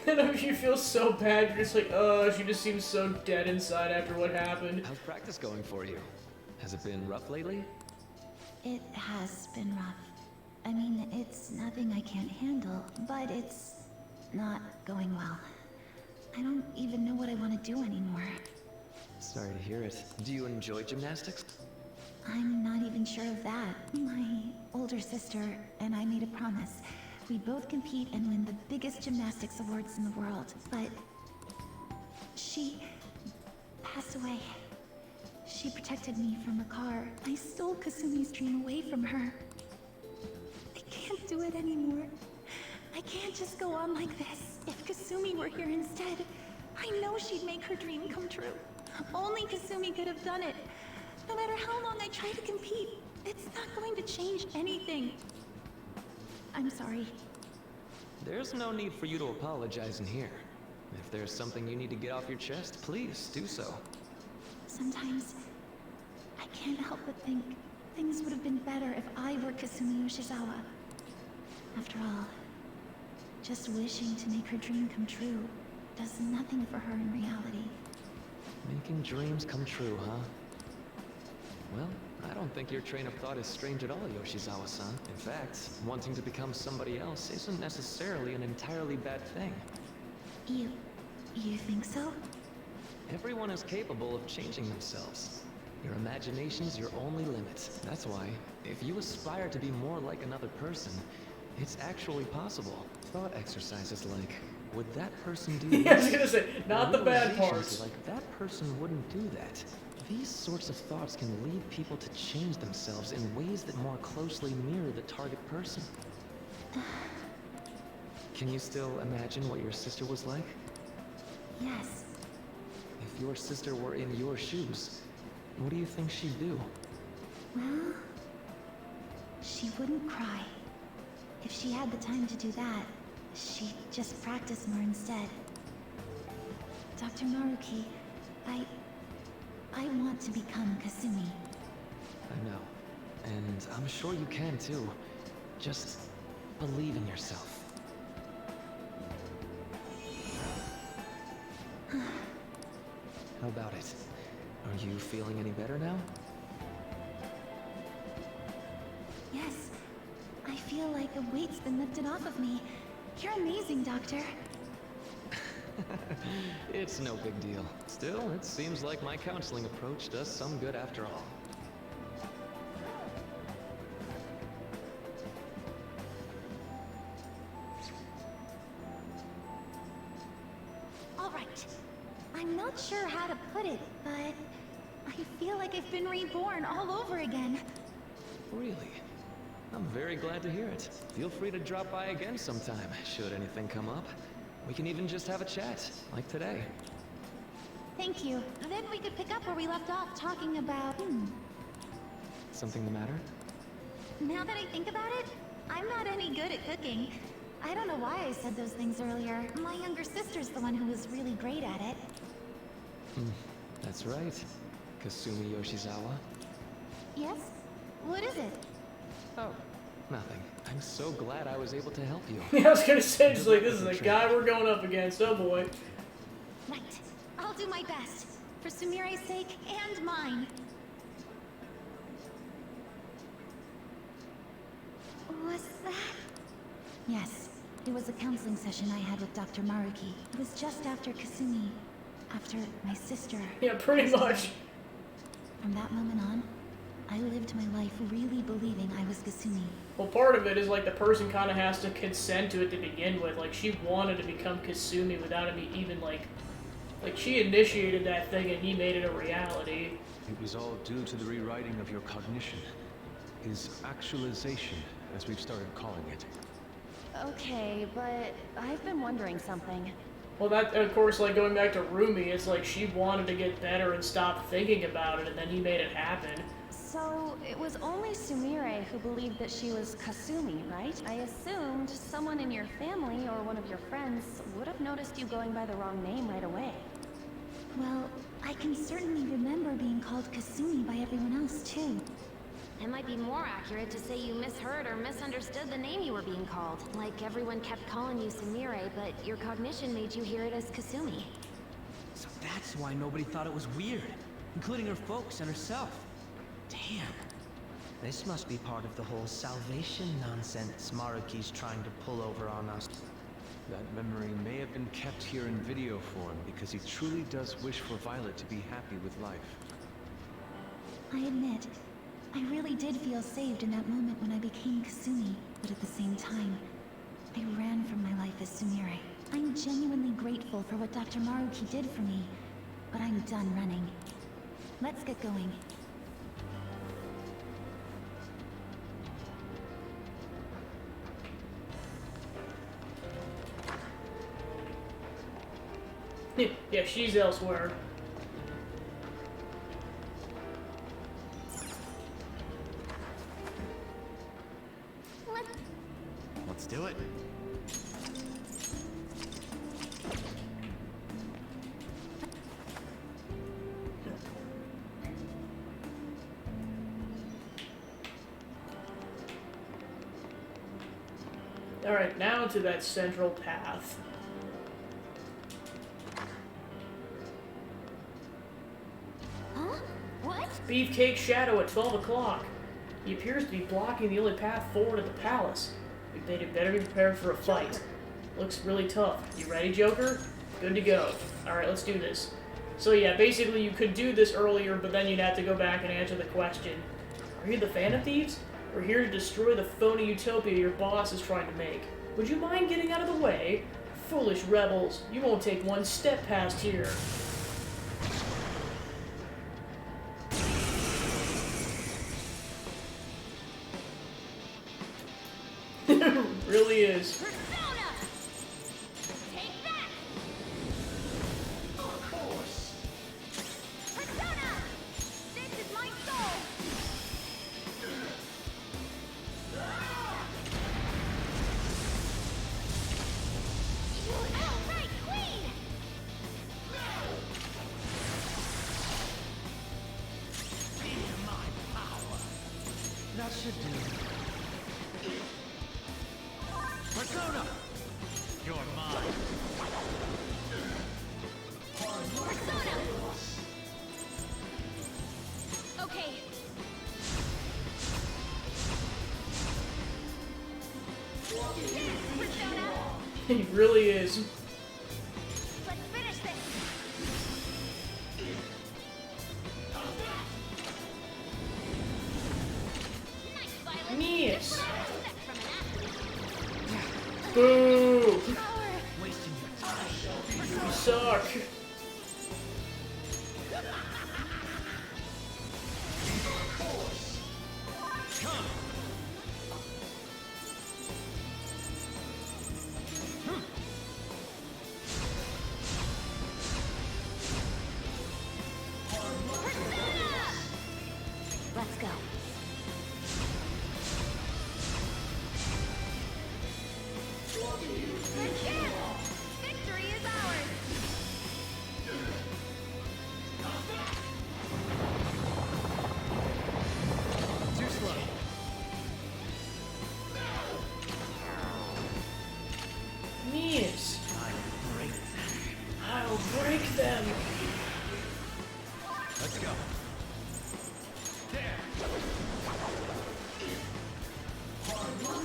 And you feel so bad, you're just like, she just seems so dead inside after what happened. How's practice going for you? Has it been rough lately? It has been rough. I mean, it's nothing I can't handle, but it's not going well. I don't even know what I want to do anymore. Sorry to hear it. Do you enjoy gymnastics? I'm not even sure of that. My older sister and I made a promise. We'd both compete and win the biggest gymnastics awards in the world, but she passed away. She protected me from a car. I stole Kasumi's dream away from her. I can't do it anymore. I can't just go on like this. If Kasumi were here instead, I know she'd make her dream come true. Only Kasumi could have done it. No matter how long I try to compete, it's not going to change anything. I'm sorry. There's no need for you to apologize in here. If there's something you need to get off your chest, please do so. Sometimes, I can't help but think things would have been better if I were Kasumi Yoshizawa. After all, just wishing to make her dream come true does nothing for her in reality. Making dreams come true, huh? Well, I don't think your train of thought is strange at all, Yoshizawa-san. In fact, wanting to become somebody else isn't necessarily an entirely bad thing. You think so? Everyone is capable of changing themselves. Your imagination's your only limit. That's why, if you aspire to be more like another person, it's actually possible. Thought exercises like, would that person do this? I was gonna say, not the bad Realizations parts. like, that person wouldn't do that. These sorts of thoughts can lead people to change themselves in ways that more closely mirror the target person. Can you still imagine what your sister was like? Yes. If your sister were in your shoes, what do you think she'd do? Well, she wouldn't cry. If she had the time to do that, she'd just practice more instead. Dr. Maruki, I want to become Kasumi. I know. And I'm sure you can too. Just believe in yourself. How about it? Are you feeling any better now? Yes. I feel like a weight's been lifted off of me. You're amazing, Doctor. It's no big deal. Still, it seems like my counseling approach does some good after all. All right. I'm not sure how to put it, but I feel like I've been reborn all over again. Really? I'm very glad to hear it. Feel free to drop by again sometime, should anything come up. We can even just have a chat, like today. Thank you. Then we could pick up where we left off talking about... Something the matter? Now that I think about it, I'm not any good at cooking. I don't know why I said those things earlier. My younger sister's the one who was really great at it. That's right. Kasumi Yoshizawa. Yes? What is it? Oh, nothing. I'm so glad I was able to help you. Yeah, I was gonna say, just like, this is the guy we're going up against, oh boy. Right. I'll do my best. For Sumire's sake and mine. Was that? Yes. It was a counseling session I had with Dr. Maruki. It was just after Kasumi. After my sister. Yeah, pretty much. From that moment on, I lived my life really believing I was Kasumi. Well, part of it is like the person kind of has to consent to it to begin with. Like, she wanted to become Kasumi without him even like she initiated that thing and he made it a reality. It was all due to the rewriting of your cognition. His actualization, as we've started calling it. Okay, but I've been wondering something. Well, that, of course, like, going back to Rumi, it's like she wanted to get better and stop thinking about it, and then he made it happen. So, it was only Sumire who believed that she was Kasumi, right? I assumed someone in your family or one of your friends would have noticed you going by the wrong name right away. Well, I can certainly remember being called Kasumi by everyone else, too. It might be more accurate to say you misheard or misunderstood the name you were being called. Like everyone kept calling you Sumire, but your cognition made you hear it as Kasumi. So that's why nobody thought it was weird, including her folks and herself. Damn. This must be part of the whole salvation nonsense Maruki's trying to pull over on us. That memory may have been kept here in video form because he truly does wish for Violet to be happy with life. I admit, I really did feel saved in that moment when I became Kasumi, but at the same time, I ran from my life as Sumire. I'm genuinely grateful for what Dr. Maruki did for me, but I'm done running. Let's get going. Yeah, she's elsewhere. Let's do it. Alright, now to that central path. Huh? What? Beefcake Shadow at 12 o'clock. He appears to be blocking the only path forward to the palace. They'd better be prepared for a fight. Looks really tough. You ready, Joker? Good to go. Alright, let's do this. So yeah, basically you could do this earlier, but then you'd have to go back and answer the question. Are you the Phantom Thieves? We're here to destroy the phony utopia your boss is trying to make. Would you mind getting out of the way? Foolish rebels, you won't take one step past here. Really is. Persona! Take that! Of course. Persona! This is my soul! You outright queen! Feel my power. That should do. Persona! You're mine. Persona! Okay. Persona! He really is. Let's finish this. Nice, Violet. Yes. Respect from an athlete. Boo! Wasting your time. You suck. Let's go. Victory is ours! Too slow. Yes. I'll break them. Let's go.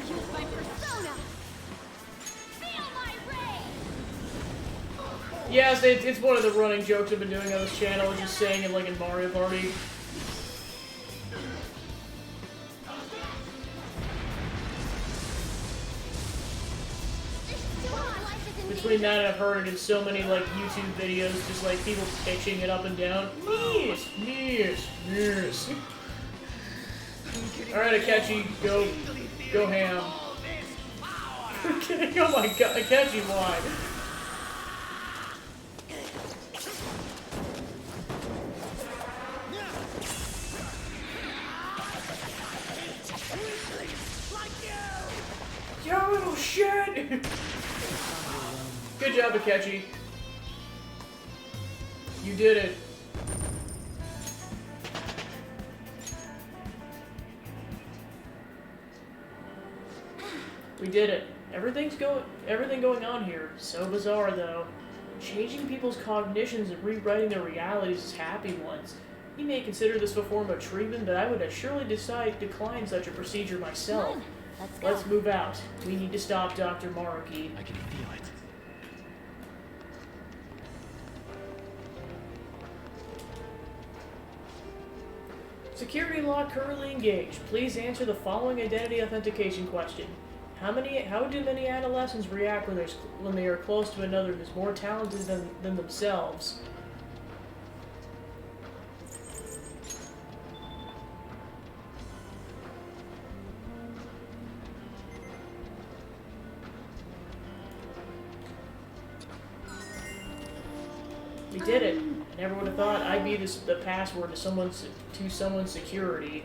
Use my persona! Feel my ray! Yes, it's one of the running jokes I've been doing on this channel, just saying it like in Mario Party. Between that and I've heard it in so many like YouTube videos, just like people pitching it up and down. Yes, yes, yes. Alright, Akechi, go ham. I'm kidding, oh my god, Akechi, why? Yo, little shit! Good job, Akechi. You did it. We did it. Everything going on here. So bizarre, though. Changing people's cognitions and rewriting their realities as happy ones. You may consider this a form of treatment, but I would surely decline such a procedure myself. Let's go. Let's move out. We need to stop Dr. Maruki. I can feel it. Security lock currently engaged. Please answer the following identity authentication question. How do many adolescents react when they are close to another who's more talented than themselves? We did it. I never would have thought I'd be the password to someone's security.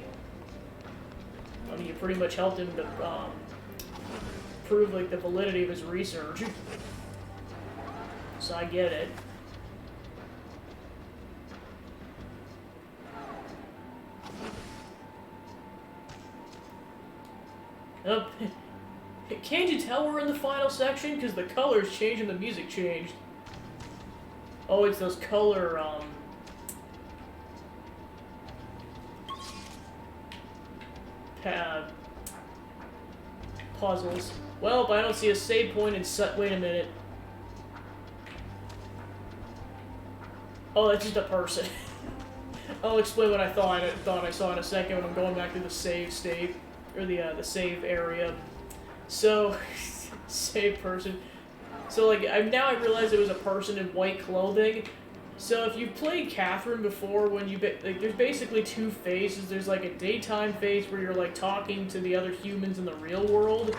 I mean, you pretty much helped him to prove like the validity of his research. So I get it. Can't you tell we're in the final section? Because the colors changed and the music changed. Oh, it's those color, puzzles. Well, but I don't see a save point in wait a minute. Oh, that's just a person. I'll explain what I thought I saw in a second when I'm going back to the save state, or the save area. So, save person. So like, now I realize it was a person in white clothing. So if you've played Catherine before, when you like, there's basically two phases. There's like a daytime phase where you're like talking to the other humans in the real world,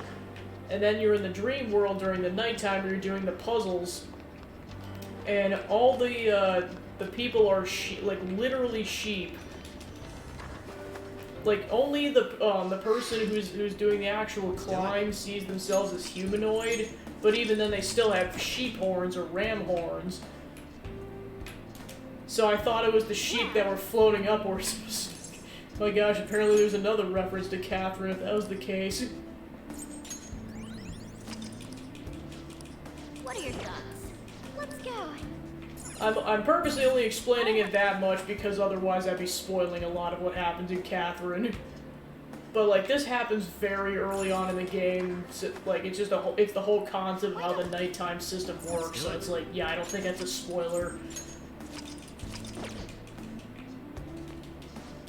and then you're in the dream world during the nighttime where you're doing the puzzles. And all the people are like literally sheep. Like only the person who's doing the actual climb sees themselves as humanoid, but even then they still have sheep horns or ram horns. So I thought it was the sheep that were floating upwards. My gosh, apparently there's another reference to Catherine if that was the case. What are your thoughts? Let's go. I'm purposely only explaining it that much because otherwise I'd be spoiling a lot of what happens in Catherine. But like this happens very early on in the game. So, like it's just it's the whole concept of how the nighttime system works. So it's like, yeah, I don't think that's a spoiler.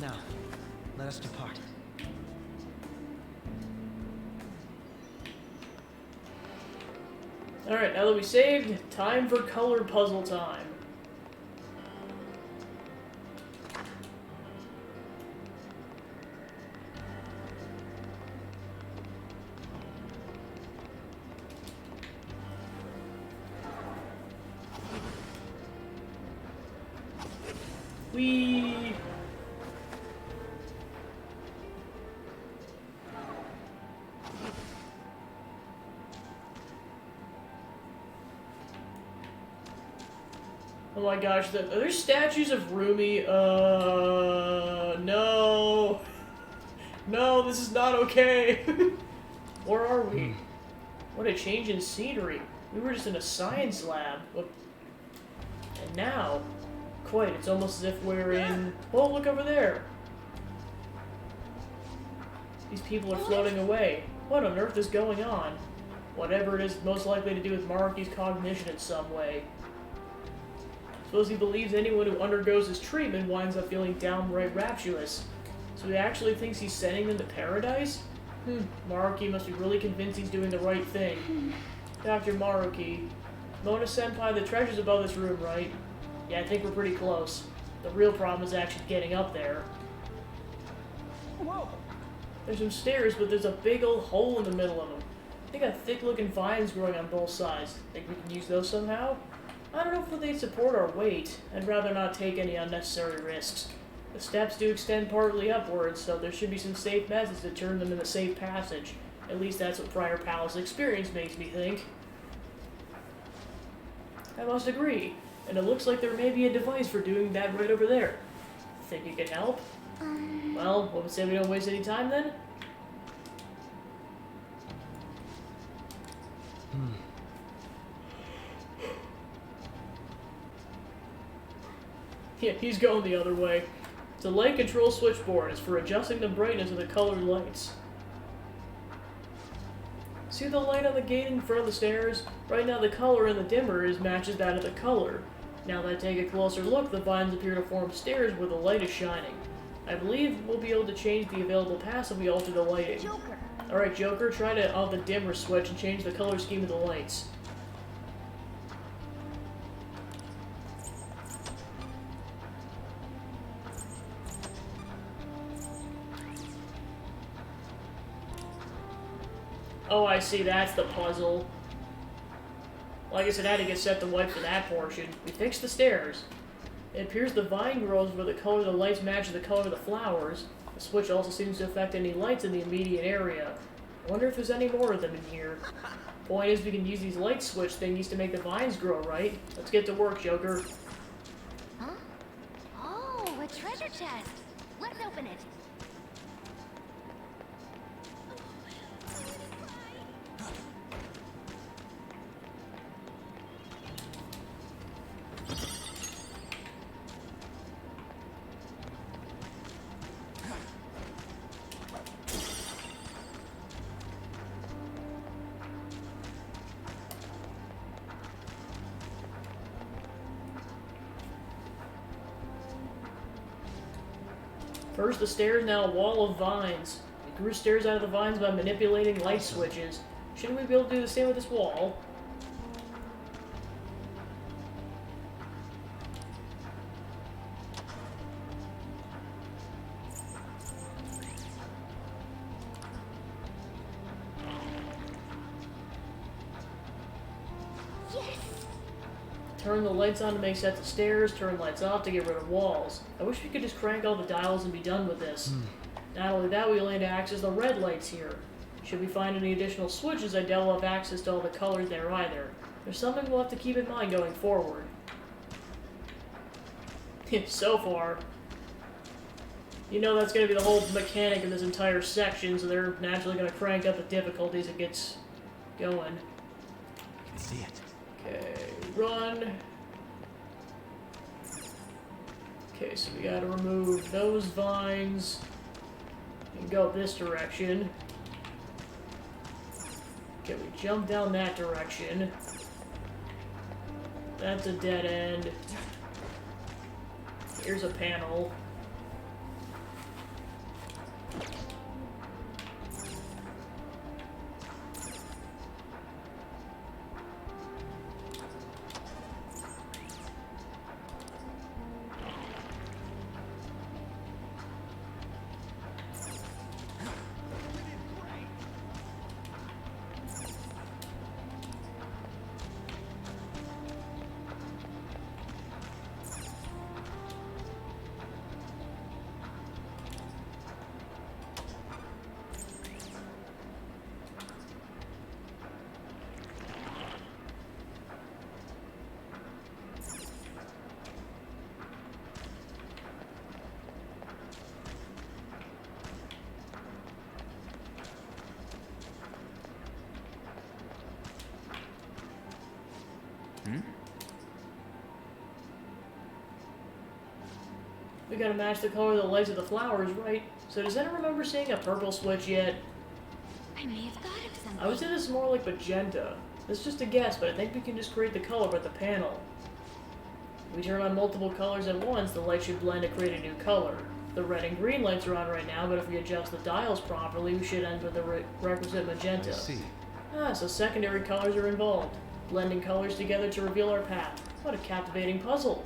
Now, let us depart. Alright, now that we saved, time for color puzzle time. Whee! Oh my gosh, are there statues of Rumi? No. No, this is not okay. Where are we? What a change in scenery. We were just in a science lab. And now, quite, it's almost as if we're in... Oh, look over there. These people are floating away. What on earth is going on? Whatever it is, most likely to do with Maruki's cognition in some way. Suppose he believes anyone who undergoes his treatment winds up feeling downright rapturous. So he actually thinks he's sending them to paradise? Maruki must be really convinced he's doing the right thing. Dr. Maruki. Mona-senpai, the treasure's above this room, right? Yeah, I think we're pretty close. The real problem is actually getting up there. Whoa! There's some stairs, but there's a big old hole in the middle of them. They got thick-looking vines growing on both sides. Think we can use those somehow? I don't know if they support our weight. I'd rather not take any unnecessary risks. The steps do extend partly upwards, so there should be some safe methods to turn them into safe passage. At least that's what prior palace experience makes me think. I must agree, and it looks like there may be a device for doing that right over there. Think it could help? Well, what would say we don't waste any time then? Yeah, he's going the other way. It's a light control switchboard. It's for adjusting the brightness of the colored lights. See the light on the gate in front of the stairs? Right now the color in the dimmer matches that of the color. Now that I take a closer look, the vines appear to form stairs where the light is shining. I believe we'll be able to change the available paths if we alter the lighting. Joker. Alright, Joker, try to on the dimmer switch and change the color scheme of the lights. Oh, I see, that's the puzzle. Well, I guess it had to get set to white for that portion. We fixed the stairs. It appears the vine grows where the color of the lights matches the color of the flowers. The switch also seems to affect any lights in the immediate area. I wonder if there's any more of them in here. Point is, we can use these light switch thingies to make the vines grow, right? Let's get to work, Joker. Huh? Oh, a treasure chest. Let's open it. First the stairs, now a wall of vines. We grew stairs out of the vines by manipulating light switches. Shouldn't we be able to do the same with this wall? Turn the lights on to make sets of stairs, turn lights off to get rid of walls. I wish we could just crank all the dials and be done with this. Not only that, we only need to access the red lights here. Should we find any additional switches, I doubt we'll have access to all the colors there either. There's something we'll have to keep in mind going forward. So far. You know that's going to be the whole mechanic in this entire section, so they're naturally going to crank up the difficulty as it gets going. I can see it. Okay, run. Okay, so we gotta remove those vines and go this direction. Okay, we jump down that direction. That's a dead end. Here's a panel. We gotta match the color of the legs of the flowers, right? So does anyone remember seeing a purple switch yet? I may have thought of something. I would say this is more like magenta. This is just a guess, but I think we can just create the color with the panel. If we turn on multiple colors at once, the light should blend to create a new color. The red and green lights are on right now, but if we adjust the dials properly, we should end with the requisite magenta. I see. Ah, so secondary colors are involved. Blending colors together to reveal our path. What a captivating puzzle.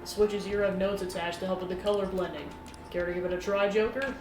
The switches here have notes attached to help with the color blending. Care to give it a try, Joker?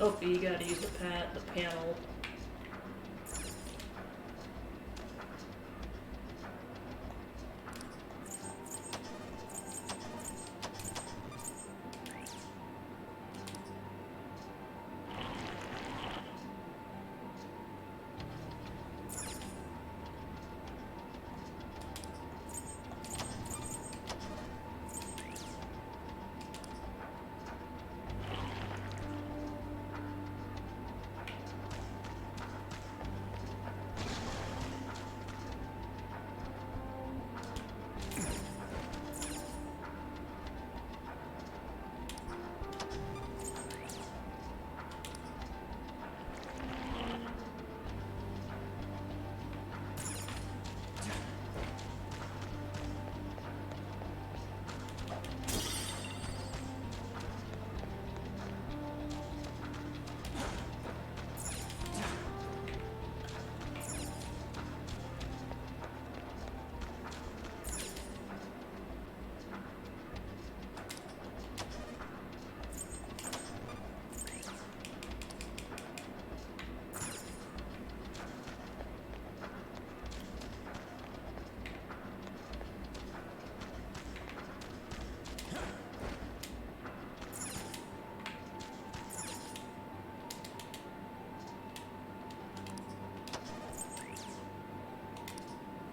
Oh, you gotta use the panel.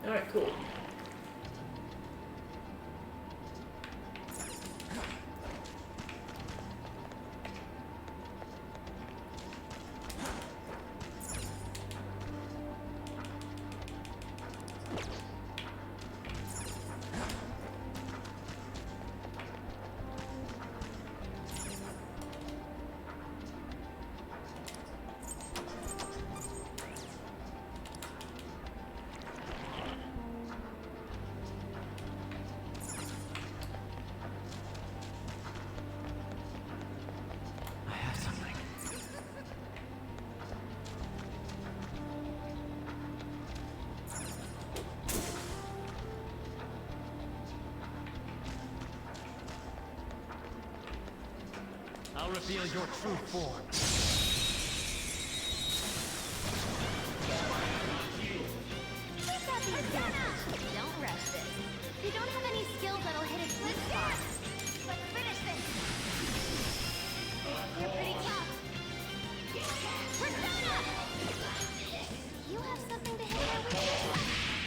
Alright, cool. I'll reveal your true form. Don't rush this. You don't have any skills that'll hit its weak spot. Let's finish this. You're pretty tough. Persona! You have something to hit their weakness.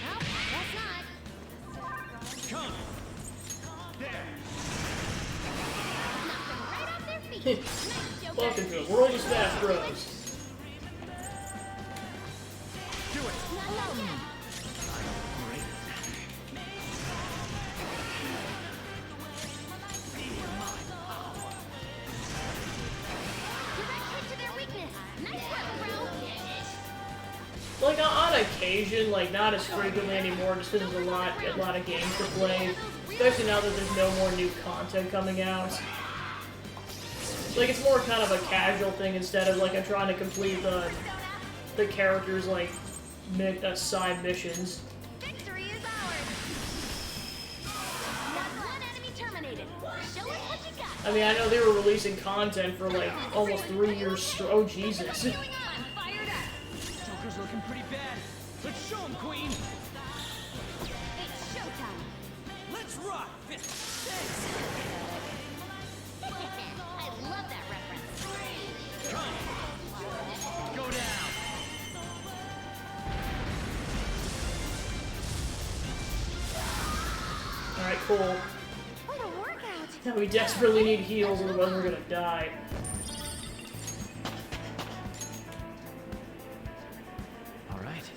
Nope, guess not. Come! There! Knock them right off their feet. Nice, Joker. Welcome to the world of Smash Bros. Do it! Not yet. Direct hit to their weakness. Nice work, bro. Like on occasion, like not as frequently anymore, just because there's a lot of games to play. Especially now that there's no more new content coming out. Like it's more kind of a casual thing instead of like I'm trying to complete the characters like side missions. Victory is ours. That's one enemy terminated. Show us what you got. I mean, I know they were releasing content for like almost 3 years straight. Oh Jesus! I'm fired up. Joker's looking pretty bad. Let's show him, Queen! It's showtime. Let's rock! I love that reference. Come! Go down! Alright, cool. What a workout! Now we desperately need heals, otherwise we're gonna die. All right.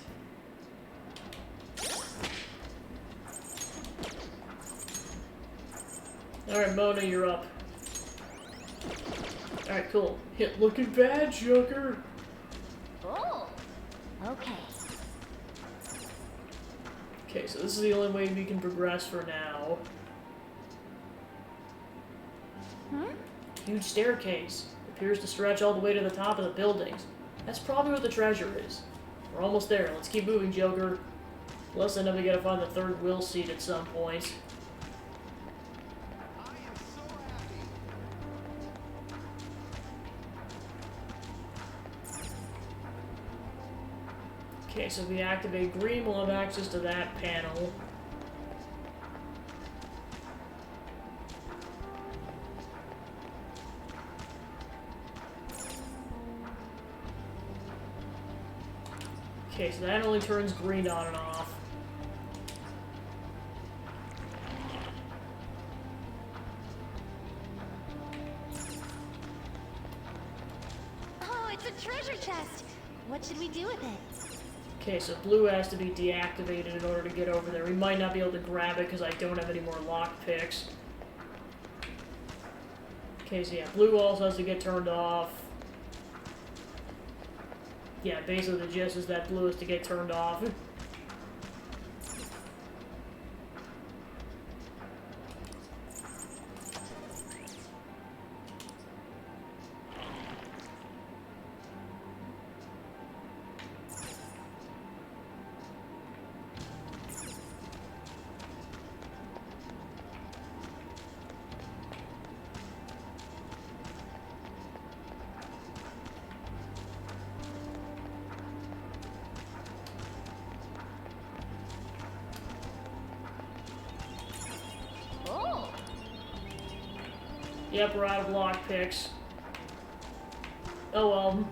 Alright, Mona, you're up. Alright, cool. Hit looking bad, Joker! Oh. Okay. Okay, so this is the only way we can progress for now. Huge staircase. Appears to stretch all the way to the top of the buildings. That's probably where the treasure is. We're almost there. Let's keep moving, Joker. Plus, I know we gotta find the third will seed at some point. Okay, so if we activate green, we'll have access to that panel. Okay, so that only turns green on and off. Oh, it's a treasure chest! What should we do with it? Okay, so blue has to be deactivated in order to get over there. We might not be able to grab it because I don't have any more lockpicks. Okay, so yeah, blue also has to get turned off. Yeah, basically the gist is that blue is to get turned off. Oh. Yep, we're out of lockpicks. Oh well.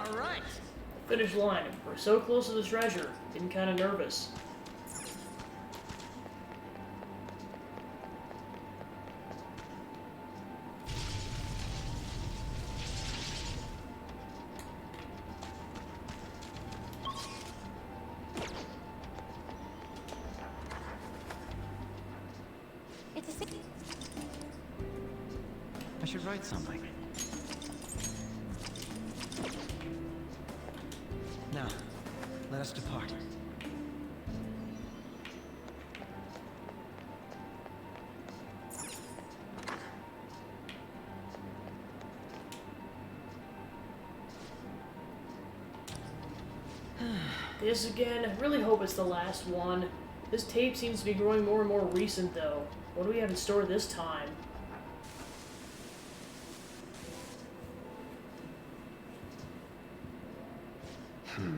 All right. Finish line. We're so close to the treasure. Getting kind of nervous. It's a city. I should write something. Now, let us depart. This again, I really hope it's the last one. This tape seems to be growing more and more recent though. What do we have in store this time?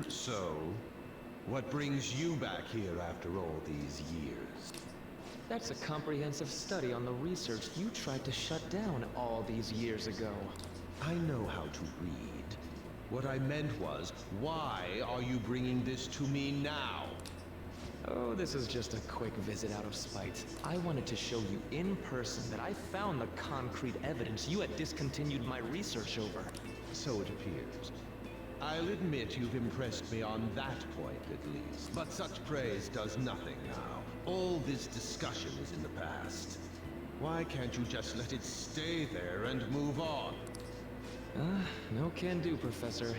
So, what brings you back here after all these years? That's a comprehensive study on the research you tried to shut down all these years ago. I know how to read. What I meant was, why are you bringing this to me now? Oh, this is just a quick visit out of spite. I wanted to show you in person that I found the concrete evidence you had discontinued my research over. So it appears. I'll admit you've impressed me on that point, at least. But such praise does nothing now. All this discussion is in the past. Why can't you just let it stay there and move on? No can do, Professor.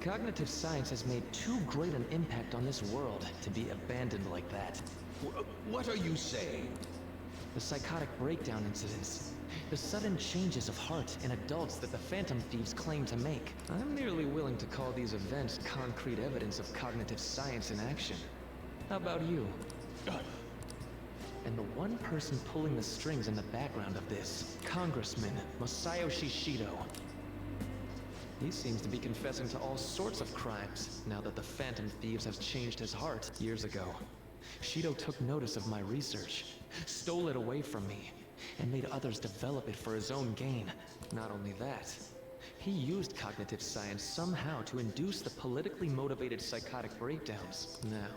Cognitive science has made too great an impact on this world to be abandoned like that. What are you saying? The psychotic breakdown incidents. The sudden changes of heart in adults that the Phantom Thieves claim to make. I'm nearly willing to call these events concrete evidence of cognitive science in action. How about you? And the one person pulling the strings in the background of this, Congressman Masayoshi Shido. He seems to be confessing to all sorts of crimes now that the Phantom Thieves have changed his heart years ago. Shido took notice of my research, stole it away from me, and made others develop it for his own gain. Not only that, he used cognitive science somehow to induce the politically motivated psychotic breakdowns. Now,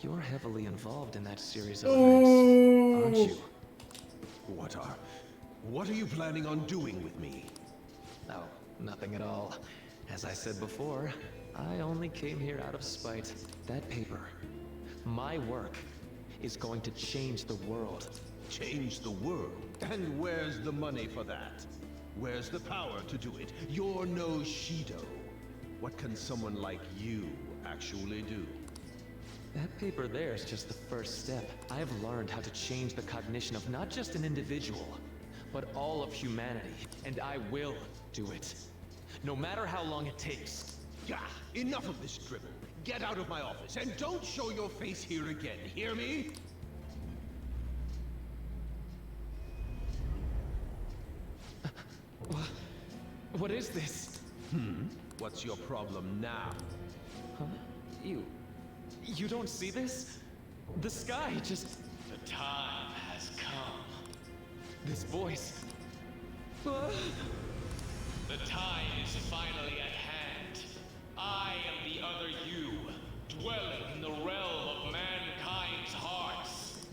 you're heavily involved in that series of events, aren't you? What are you planning on doing with me? Oh, nothing at all. As I said before, I only came here out of spite. That paper, my work, is going to change the world. Change the world? And where's the money for that? Where's the power to do it? You're no Shido. What can someone like you actually do? That paper there is just the first step. I have learned how to change the cognition of not just an individual, but all of humanity. And I will do it. No matter how long it takes. Yeah, enough of this dribble. Get out of my office and don't show your face here again, hear me? What is this? What's your problem now? Huh? You don't see this? The sky just... The time has come. This voice... The time is finally at hand. I am the other you, dwelling in the realm of mankind's hearts.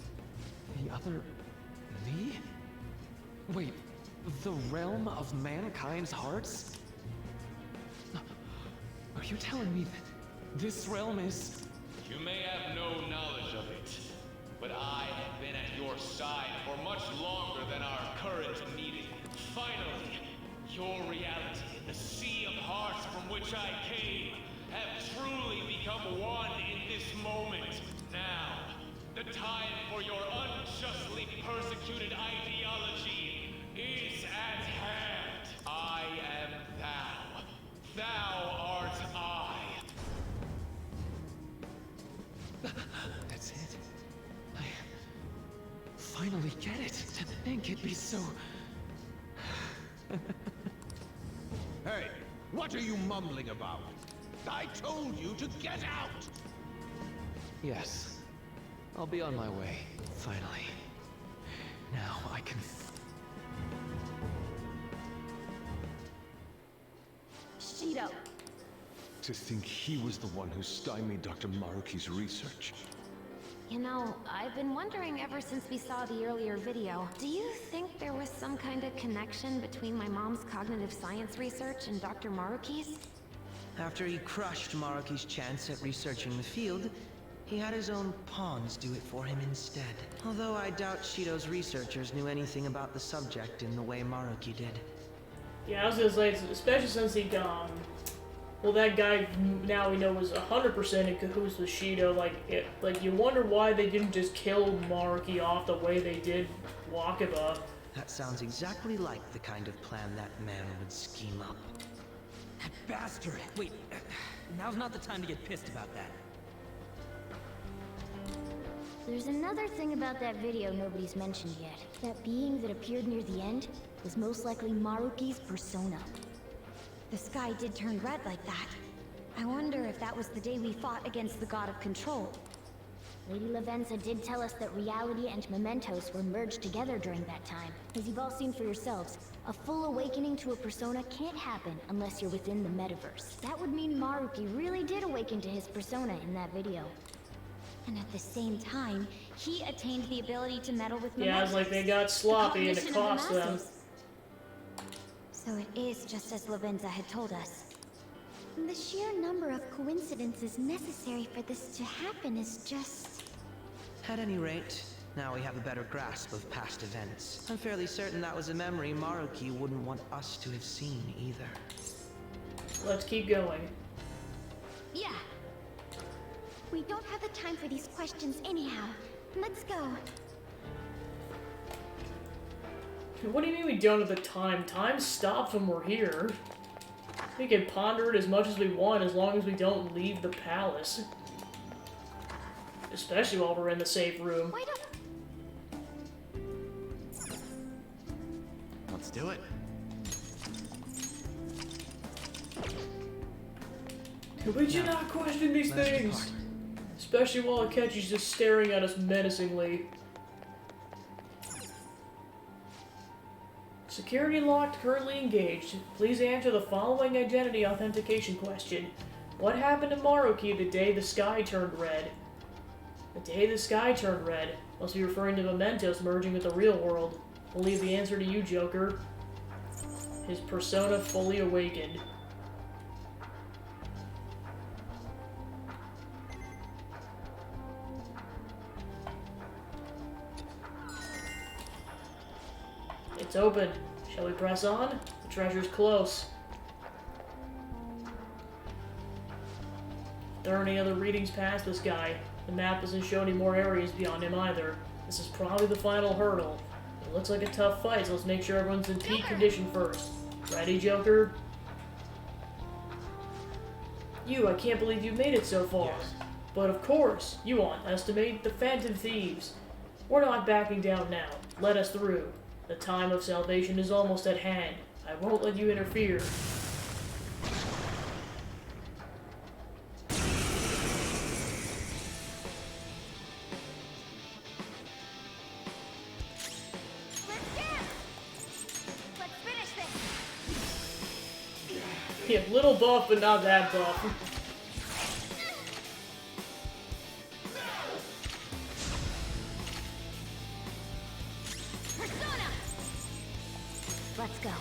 The other... me? Wait, the realm of mankind's hearts? Are you telling me that this realm is... You may have no knowledge of it, but I have been at your side for much longer than our current meeting. Finally, your reality and the sea of hearts from which I came have truly become one in this moment. Now, the time for your unjustly persecuted ideology is at hand. I am thou. Thou art I. That's it. I finally get it. To think it'd be so... Hey, what are you mumbling about? I told you to get out! Yes. I'll be on my way. Finally. Now I can... Shido, To think he was the one who stymied Dr. Maruki's research. You know, I've been wondering ever since we saw the earlier video. Do you think there was some kind of connection between my mom's cognitive science research and Dr. Maruki's? After he crushed Maruki's chance at researching the field, he had his own pawns do it for him instead. Although I doubt Shido's researchers knew anything about the subject in the way Maruki did. Yeah, I was gonna say, especially since he, well, that guy now we know was 100% in cahoots with Shido. Like you wonder why they didn't just kill Maruki off the way they did Wakaba. That sounds exactly like the kind of plan that man would scheme up. That bastard! Wait, now's not the time to get pissed about that. There's another thing about that video nobody's mentioned yet. That being that appeared near the end was most likely Maruki's persona. The sky did turn red like that. I wonder if that was the day we fought against the God of Control. Lady Lavenza did tell us that reality and mementos were merged together during that time. As you've all seen for yourselves, a full awakening to a persona can't happen unless you're within the metaverse. That would mean Maruki really did awaken to his persona in that video. And at the same time, he attained the ability to meddle with mementos. Yeah, it's like they got sloppy and it cost them. So it is just as Lavenza had told us. The sheer number of coincidences necessary for this to happen is just... At any rate, now we have a better grasp of past events. I'm fairly certain that was a memory Maruki wouldn't want us to have seen either. Let's keep going. Yeah. We don't have the time for these questions anyhow. Let's go. What do you mean we don't have the time? Time stops when we're here. We can ponder it as much as we want as long as we don't leave the palace. Especially while we're in the safe room. Why don't... Let's do it. We should not question these things. Especially while Akechi's just staring at us menacingly. Security locked, currently engaged. Please answer the following identity authentication question. What happened to Maruki the day the sky turned red? The day the sky turned red. Must be referring to mementos merging with the real world. We'll leave the answer to you, Joker. His persona fully awakened. It's open. Shall we press on? The treasure's close. There are any other readings past this guy. The map doesn't show any more areas beyond him either. This is probably the final hurdle. It looks like a tough fight, so let's make sure everyone's in peak condition first. Ready, Joker? I can't believe you made it so far. Yes. But of course, you underestimate the Phantom Thieves. We're not backing down now. Let us through. The time of salvation is almost at hand. I won't let you interfere. Let's finish this! Yeah, little buff, but not that buff. Let's go.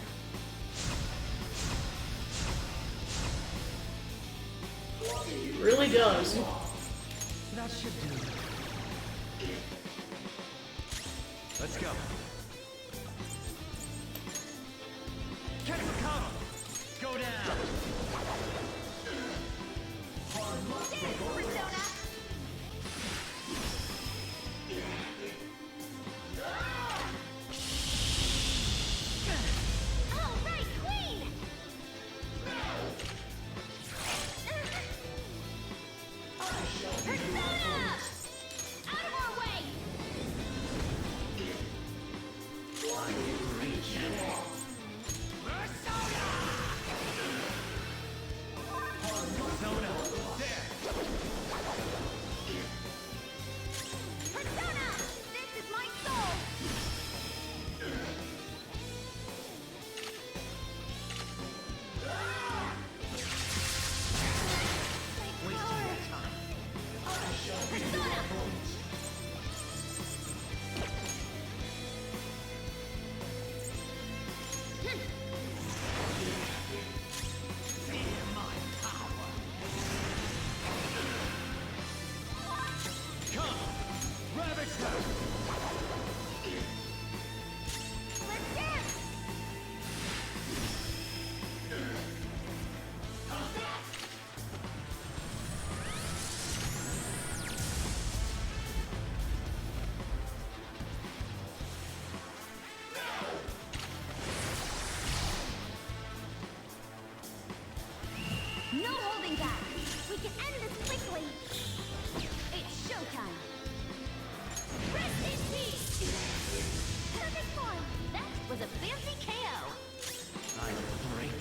Really does. That should do it. Let's go. Go down! a fancy KO. I'm great.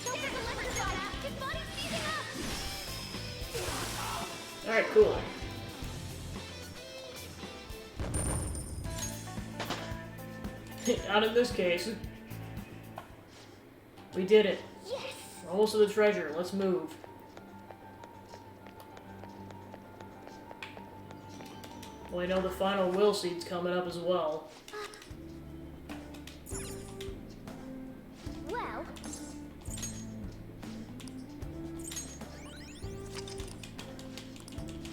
Joker delivered shot. His body's seizing up. Alright, cool. Out in this case, we did it. Yes. Almost to the treasure. Let's move. Well, I know the final will seed's coming up as well. Well,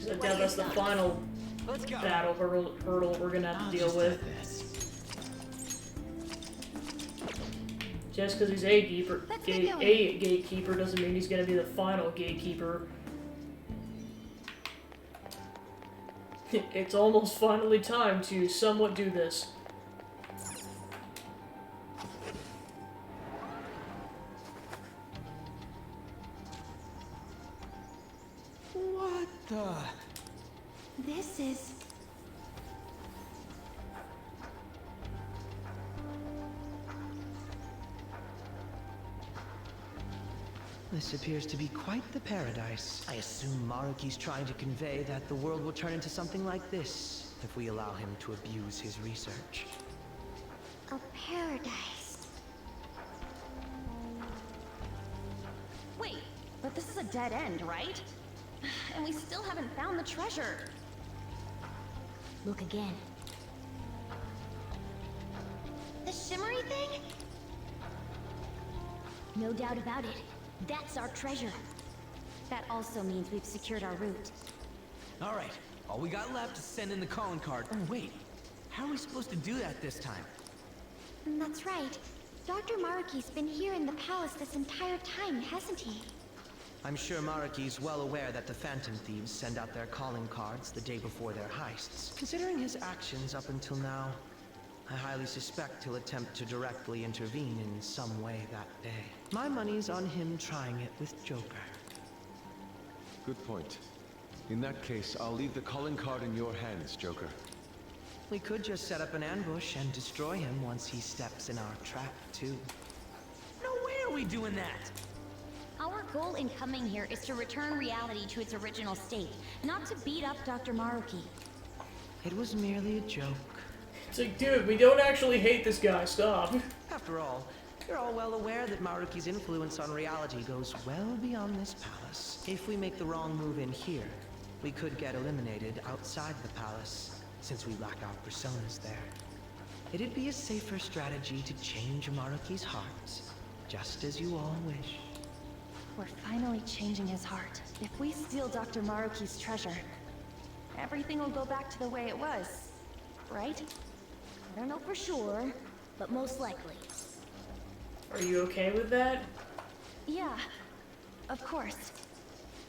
So yeah, that's the final Let's go. battle hurdle we're gonna have to deal with. Just because he's a gatekeeper doesn't mean he's gonna be the final gatekeeper. It's almost finally time to somewhat do this. What the? This is... This appears to be quite the paradise. I assume Maruki's trying to convey that the world will turn into something like this if we allow him to abuse his research. a paradise. Wait, but this is a dead end, right? And we still haven't found the treasure. look again. The shimmery thing? No doubt about it. That's our treasure. That also means we've secured our route. All right, all we got left is send in the calling card. Oh, wait. How are we supposed to do that this time? That's right. Dr. Maruki's been here in the palace this entire time, hasn't he? I'm sure Maruki's well aware that the Phantom Thieves send out their calling cards the day before their heists. Considering his actions up until now, I highly suspect he'll attempt to directly intervene in some way that day. My money's on him trying it with Joker. Good point. In that case, I'll leave the calling card in your hands, Joker. We could just set up an ambush and destroy him once he steps in our trap, too. No way are we doing that! Our goal in coming here is to return reality to its original state, not to beat up Dr. Maruki. It was merely a joke. It's like, dude, we don't actually hate this guy. Stop. After all, you're all well aware that Maruki's influence on reality goes well beyond this palace. If we make the wrong move in here, we could get eliminated outside the palace, since we lack our personas there. It'd be a safer strategy to change Maruki's heart, just as you all wish. We're finally changing his heart. If we steal Dr. Maruki's treasure, everything will go back to the way it was, right? I don't know for sure, but most likely. Are you okay with that? Yeah, of course.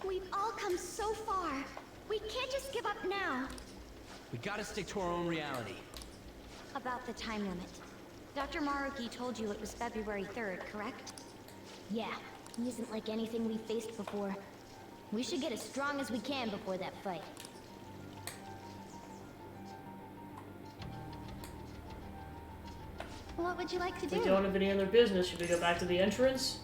We've all come so far. We can't just give up now. We gotta stick to our own reality. About the time limit. Dr. Maruki told you it was February 3rd, correct? Yeah, he isn't like anything we faced before. We should get as strong as we can before that fight. What would you like to If we do? don't have any other business, should we go back to the entrance?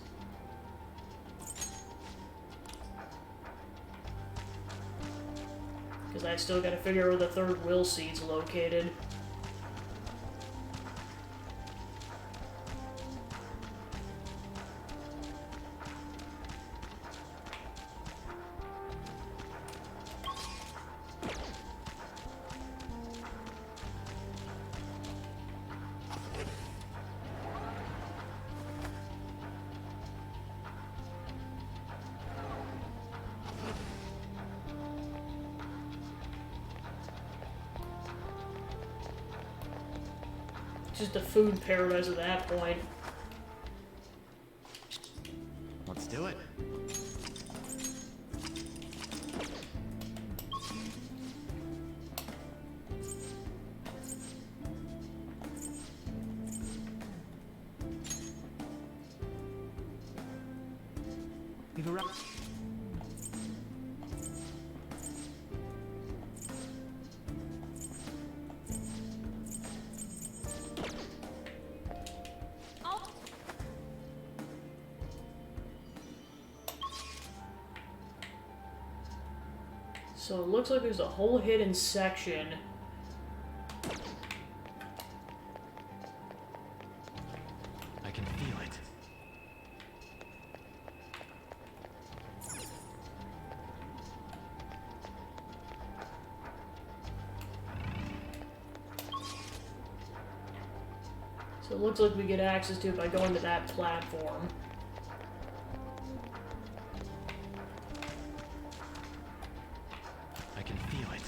Because I still gotta figure out where the third will seat's located. Just a food paradise at that point. Let's do it. We've arrived. So it looks like there's a whole hidden section. I can feel it. So it looks like we get access to it by going to that platform. I can feel it.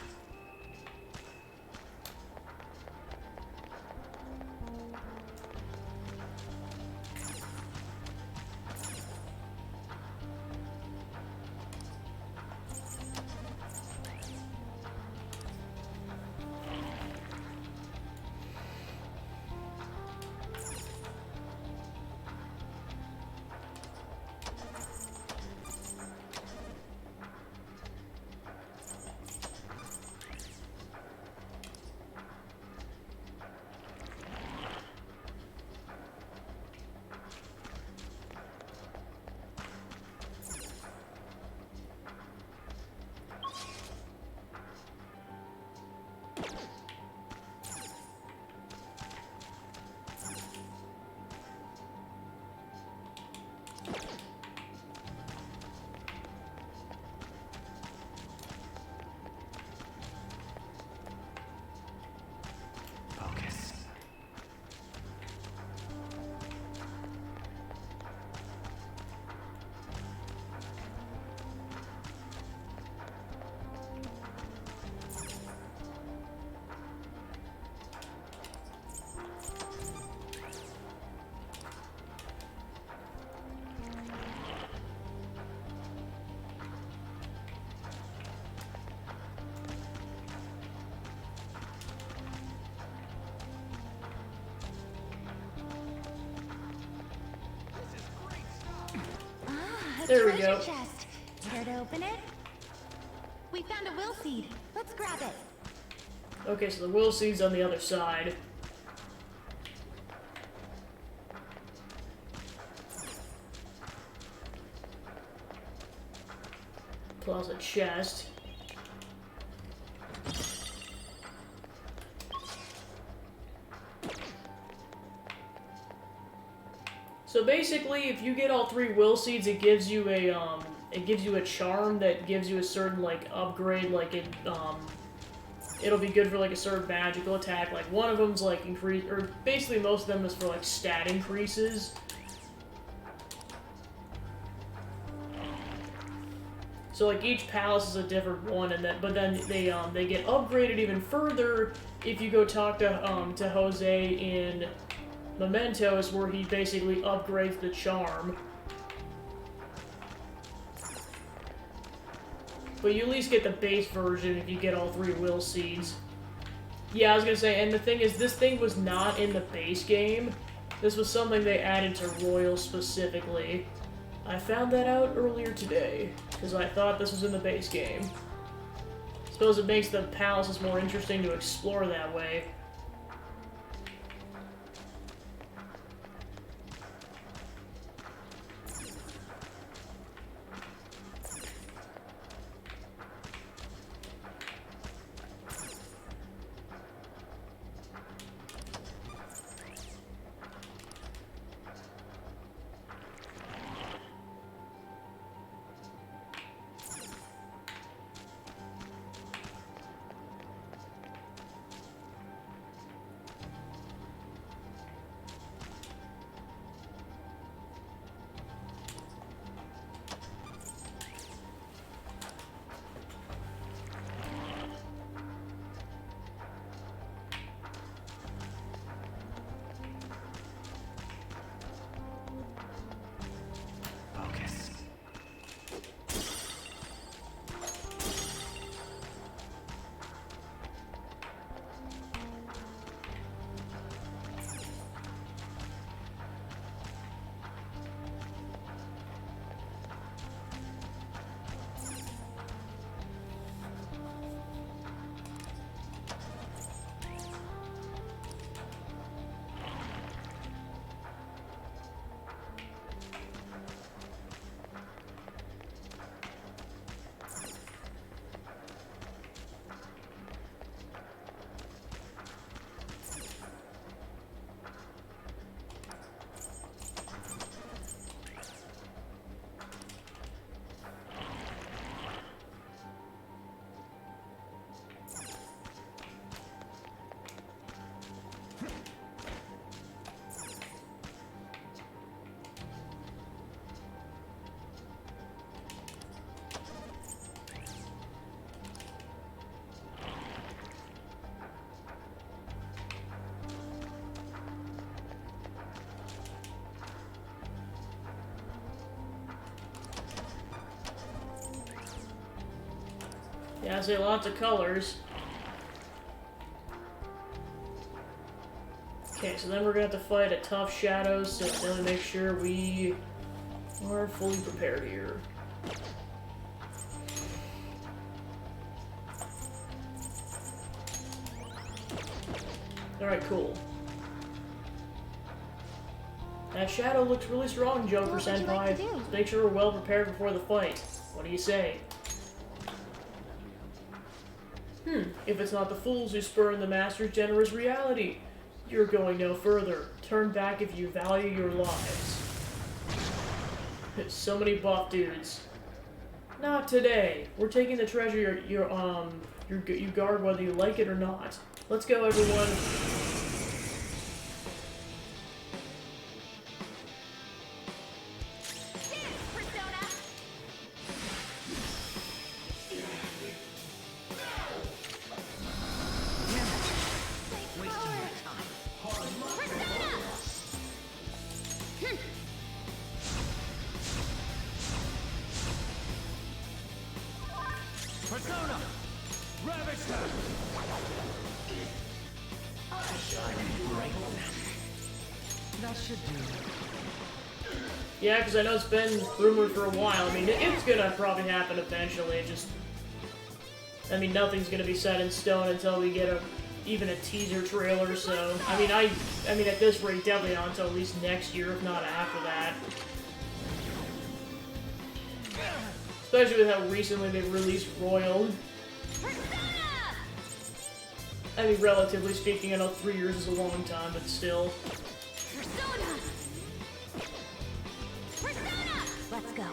Focus. Ah, a There we treasure go. chest. Care to open it? We found a will seed. Let's grab it. Okay, so the will seed's on the other side. Plus a chest. So basically, if you get all 3 will seeds, it gives you a charm that gives you a certain like upgrade. Like it'll be good for like a certain magical attack. Like one of them's like increase, or basically most of them is for like stat increases. So like each palace is a different one, and but then they get upgraded even further if you go talk to Jose in Mementos, where he basically upgrades the charm. But you at least get the base version if you get all 3 will seeds. Yeah, I was gonna say, and the thing is, this thing was not in the base game. This was something they added to Royal specifically. I found that out earlier today, because I thought this was in the base game. Suppose it makes the palaces more interesting to explore that way. Yeah, I say lots of colors. Okay, so then we're gonna have to fight a tough Shadow, so let me make sure we are fully prepared here. Alright, cool. That Shadow looks really strong, Joker What would you Senpai. like to do? Let's make sure we're well prepared before the fight. What do you say? If it's not the fools who spurn the Master's generous reality, you're going no further. Turn back if you value your lives. So many buff dudes. Not today. We're taking the treasure you guard whether you like it or not. Let's go, everyone. Persona! Ravage them! That should do. Yeah, because I know it's been rumored for a while. I mean, it's gonna probably happen eventually. Just, I mean, nothing's gonna be set in stone until we get even a teaser trailer. So, I mean, I mean, at this rate, definitely not until at least next year, if not after that. Especially with how recently they released Royal. I mean, relatively speaking, I know 3 years is a long time, but still. Let's go.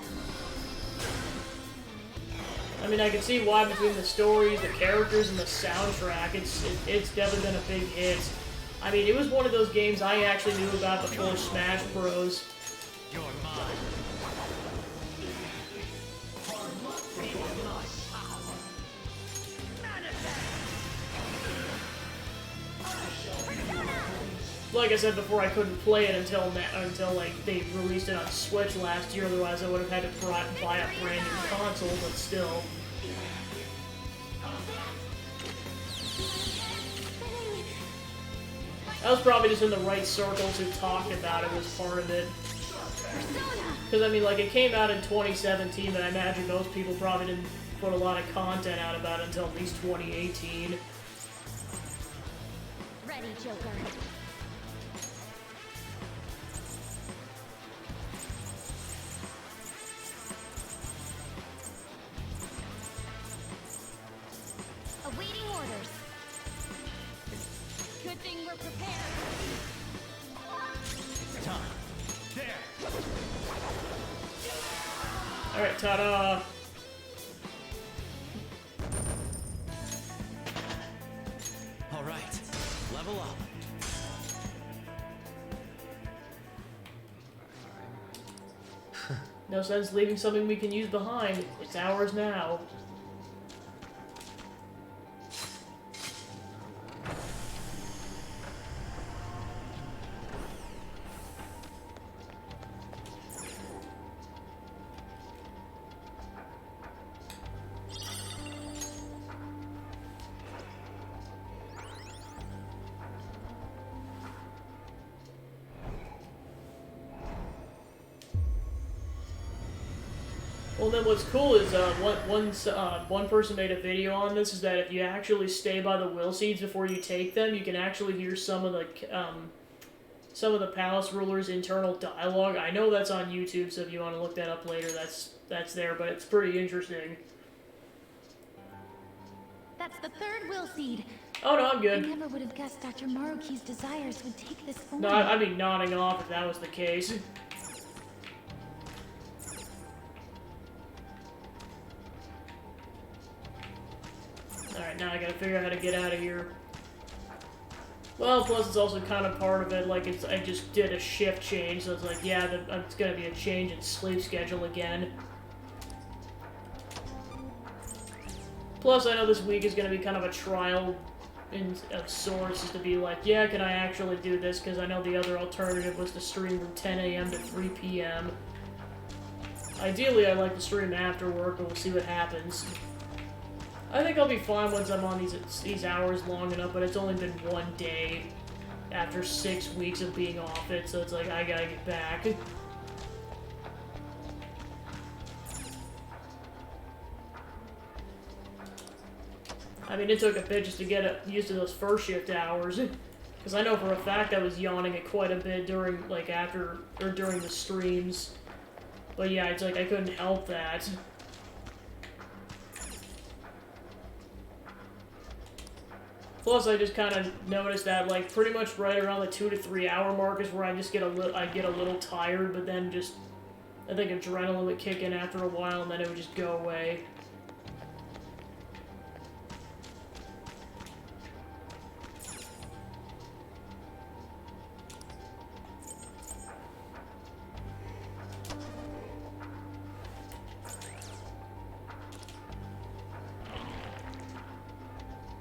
I mean, I can see why between the stories, the characters, and the soundtrack, it's definitely been a big hit. I mean, it was one of those games I actually knew about before Smash Bros. You're mine. Like I said before, I couldn't play it until like they released it on Switch last year. Otherwise, I would have had to buy a brand new console. But still, I was probably just in the right circles who talked about it was part of it. Because I mean, like it came out in 2017, but I imagine most people probably didn't put a lot of content out about it until at least 2018. Ready, Joker. Awaiting orders. Good thing we're prepared. It's time. There! Alright, ta-da! Alright, level up. No sense leaving something we can use behind. It's ours now. Well, then what's cool is one person made a video on this, is that if you actually stay by the will seeds before you take them, you can actually hear some of the palace rulers' internal dialogue. I know that's on YouTube, so if you want to look that up later, that's there, but it's pretty interesting. That's the third will seed. Oh no, I'm I good. never would have guessed Dr. Maruki's desires would take this form. No, I'd be nodding off if that was the case. Alright, now I gotta figure out how to get out of here. Well, plus it's also kind of part of it, like, I just did a shift change, so it's like, yeah, it's gonna be a change in sleep schedule again. Plus, I know this week is gonna be kind of a trial of sorts, is to be like, yeah, can I actually do this? Because I know the other alternative was to stream from 10 a.m. to 3 p.m. Ideally, I'd like to stream after work, but we'll see what happens. I think I'll be fine once I'm on these hours long enough, but it's only been 1 day after 6 weeks of being off it, so it's like, I gotta get back. I mean, it took a bit just to get used to those first shift hours. Because I know for a fact I was yawning it quite a bit during, like, during the streams. But yeah, it's like I couldn't help that. Plus, I just kind of noticed that, like, pretty much right around the 2 to 3 hour mark is where I just get a little tired, but then just, I think adrenaline would kick in after a while, and then it would just go away.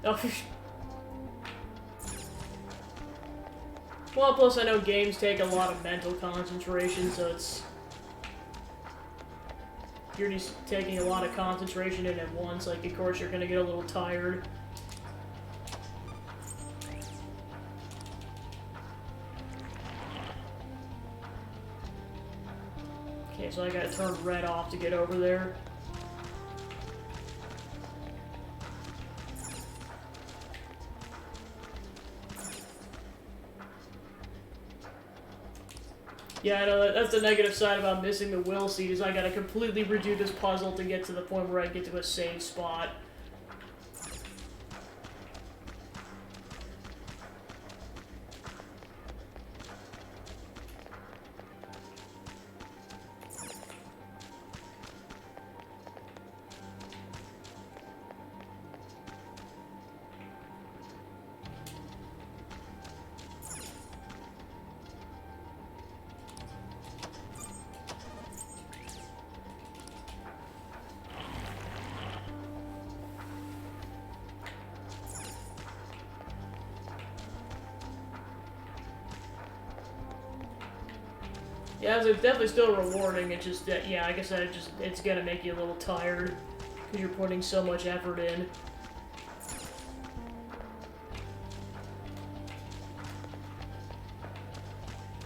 Oh. Well, plus I know games take a lot of mental concentration, so it's... You're just taking a lot of concentration in at once, like, of course you're gonna get a little tired. Okay, so I gotta turn red off to get over there. Yeah, I know, that's the negative side about missing the will seed, is I gotta completely redo this puzzle to get to the point where I get to a save spot. Yeah, it's definitely still rewarding, it's just that, yeah, like I said, it's gonna make you a little tired, because you're putting so much effort in.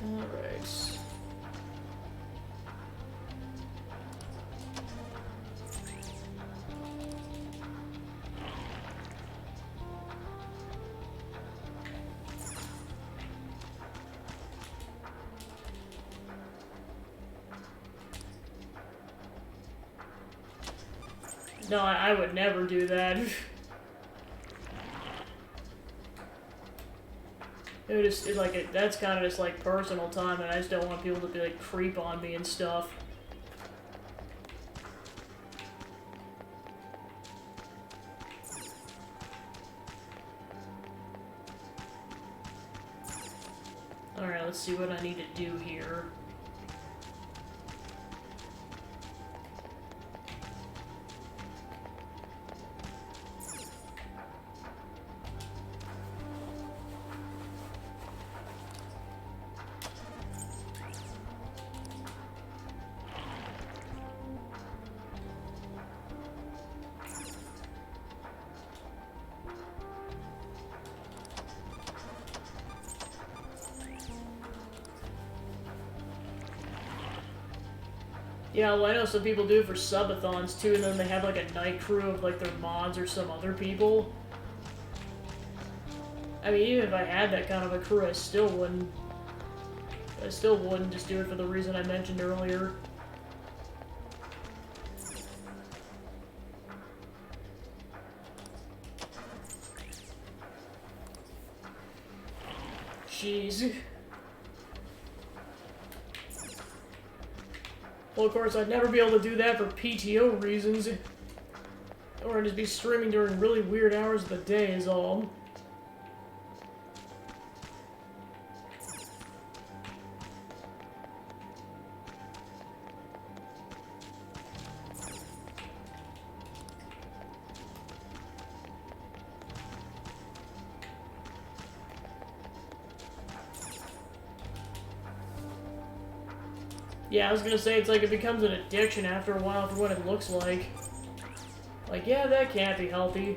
Alright. No, I would never do that. It would just, that's kind of just like personal time, and I just don't want people to be like creep on me and stuff. Alright, let's see what I need to do here. Yeah, well, I know some people do it for subathons too, and then they have like a night crew of like their mods or some other people. I mean, even if I had that kind of a crew, I still wouldn't just do it for the reason I mentioned earlier. Jeez. Well, of course, I'd never be able to do that for PTO reasons. Or I'd just be streaming during really weird hours of the day is all. Yeah, I was gonna say, it's like it becomes an addiction after a while for what it looks like. Like, yeah, that can't be healthy.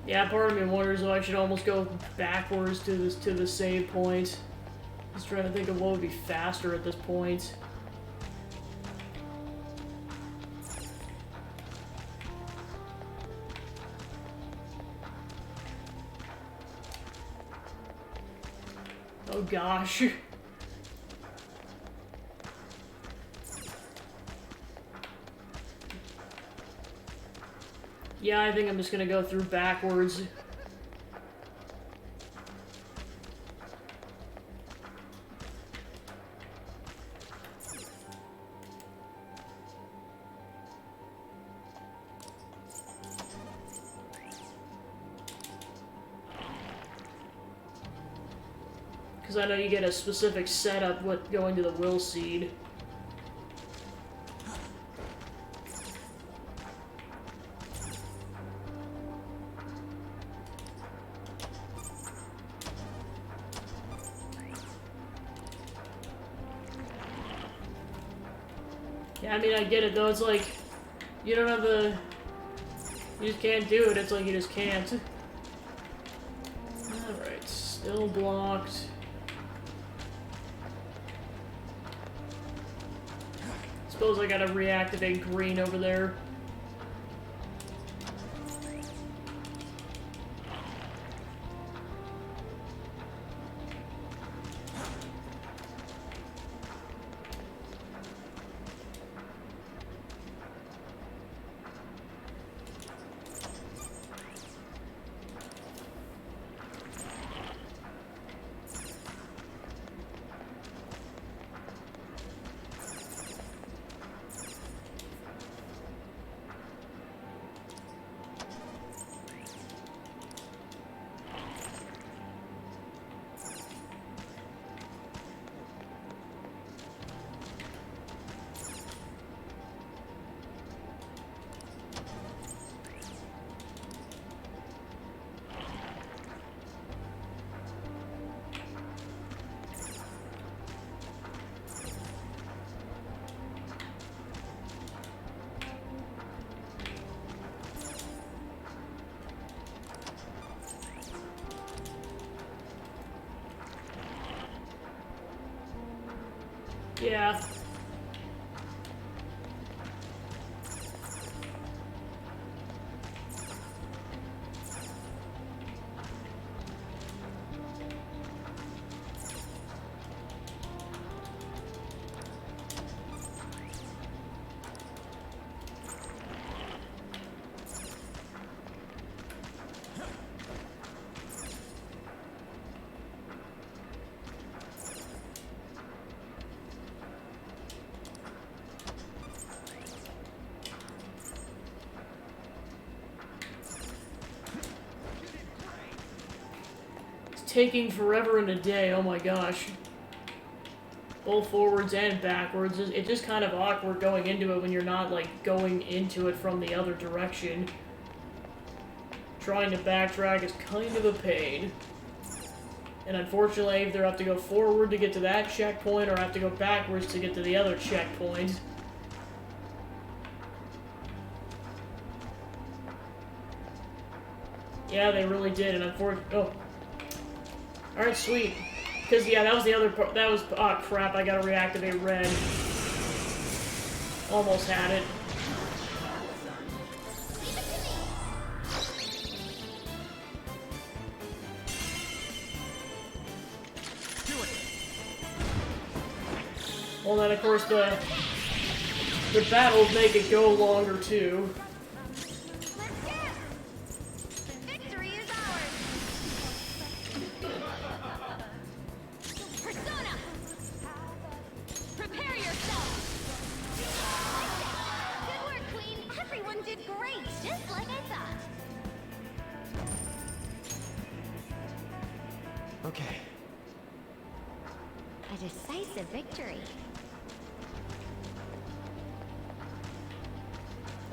Yeah, part of me wonders if I should almost go backwards to the save point. Just trying to think of what would be faster at this point. Oh gosh. Yeah, I think I'm just gonna go through backwards. Because I know you get a specific setup with going to the will seed. Yeah, I mean, I get it though. It's like, you don't have the... You just can't do it. It's like you just can't. Alright, still blocked. Suppose I gotta reactivate green over there. Yeah. Taking forever and a day, oh my gosh. Both forwards and backwards. It's just kind of awkward going into it when you're not, like, going into it from the other direction. Trying to backtrack is kind of a pain. And unfortunately, I either have to go forward to get to that checkpoint, or I have to go backwards to get to the other checkpoint. Yeah, they really did, and unfortunately... Oh. Alright, sweet. Because, yeah, that was the other part. That was... Oh, crap, I gotta reactivate red. Almost had it. Well, then, of course, the battles make it go longer, too. Okay. A decisive victory.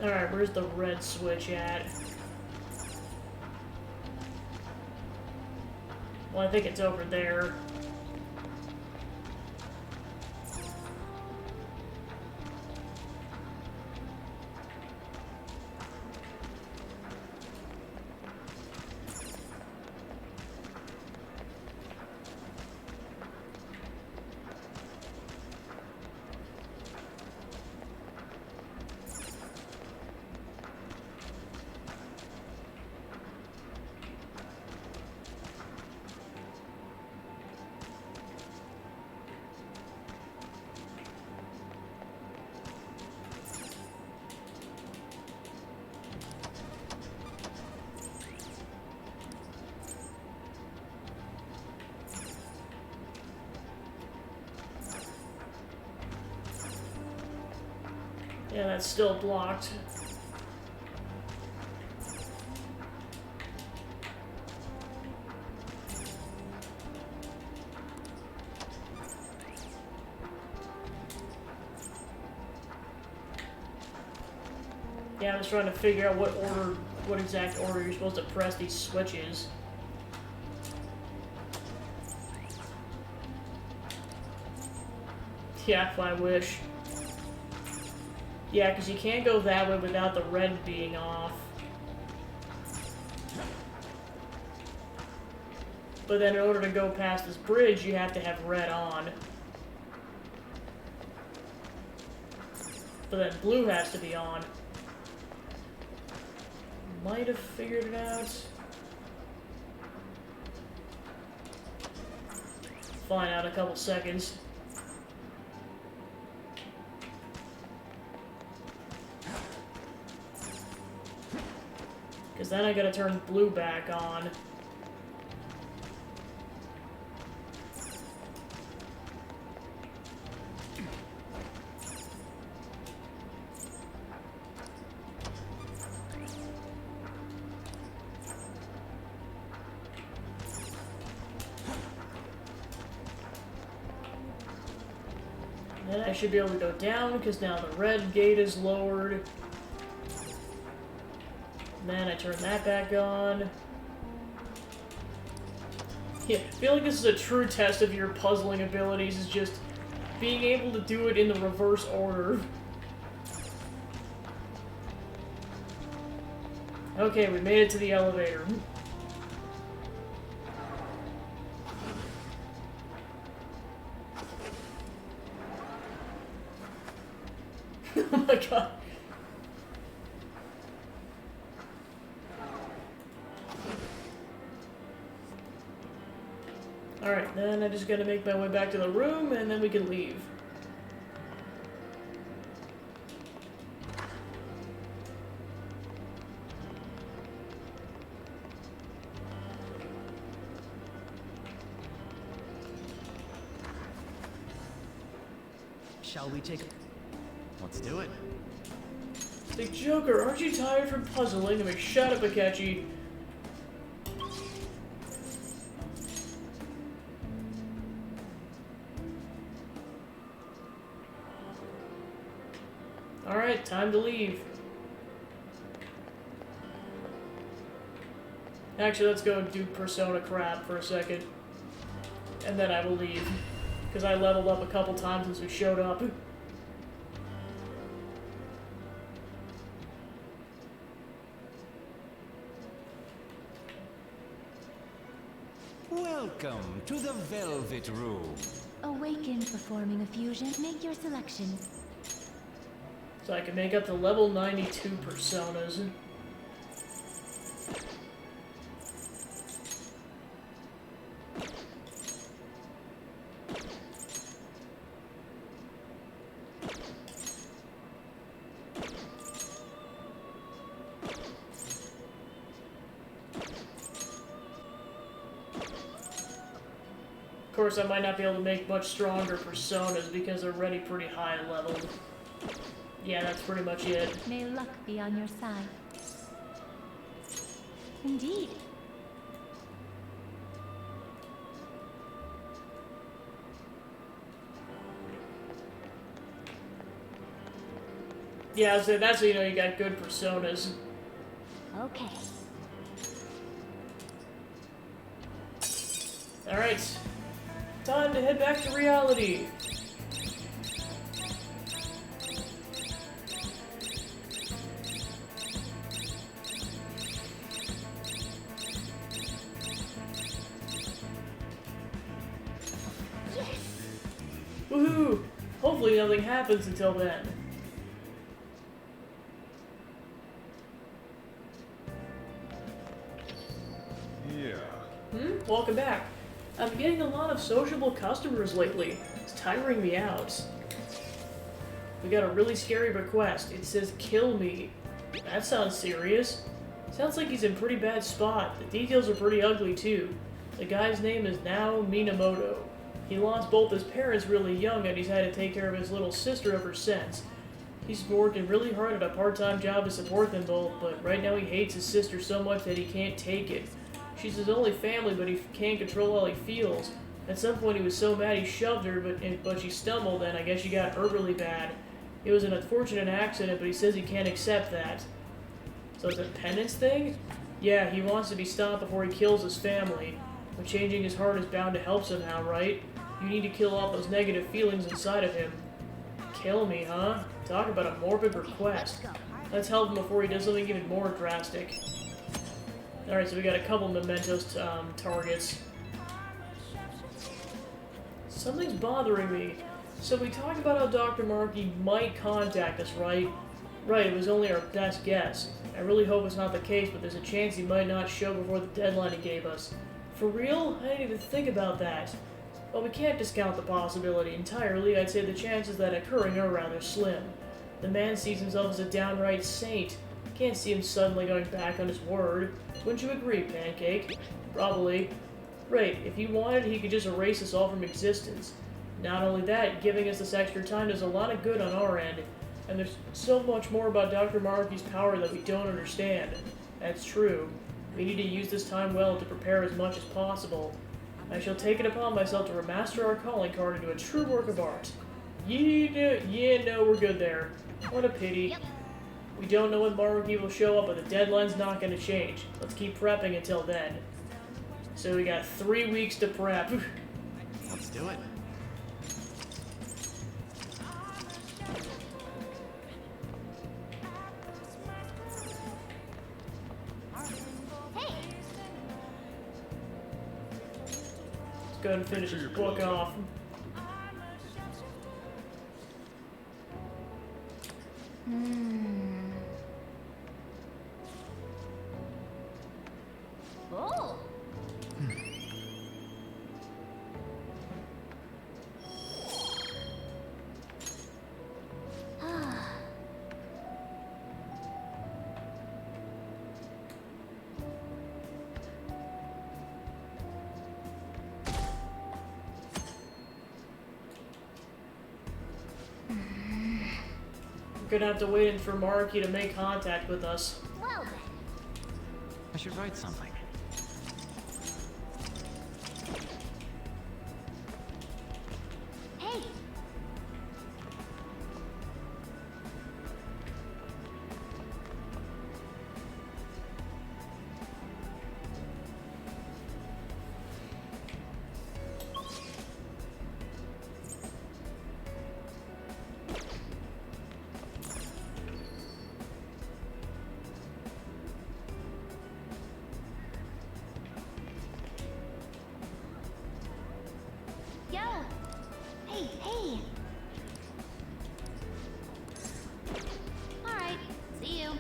Alright, where's the red switch at? Well, I think it's over there. Yeah, that's still blocked. Yeah, I was trying to figure out what exact order you're supposed to press these switches. Yeah, if I wish. Yeah, because you can't go that way without the red being off. But then in order to go past this bridge, you have to have red on. But then blue has to be on. Might have figured it out. Find out in a couple seconds. Because then I gotta turn blue back on. Then I should be able to go down because now the red gate is lowered. Then I turn that back on. Yeah, I feel like this is a true test of your puzzling abilities, is just being able to do it in the reverse order. Okay, we made it to the elevator. Oh my god. Alright, then I just gotta make my way back to the room, and then we can leave. Shall we take a... Let's do it. Say, Joker, aren't you tired from puzzling? I mean, shut up, Akechi. Alright, time to leave. Actually, let's go do Persona crap for a second. And then I will leave. Because I leveled up a couple times since we showed up. Welcome to the Velvet Room. Awaken performing a fusion. Make your selection. So I can make up to level 92 personas. Of course, I might not be able to make much stronger personas because they're already pretty high leveled. Yeah, that's pretty much it. May luck be on your side. Indeed. Yeah, so that's how you know you got good personas. Okay. Alright. Time to head back to reality. Woohoo! Hopefully nothing happens until then. Yeah. Welcome back. I'm getting a lot of sociable customers lately. It's tiring me out. We got a really scary request. It says, kill me. That sounds serious. Sounds like he's in pretty bad spot. The details are pretty ugly too. The guy's name is Nao Minamoto. He lost both his parents really young and he's had to take care of his little sister ever since. He's working really hard at a part-time job to support them both, but right now he hates his sister so much that he can't take it. She's his only family, but he can't control how he feels. At some point he was so mad he shoved her, but she stumbled and I guess she got hurt really bad. It was an unfortunate accident, but he says he can't accept that. So it's a penance thing? Yeah, he wants to be stopped before he kills his family. But changing his heart is bound to help somehow, right? You need to kill off those negative feelings inside of him. Kill me, huh? Talk about a morbid request. Let's help him before he does something even more drastic. Alright, so we got a couple mementos targets. Something's bothering me. So we talked about how Dr. Maruki might contact us, right? Right, it was only our best guess. I really hope it's not the case, but there's a chance he might not show before the deadline he gave us. For real? I didn't even think about that. Well, we can't discount the possibility entirely. I'd say the chances of that occurring are rather slim. The man sees himself as a downright saint. Can't see him suddenly going back on his word. Wouldn't you agree, Pancake? Probably. Right, if he wanted, he could just erase us all from existence. Not only that, giving us this extra time does a lot of good on our end. And there's so much more about Dr. Maruki's power that we don't understand. That's true. We need to use this time well to prepare as much as possible. I shall take it upon myself to remaster our calling card into a true work of art. Yeah, no, we're good there. What a pity. We don't know when Maruki will show up, but the deadline's not going to change. Let's keep prepping until then. So we got 3 weeks to prep. Let's do it. Let's go ahead and finish this book off. Oh. We're gonna have to wait for Maruki to make contact with us. Well then. I should write something. Hey. Yo. Hey. All right. See you.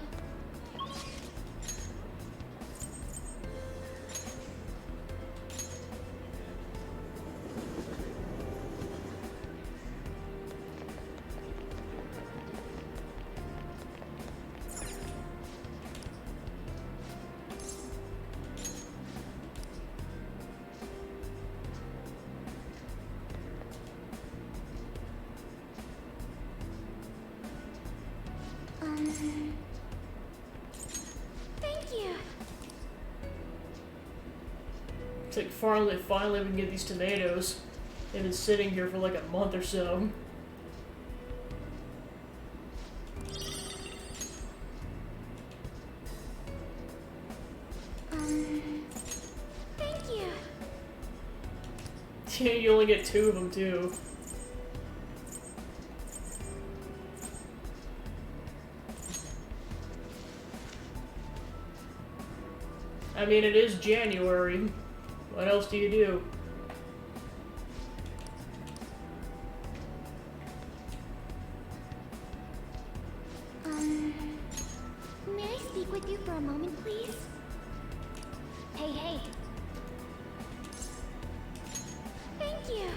Thank you. It's like finally we can get these tomatoes. They've been sitting here for like a month or so. Thank you. You only get 2 of them, too. I mean, it is January. What else do you do? May I speak with you for a moment, please? Hey, hey. Thank you.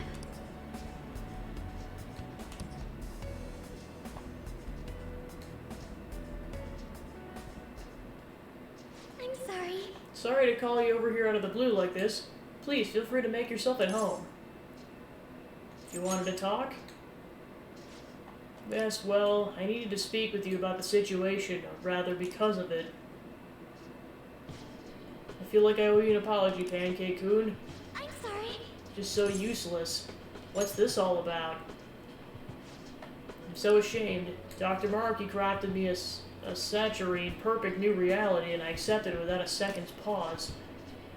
I'm sorry. Sorry to call you over here out of the blue like this. Please, feel free to make yourself at home. You wanted to talk? Yes, well, I needed to speak with you about the situation, or rather because of it. I feel like I owe you an apology, Pancake-kun. I'm sorry. Just so useless. What's this all about? I'm so ashamed. Dr. Maruki crafted me a saturine, perfect new reality, and I accepted it without a second's pause.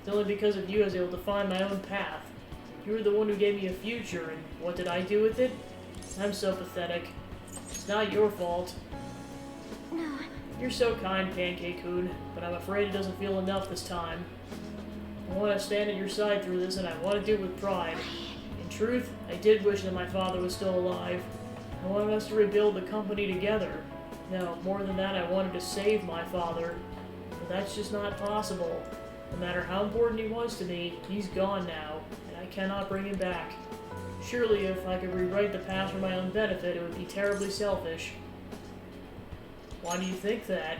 It's only because of you I was able to find my own path. You were the one who gave me a future, and what did I do with it? I'm so pathetic. It's not your fault. No. You're so kind, Pancake-kun, but I'm afraid it doesn't feel enough this time. I want to stand at your side through this, and I want to do it with pride. In truth, I did wish that my father was still alive. I wanted us to rebuild the company together. No, more than that, I wanted to save my father. But that's just not possible. No matter how important he was to me, he's gone now, and I cannot bring him back. Surely, if I could rewrite the past for my own benefit, it would be terribly selfish. Why do you think that?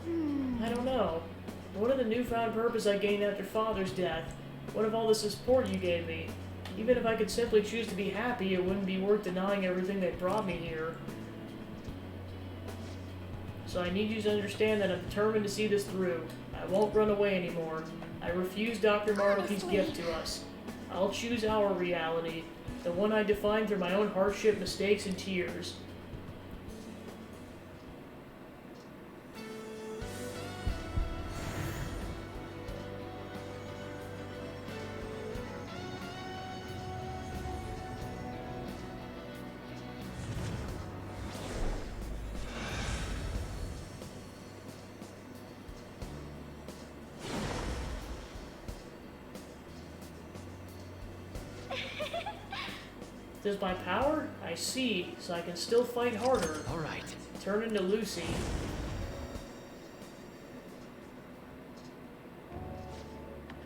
I don't know. What of the newfound purpose I gained after Father's death? What of all the support you gave me? Even if I could simply choose to be happy, it wouldn't be worth denying everything that brought me here. So I need you to understand that I'm determined to see this through. I won't run away anymore. I refuse Dr. Maruki's gift to us. I'll choose our reality, the one I defined through my own hardship, mistakes, and tears. Does my power? I see, so I can still fight harder. Alright. Turn into Lucy.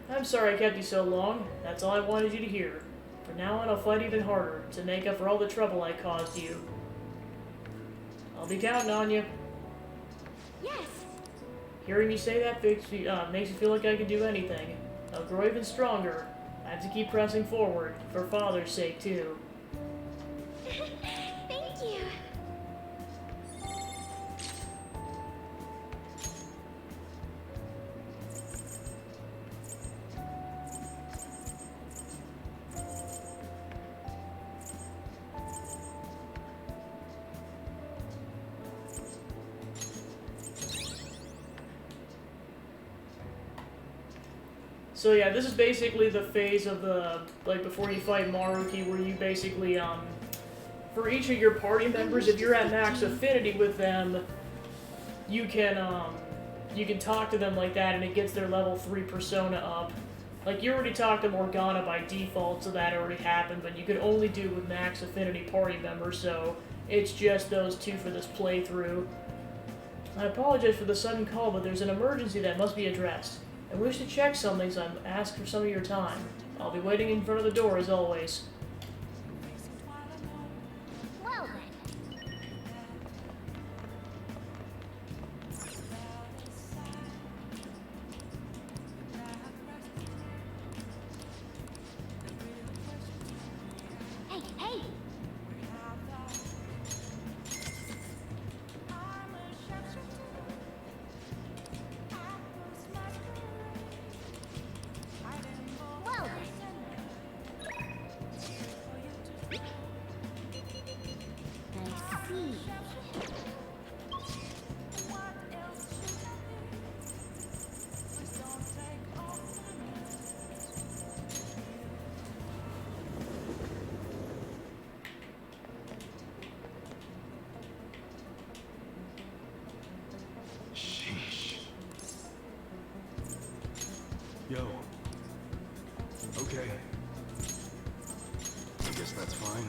I'm sorry I kept you so long. That's all I wanted you to hear. From now on, I'll fight even harder to make up for all the trouble I caused you. I'll be counting on you. Yes. Hearing you say that makes me feel like I can do anything. I'll grow even stronger. I have to keep pressing forward, for Father's sake, too. Thank you. So yeah, this is basically the phase of the, like, before you fight Maruki, where you basically, for each of your party members, if you're at max affinity with them, you can talk to them like that, and it gets their level 3 persona up. Like, you already talked to Morgana by default, so that already happened, but you could only do with max affinity party members, so it's just those two for this playthrough. I apologize for the sudden call, but there's an emergency that must be addressed. I wish to check something, so I'm asked for some of your time. I'll be waiting in front of the door as always. Well then. Hey, hey! Well then. I see. Yo. Okay. I guess that's fine.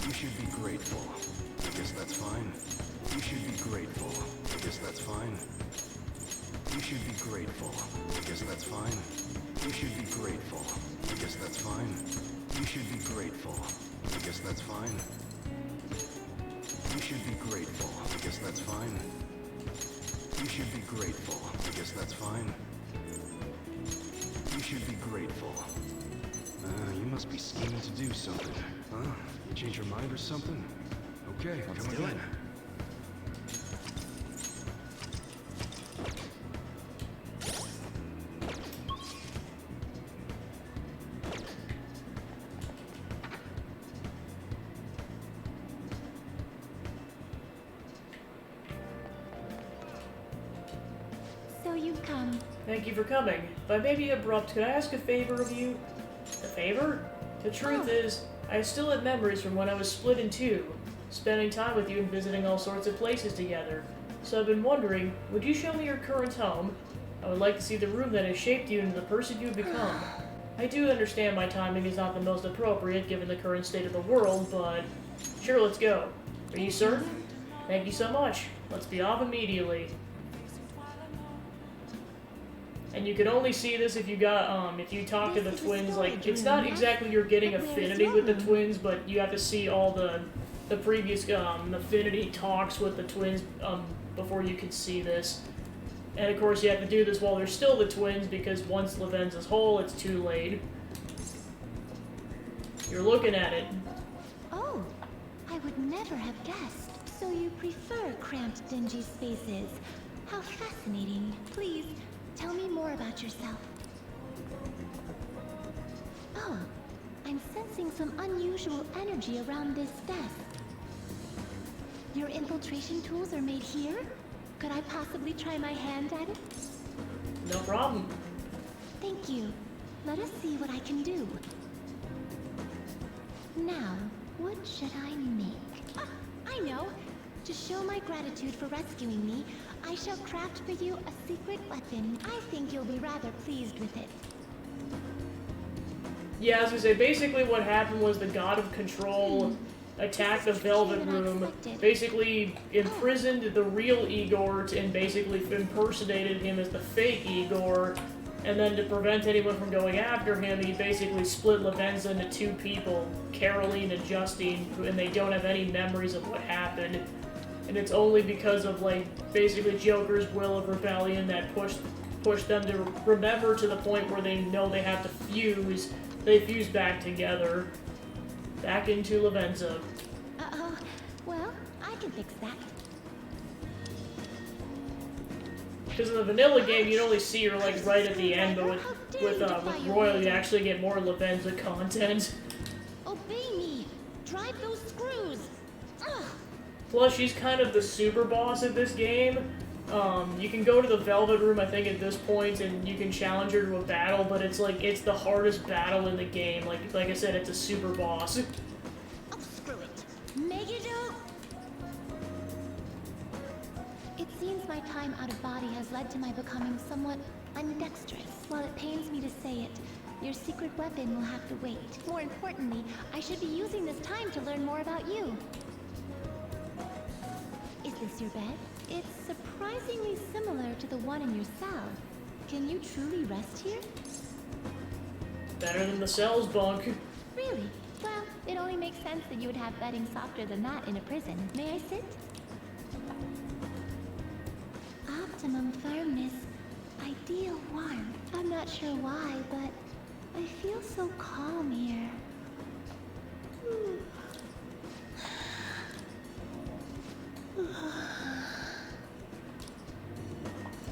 You should be grateful. I guess that's fine. You should be grateful. I guess that's fine. You should be grateful. I guess that's fine. You should be grateful. I guess that's fine. You should be grateful. I guess that's fine. You should be grateful. I guess that's fine. You should be grateful. I guess that's fine. You should be grateful. You must be scheming to do something. Huh? You change your mind or something? Okay, Let's come do again. it. So you've come. Thank you for coming. If I may be abrupt, could I ask a favor of you? A favor? The truth is, I still have memories from when I was split in two, spending time with you and visiting all sorts of places together. So I've been wondering, would you show me your current home? I would like to see the room that has shaped you into the person you've become. I do understand my timing is not the most appropriate given the current state of the world, but sure, let's go. Are you certain? Thank you so much. Let's be off immediately. And you can only see this if you got, if you talk to the twins, like, it's not exactly you're getting affinity with the twins, but you have to see all the previous, affinity talks with the twins, before you can see this. And of course you have to do this while they're still the twins, because once Lavenza's whole, it's too late. You're looking at it. Oh, I would never have guessed. So you prefer cramped, dingy spaces. How fascinating. Please, tell me more about yourself. Oh, I'm sensing some unusual energy around this desk. Your infiltration tools are made here? Could I possibly try my hand at it? No problem. Thank you. Let us see what I can do. Now, what should I make? Ah, I know! To show my gratitude for rescuing me, I shall craft for you a secret weapon. I think you'll be rather pleased with it. Yeah, I was gonna say, basically what happened was the God of Control attacked the Velvet Room, basically imprisoned the real Igor and basically impersonated him as the fake Igor, and then to prevent anyone from going after him, he basically split Lavenza into two people, Caroline and Justine, and they don't have any memories of what happened. And it's only because of, like, basically Joker's will of rebellion that pushed them to remember to the point where they know they have to fuse. They fuse back together. Back into Lavenza. Uh-oh. Well, I can fix that. Because in the vanilla game, you'd only see her, like, right at the end, but with Royal, you actually get more Lavenza content. Obey me! Drive those screws! Ugh. Plus, she's kind of the super boss of this game. You can go to the Velvet Room, I think, at this point, and you can challenge her to a battle, but it's like, it's the hardest battle in the game. Like I said, it's a super boss. Oh, screw it. Megiddo! It seems my time out of body has led to my becoming somewhat undexterous. While it pains me to say it, your secret weapon will have to wait. More importantly, I should be using this time to learn more about you. Is this your bed? It's surprisingly similar to the one in your cell. Can you truly rest here? Better than the cells bunk. Really? Well, it only makes sense that you would have bedding softer than that in a prison. May I sit? Optimum firmness. Ideal warmth. I'm not sure why, but I feel so calm here.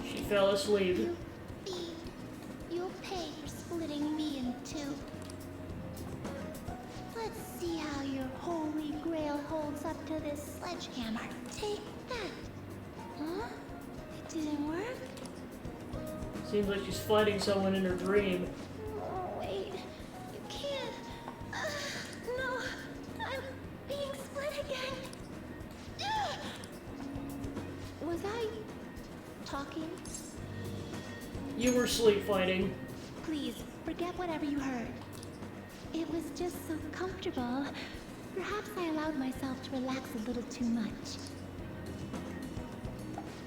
She fell asleep. You'll pay for splitting me in two. Let's see how your holy grail holds up to this sledgehammer. Take that. Huh? It didn't work? Seems like she's fighting someone in her dream. Oh, wait. You can't. No. I'm being split again. Was I talking? You were sleep fighting. whatever you heard. It was just so comfortable. Perhaps I allowed myself to relax a little too much.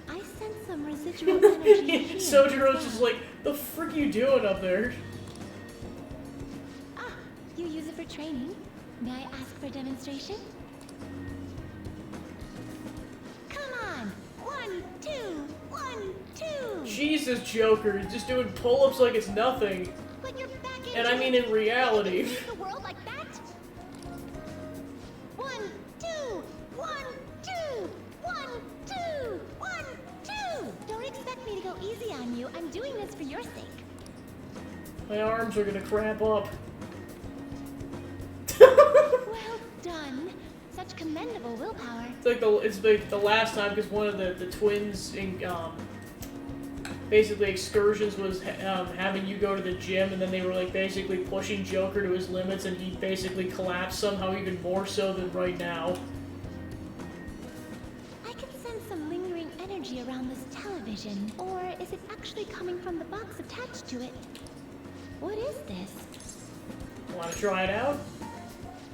I sense some residual energy here. Sojiro's just like, the frick you doing up there? Ah, you use it for training. May I ask for a demonstration? Come on! 1, 2, 1, 2! Jesus, Joker, he's just doing pull-ups like it's nothing. Put your back into And I mean in reality. it. Save the world like that? 1, 2, 1, 2, 1, 2, 1, 2! Don't expect me to go easy on you. I'm doing this for your sake. My arms are gonna cramp up. Well done. Such commendable willpower. It's like the last time, because one of the twins in basically excursions was having you go to the gym, and then they were like basically pushing Joker to his limits, and he basically collapsed somehow even more so than right now. I can sense some lingering energy around this television. Or is it actually coming from the box attached to it? What is this? Want to try it out?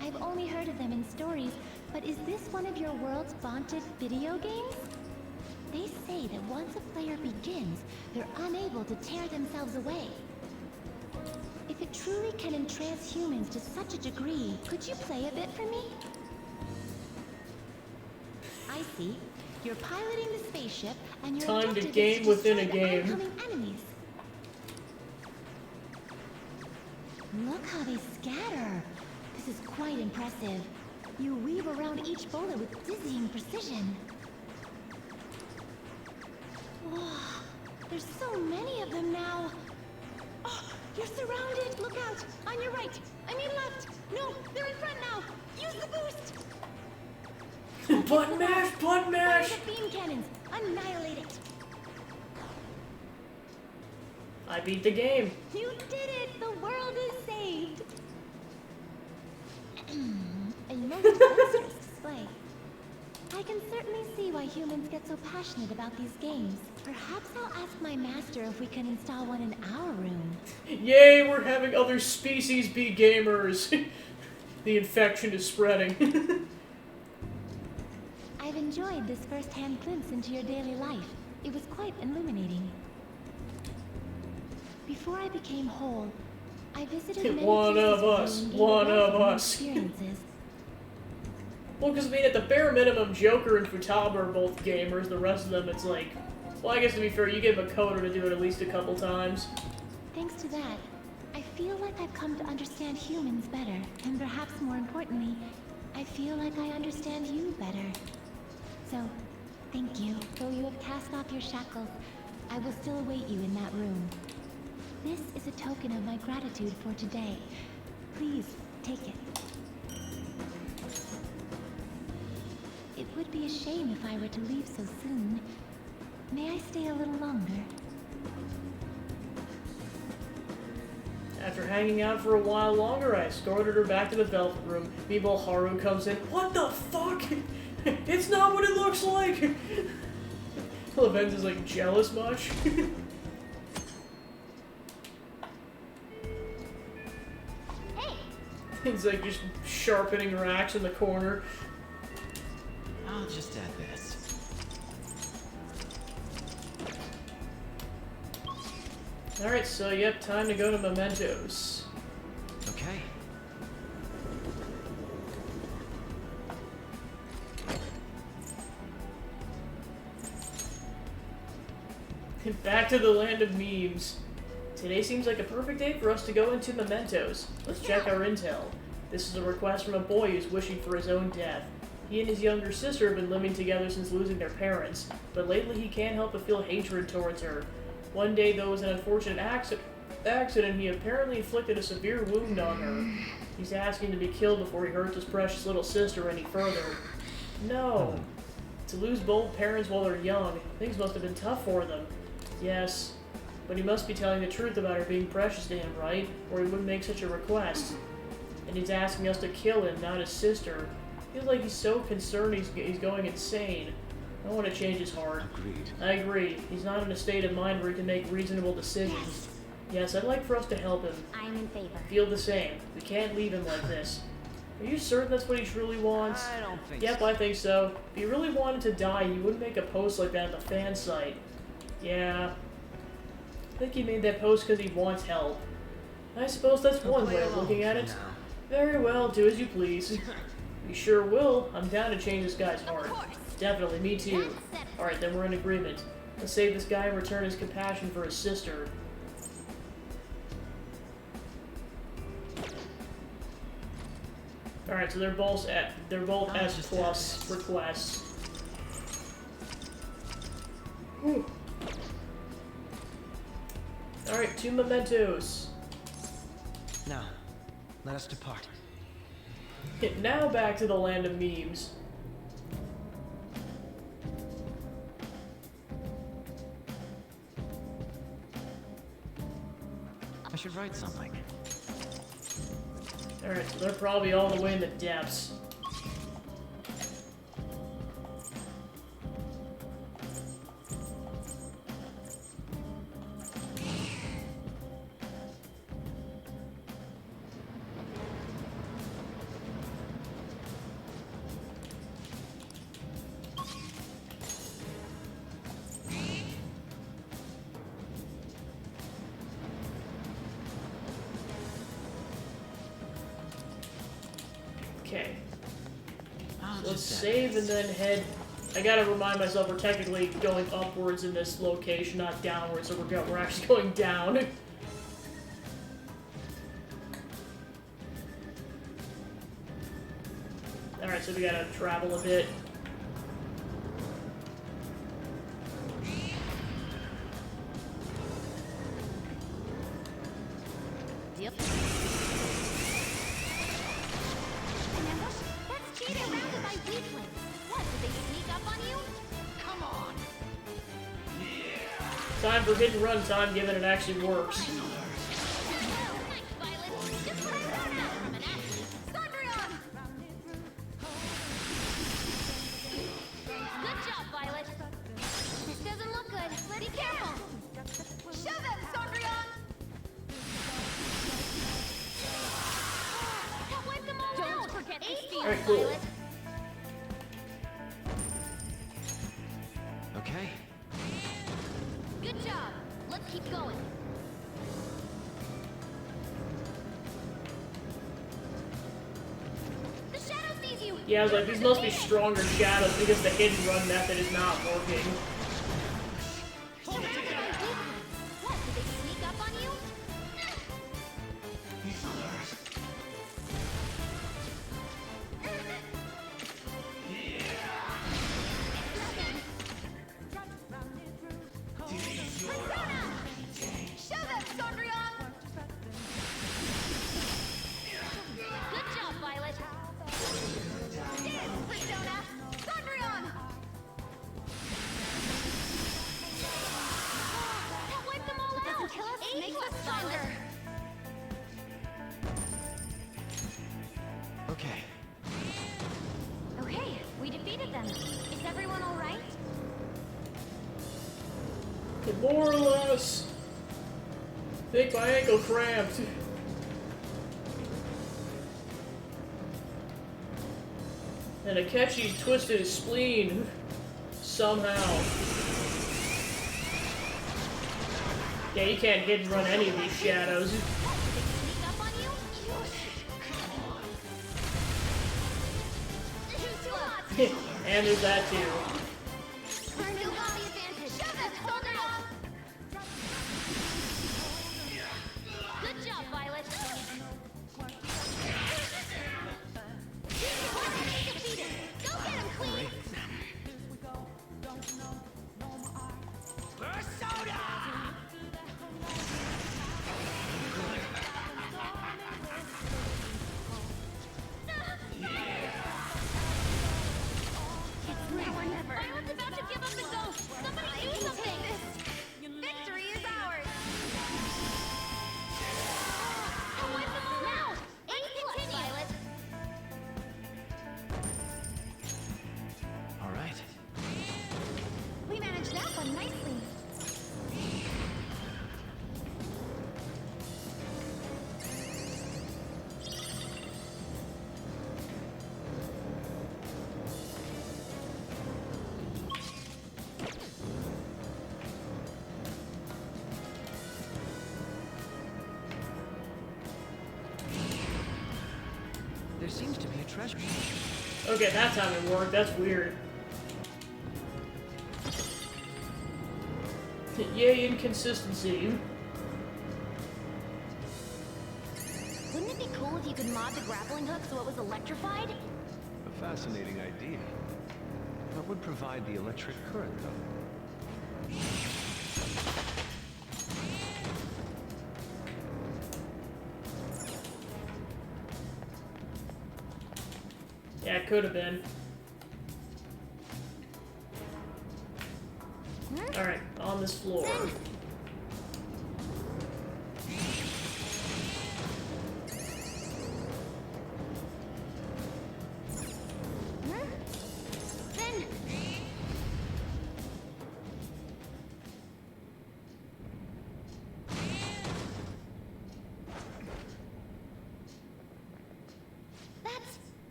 I've only heard of them in stories, but is this one of your world's vaunted video games? They say that once a player begins, they're unable to tear themselves away. If it truly can entrance humans to such a degree, could you play a bit for me? I see. You're piloting the spaceship, and your Time to objective game is to within a destroy the game. oncoming enemies. Look how they scatter. This is quite impressive. You weave around each bullet with dizzying precision. Whoa, there's so many of them now. Oh, you're surrounded. Look out. On your right. I mean left. No, they're in front now. Use the boost. Button mash! Button mash! Fire the beam cannons. Annihilate it. I beat the game. You did it. The world is saved. A most illustrious display. I can certainly see why humans get so passionate about these games. Perhaps I'll ask my master if we can install one in our room. Yay, we're having other species be gamers. The infection is spreading. I've enjoyed this first-hand glimpse into your daily life. It was quite illuminating. Before I became whole, I visited many One of places us. and gained One a wealth of new us. experiences. Well, because I mean, at the bare minimum, Joker and Futaba are both gamers. The rest of them, it's like, well, I guess to be fair, you give them a coder to do it at least a couple times. Thanks to that, I feel like I've come to understand humans better, and perhaps more importantly, I feel like I understand you better. So, thank you. Though you have cast off your shackles, I will still await you in that room. This is a token of my gratitude for today. Please, take it. It would be a shame if I were to leave so soon. May I stay a little longer? After hanging out for a while longer, I escorted her back to the Velvet Room. Meanwhile, Haru comes in. What the fuck? It's not what it looks like! Lavenza's like, jealous much? He's like just sharpening her axe in the corner. I'll just add this. Alright, so yep, time to go to Mementos. Okay. Back to the land of memes. Today seems like a perfect day for us to go into Mementos. Let's check our intel. This is a request from a boy who's wishing for his own death. He and his younger sister have been living together since losing their parents, but lately he can't help but feel hatred towards her. One day, though, was an unfortunate accident. He apparently inflicted a severe wound on her. He's asking to be killed before he hurts his precious little sister any further. No. To lose both parents while they're young, things must have been tough for them. Yes, but he must be telling the truth about her being precious to him, right? Or he wouldn't make such a request. And he's asking us to kill him, not his sister. Feels like he's so concerned he's going insane. I want to change his heart. Agreed. I agree. He's not in a state of mind where he can make reasonable decisions. Yes, I'd like for us to help him. I'm in favor. Feel the same. We can't leave him like this. Are you certain that's what he truly wants? I don't think Yep, so. I think so. If he really wanted to die, he wouldn't make a post like that at the fan site. Yeah. I think he made that post because he wants help. I suppose that's I'll one play way of along looking at for it. now. Very well, do as you please. You sure will. I'm down to change this guy's heart. course. Definitely, me too. That's set. Alright, then we're in agreement. Let's save this guy and return his compassion for his sister. Alright, so they're both S plus requests. Whew. Alright, 2 mementos. Now, let us depart. Now back to the land of memes. I should write something. Alright, so they're probably all the way in the depths. Okay. So let's save and then head. I gotta remind myself we're technically going upwards in this location, not downwards. So we're actually going down. All right, so we gotta travel a bit. Yep. An ambush? That's cheating. Surrounded by weaklings. What, did they sneak up on you? Come on! Time for hit and run time, given it actually works. Thanks, Violet. Just for Persona. From an athlete. Sondrion! Good job, Violet. This doesn't look good. Be careful. Shove him, Sondrion! That wiped them all out. Don't forget the steal, Alright, cool. Violet. Okay. Good job. Let's keep going. The shadow sees you. Yeah, I was like, these must be stronger shadows because the hit and run method is not working. Surrounded by weaklings. What, did they sneak up on you? Persona! Shove him, Sondrion! Good job, Violet. Dance, Persona! Sondrion! That wiped them all out! Doesn't kill us, makes us stronger! Okay. Okay, we defeated them. Is everyone alright? More or less. I think my ankle cramped. And Akechi twisted his spleen. Somehow. Yeah, you can't hit and run any of these shadows. What, did they sneak up on you? Too hot! And there's that too. Our new got the advantage. Shove it, Sondrion! Good job, Violet. Defeated. Go get him, Queen! It's now or never. There seems to be a treasure. Okay, that time it worked. That's weird. Yay, inconsistency. Wouldn't it be cool if you could mod the grappling hook so it was electrified? A fascinating idea. What would provide the electric current, though? Yeah, it could have been. Alright, on this floor.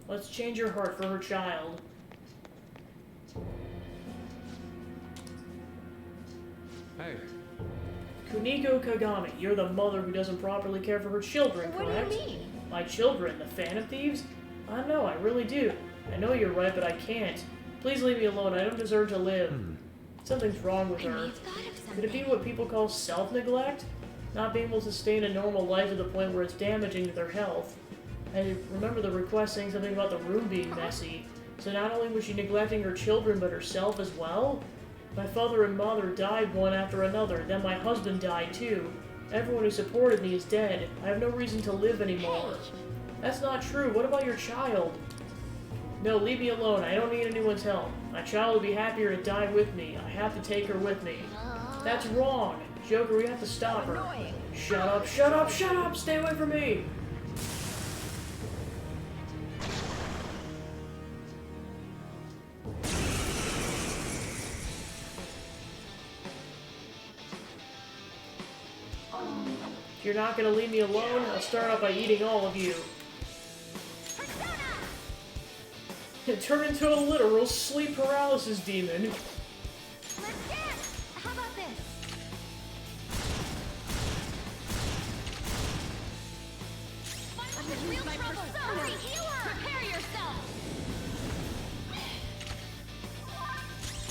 Let's change your heart for her child. Hey. Kuniko Kagami, you're the mother who doesn't properly care for her children, correct? What do you mean? My children, the Phantom Thieves? I know, I really do. I know you're right, but I can't. Please leave me alone, I don't deserve to live. Something's wrong with her. Could it be what people call self-neglect? Not being able to sustain a normal life to the point where it's damaging to their health. I remember the request saying something about the room being messy. So not only was she neglecting her children, but herself as well? My father and mother died one after another, then my husband died too. Everyone who supported me is dead. I have no reason to live anymore. That's not true. What about your child? No, leave me alone. I don't need anyone's help. My child would be happier to die with me. I have to take her with me. That's wrong. Joker, we have to stop her. Shut up, shut up, shut up! Stay away from me! If you're not gonna leave me alone, I'll start off by eating all of you. Turn into a literal sleep paralysis demon. Let's dance! How about this? I'm in real trouble! Hurry, healer! Prepare yourself!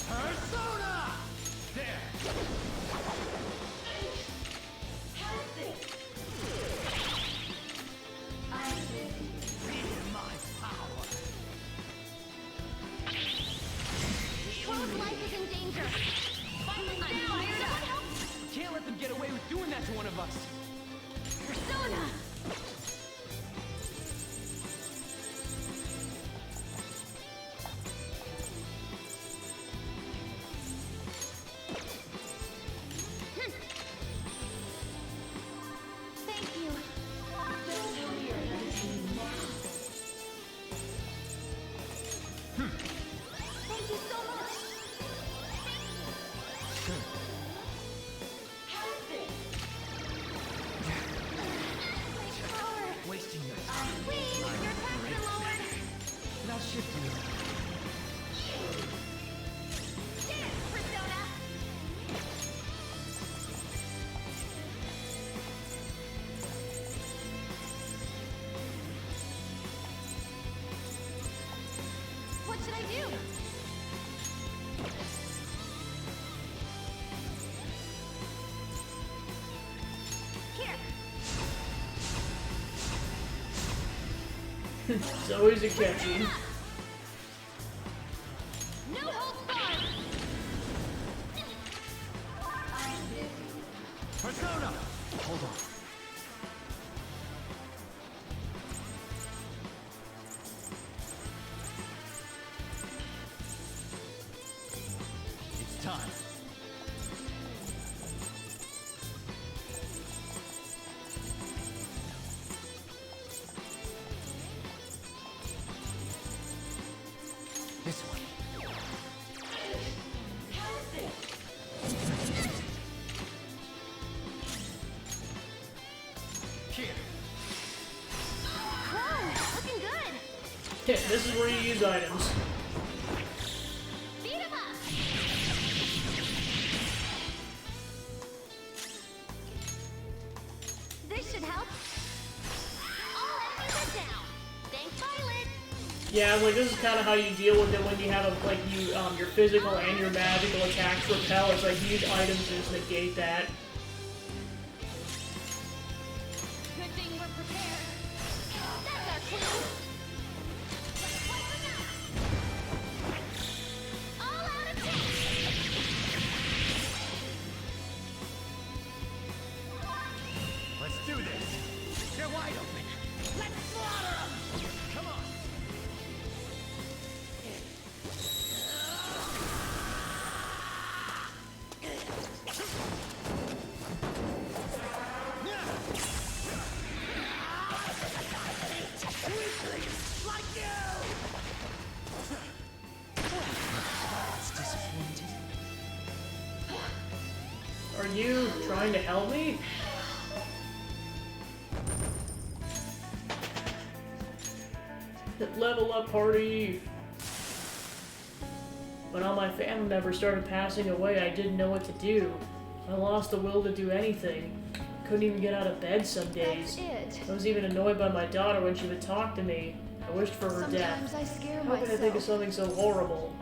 Persona! There! World's life is in danger! I'm fired up! We can't let them get away with doing that to one of us! Persona! Thank you. Thank you so much. Wasting your Please, your attacks are lowered. Not shifting. Dance, Persona. What should I do? Here. It's always a catchy. No holds barred. Persona! Hold on. It's time. This one. Here. Whoa, looking good. Yeah, this is where you use items. Beat him up. This should help. All enemies are Yeah, like this is kind of how you deal with it when you have a, like your physical and your magical attacks repel. It's like use items to just negate that. Good thing we're prepared. That's our clue. All out attack. Let's do this. They're wide open. Let's slaughter them. Come on. Are you trying to help me? Level up party! When all my family members started passing away, I didn't know what to do. I lost the will to do anything. Couldn't even get out of bed some days. That's it. I was even annoyed by my daughter when she would talk to me. I wished for her Sometimes death. I scare How could I think of myself. something so horrible?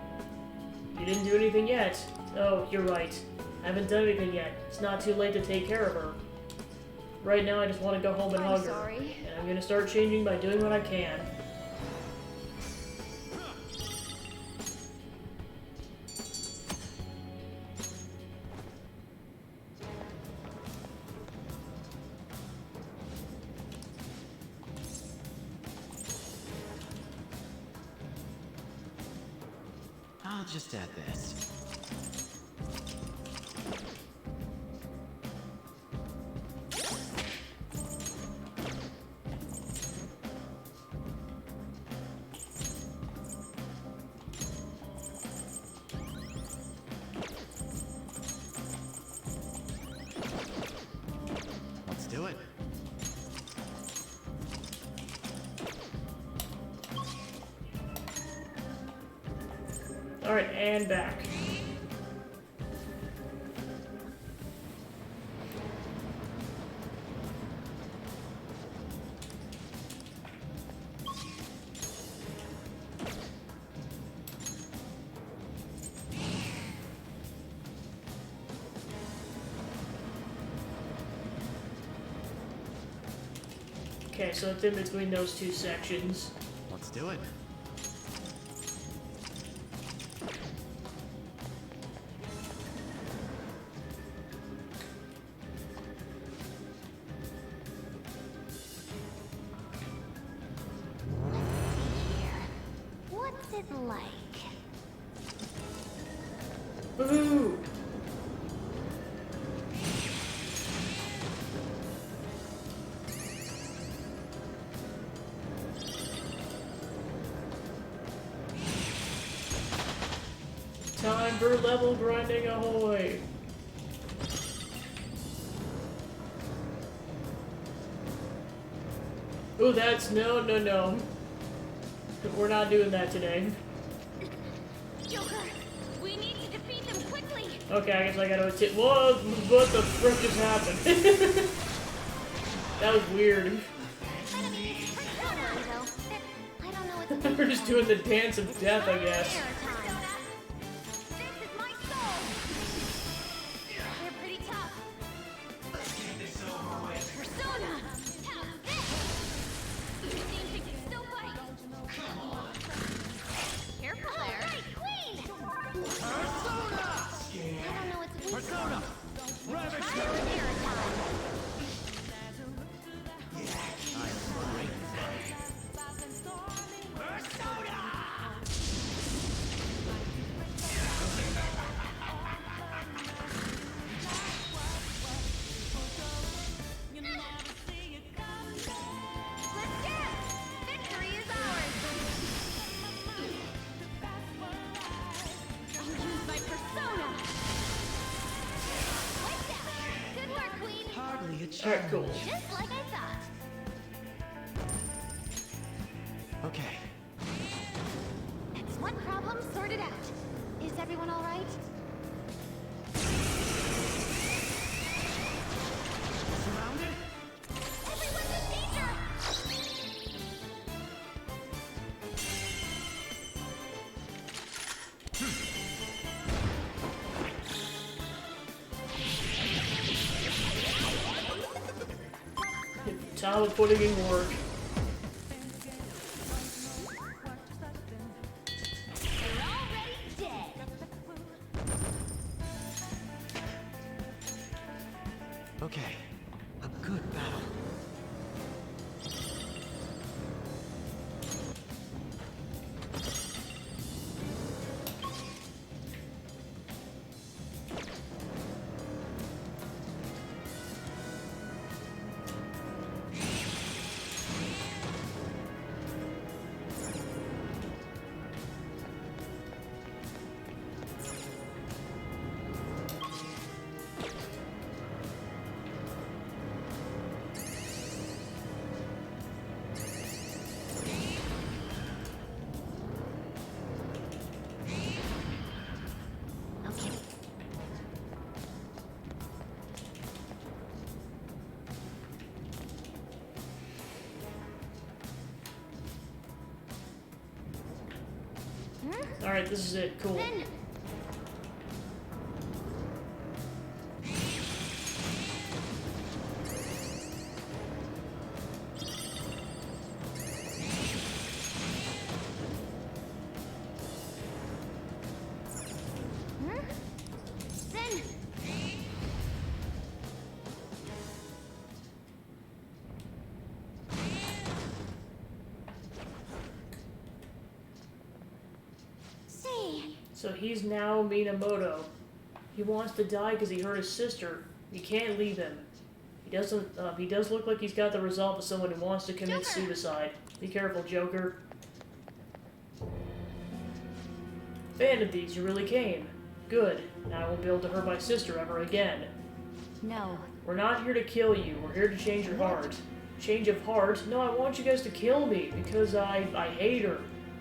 You didn't do anything yet. Oh, you're right. I haven't done anything yet. It's not too late to take care of her. Right now, I just want to go home and I'm hug her. sorry. And I'm gonna start changing by doing what I can. I'll just add this. Let's do it. Alright, and back. Okay, so it's in between those two sections. Let's do it. What's it like? Boo! Time for level grinding, ahoy! Ooh, that's no. We're not doing that today. Joker, we need to defeat them quickly. Okay, I guess I gotta attend. What the frick just happened? That was weird. Don't worry though. I don't know what to do. We're just doing the dance of death, I guess. This is my soul. They're pretty tough. Persona. Have this. You seem to still fight. Careful there. Right, Queen. Persona! I don't know what to do. Persona! Ravage Try them! it there, time. Let's dance. Victory is ours. I'll use my persona. Like that. Good work, Queen. Hardly a chance. Alright, cool. Just like I thought. Okay. That's one problem sorted out. Is everyone all right? Surrounded? Everyone's in danger! time of putting in work. They're already dead. Okay, a good battle. Okay. Alright, this is it. Cool. Then Then Say, So he's now Minamoto. He wants to die because he hurt his sister. You can't leave him. He doesn't. He does look like he's got the resolve of someone who wants to commit suicide. Be careful, Joker. Vanities, you really came. Good. Now I won't be able to hurt my sister ever again. no. We're not here to kill you. We're here to change your heart. Change of heart? No, I want you guys to kill me because I hate her.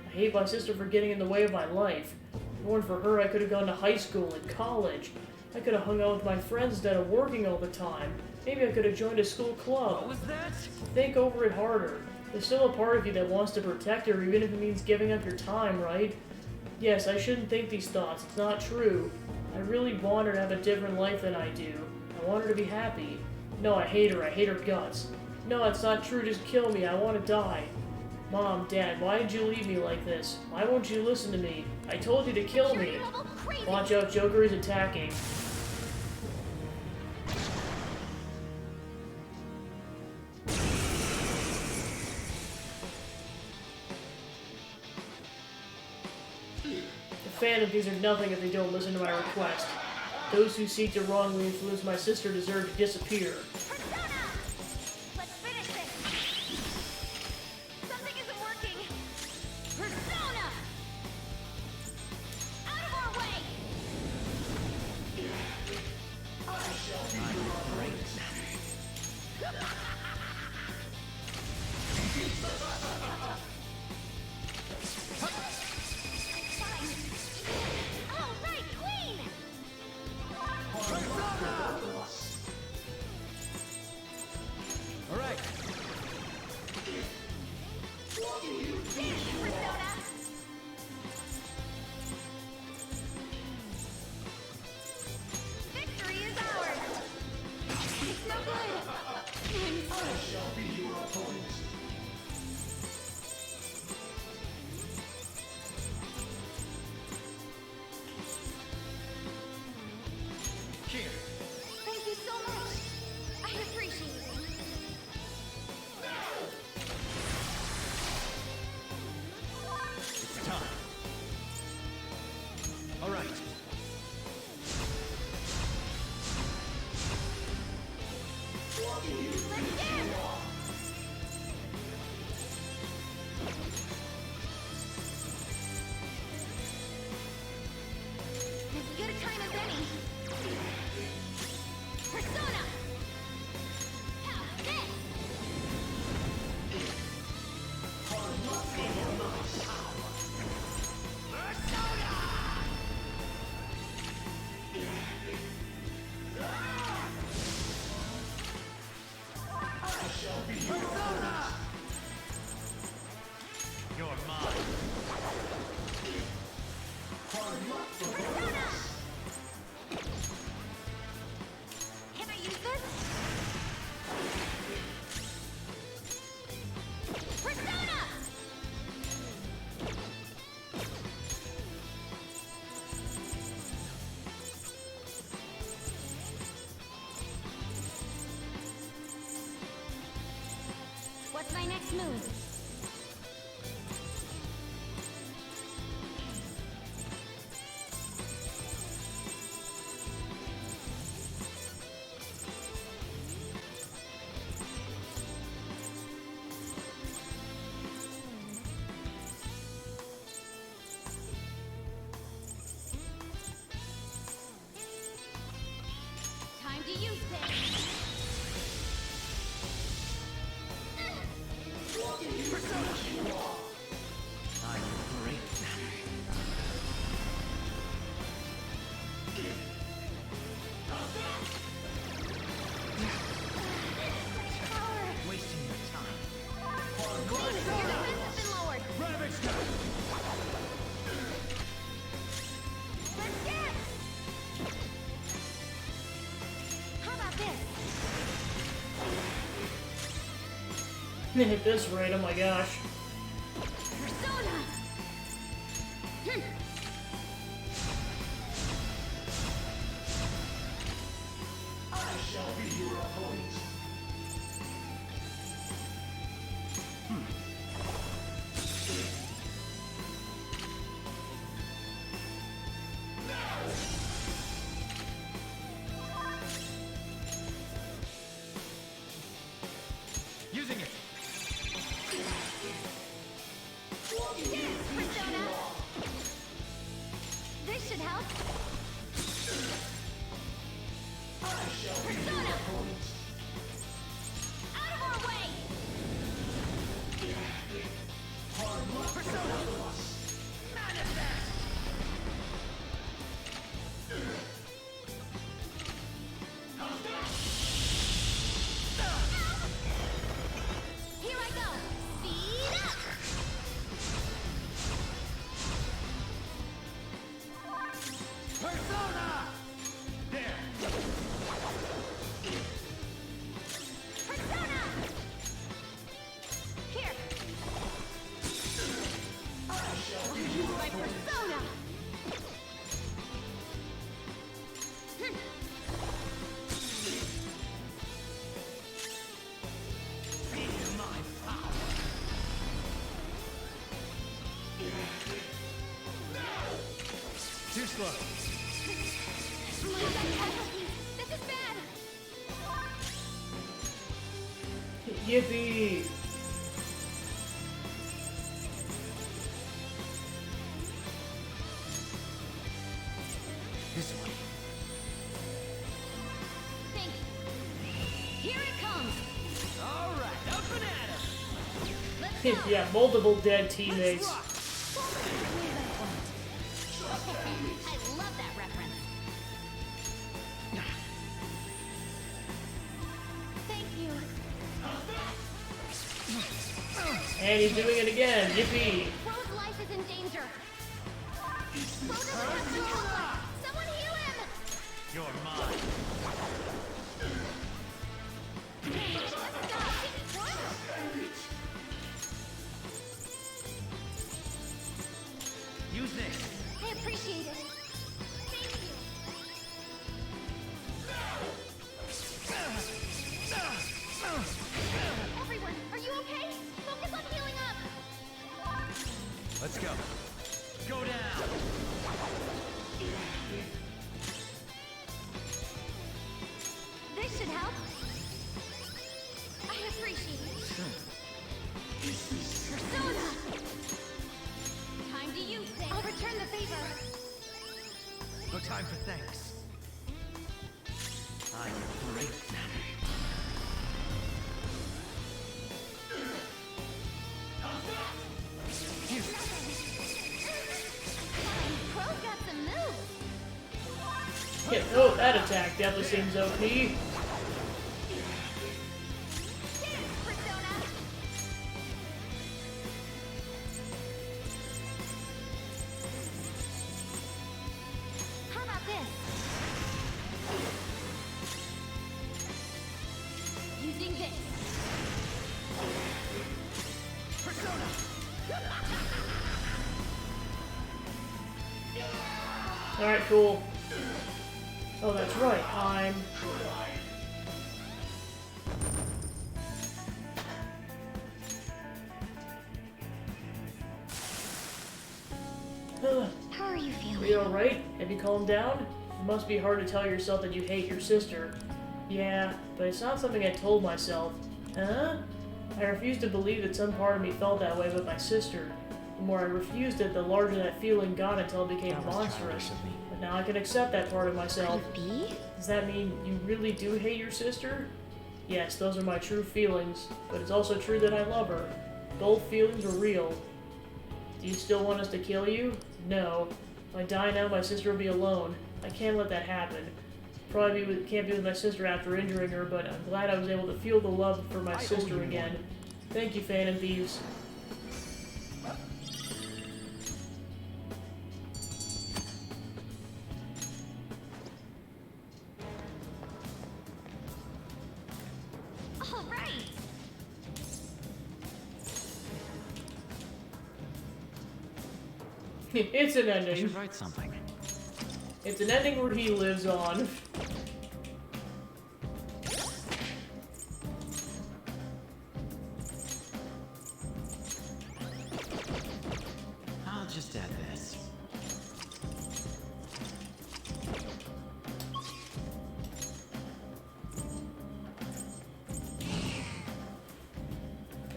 I hate my sister for getting in the way of my life. If it weren't for her, I could have gone to high school and college. I could have hung out with my friends instead of working all the time. Maybe I could have joined a school club. What was that? Think over it harder. There's still a part of you that wants to protect her, even if it means giving up your time, right? Yes, I shouldn't think these thoughts. It's not true. I really want her to have a different life than I do. I want her to be happy. No, I hate her. I hate her guts. No, it's not true. Just kill me. I want to die. Mom, Dad, why did you leave me like this? Why won't you listen to me? I told you to kill me. Watch out, Joker is attacking. The Vanities are nothing if they don't listen to my request. Those who seek to wrongly influence my sister deserve to disappear. Persona! Let's finish this. Something isn't working. Persona! Out of our way! Oh, right, Queen! All right. Finish, Persona! Victory is ours! It's no good! I shall be your opponent. Thank you so much! I appreciate it! It's time. All right. As good a time as any! Persona! Have this! You're mine. Persona! Can I use this? move. Time to use this. I am great. Wasting your time. Your defense has been lowered. Ravage time! Let's get. How about this? At this rate, oh my gosh. Persona! Hm. I shall be your opponent. Using it. Persona! This should help. Persona! Out of our way! Persona! Here I go! Speed up! Persona! There! Persona! Here! My persona! Hm. Feel my power. Too slow. We've got casualties! This is bad! Yippee! This way. Thanks. Here it comes! All right, up and at 'em. Let's go! Yeah, multiple dead teammates. I love that reference. Thank you. And he's doing it again. Yippee! Crow's life is in danger. Crow doesn't have any help. Someone heal him! You're mine. Stop! What? Use this. I appreciate it. Thank you. Everyone, are you okay? Focus on healing up. Let's go. Go down. This should help. I appreciate it. Persona! Time to use this. I'll return the favor. No time for thanks. I am great. Crow's got some moves. Yeah, oh, that attack definitely seems OP. Dance, Persona! How about this? Using this. Persona! Alright, cool. Oh, that's right, I'm... How are you Are feeling? you alright? Have you calmed down? It must be hard to tell yourself that you hate your sister. Yeah, but it's not something I told myself. Huh? I refuse to believe that some part of me felt that way with my sister. The more I refused it, the larger that feeling got until it became That was monstrous. childish of me. But now I can accept that part of myself. Could it be? Does that mean you really do hate your sister? Yes, those are my true feelings, but it's also true that I love her. Both feelings are real. Do you still want us to kill you? No. If I die now, my sister will be alone. I can't let that happen. Can't be with my sister after injuring her, but I'm glad I was able to feel the love for my sister again. Thank you, Phantom Thieves. All right. It's an I ending. should write something. It's an ending where he lives on. I'll just add this.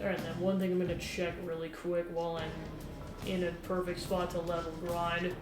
Alright, then one thing I'm gonna check really quick while I'm in a perfect spot to level grind.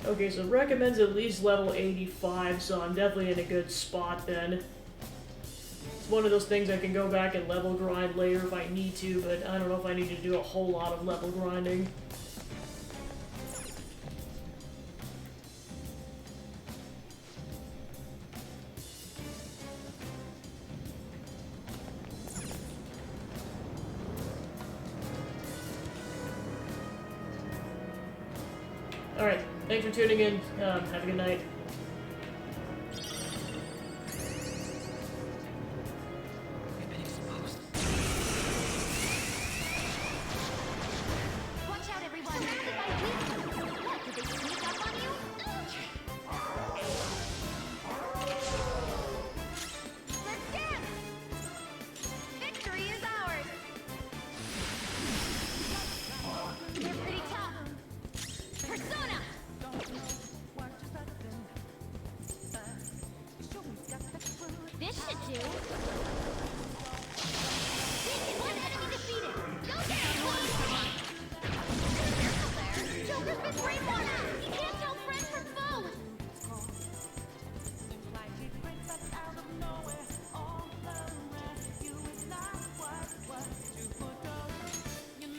Okay, so recommends at least level 85, so I'm definitely in a good spot then. It's one of those things I can go back and level grind later if I need to, but I don't know if I need to do a whole lot of level grinding. Alright, thanks for tuning in. Have a good night. We've been exposed. Watch out, everyone. What, did they sneak up on you? Let's dance! Victory is ours! They're pretty tough. Persona! This should do. One enemy defeated. Go down, one! Careful there. Joker's been brainwashed. He can't tell friend from foe.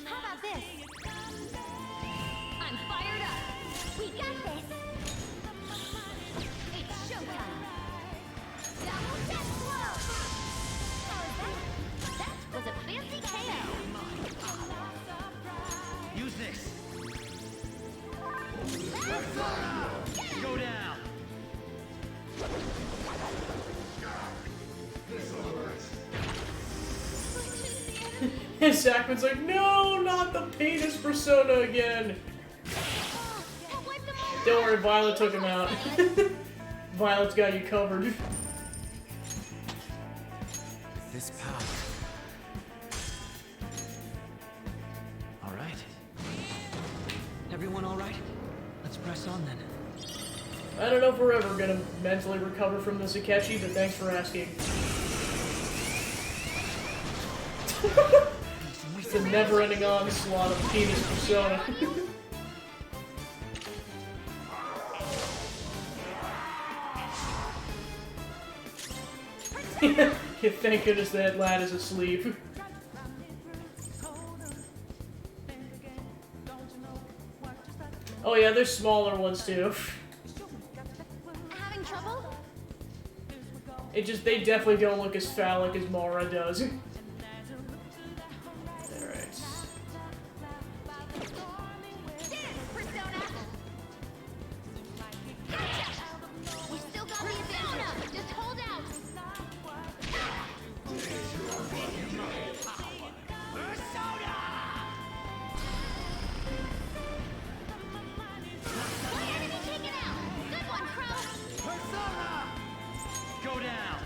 How about this? I'm fired up. We got this. It's showtime. Double death blow. How was that? That was a fancy KO. Use this. Get him! Go down. And Sackman's like, no, not the penis persona again. That wiped them all Don't out. worry, Violet took him out. Violet's got you covered. This power. All right. Everyone all right? Let's press on then. I don't know if we're ever gonna mentally recover from this, Akechi, but thanks for asking. Some ways It's a never-ending onslaught of penis persona. Yeah, thank goodness that lad is asleep. Oh yeah, there's smaller ones too. Having trouble? They definitely don't look as phallic as Mara does. Alright. Persona! Gotcha! We still got the advantage. Just hold out. One enemy taken out. Good one, Crow. Persona! Go down!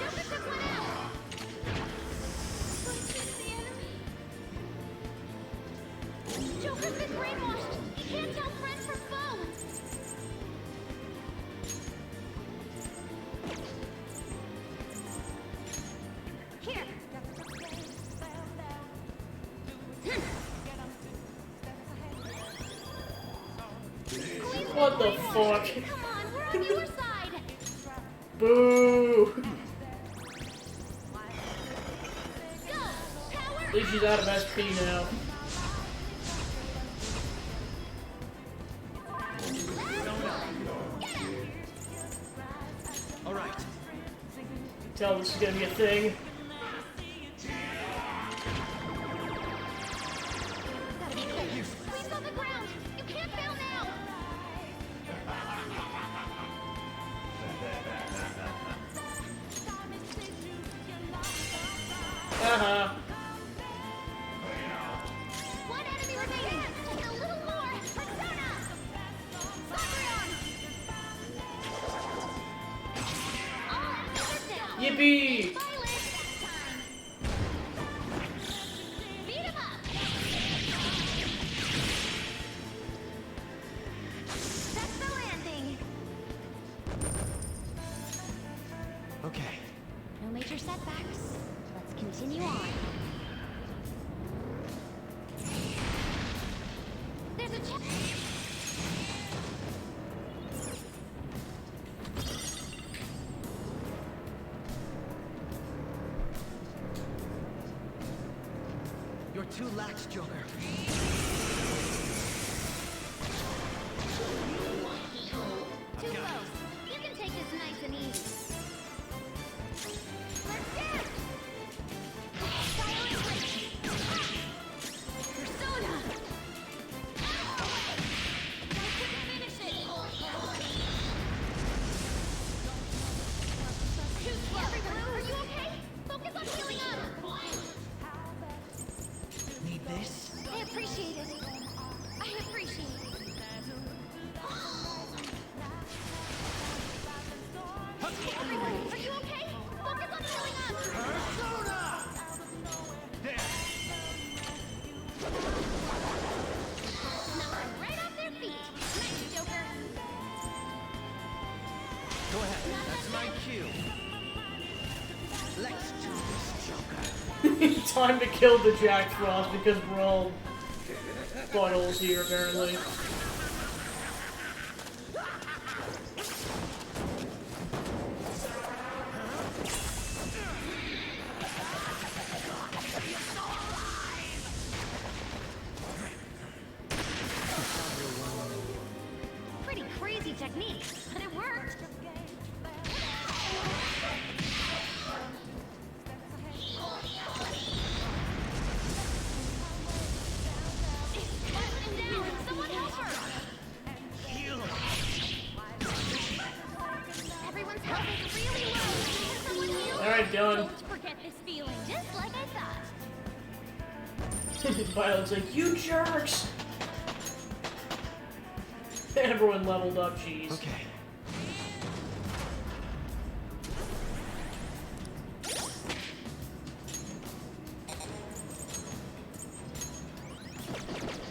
Joker took one out. Don't shoot the enemy. Joker's been brainwashed. He can't tell friend from foe. Here. What the fuck? Come on, we're on your side. Boo! Go. Power. At least she's out of SP now. Alright. Tell this is gonna be a thing. Please on the ground. You can't fail now. Uh-huh. One enemy remaining. Just a little more. Persona. Cyprian. All enemies are down. Yippee! Violet. Beat him up. That's the landing. Okay. No major setbacks. Let's continue on. There's a chance. You're too lax, Joker. Too close. You can take this nice and easy. Let's dance! Silent Witch! Persona! I couldn't finish it! Too slow! Everyone, are you okay? Focus on healing up! Need this? I appreciate it. I appreciate it. Everyone, are you okay? Focus on healing up! Persona! There! Knock them right off their feet. Nice, Joker. Go ahead. That's my cue. Let's do this, Joker. Time to kill the Jack Frost because we're all buttholes here, apparently. Pretty crazy technique, but it worked. Button down. Someone help her. Everyone's health is really low. Can someone heal? Alright, done. Don't forget this feeling, just like I thought. Violet's like, you jerks! Everyone leveled up, jeez. Okay.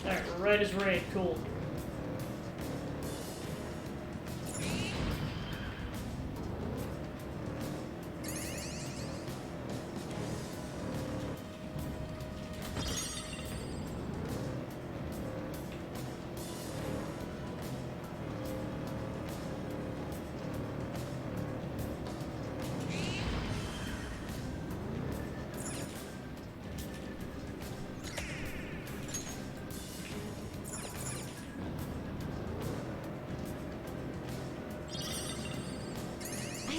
Alright, we're right as rain, cool.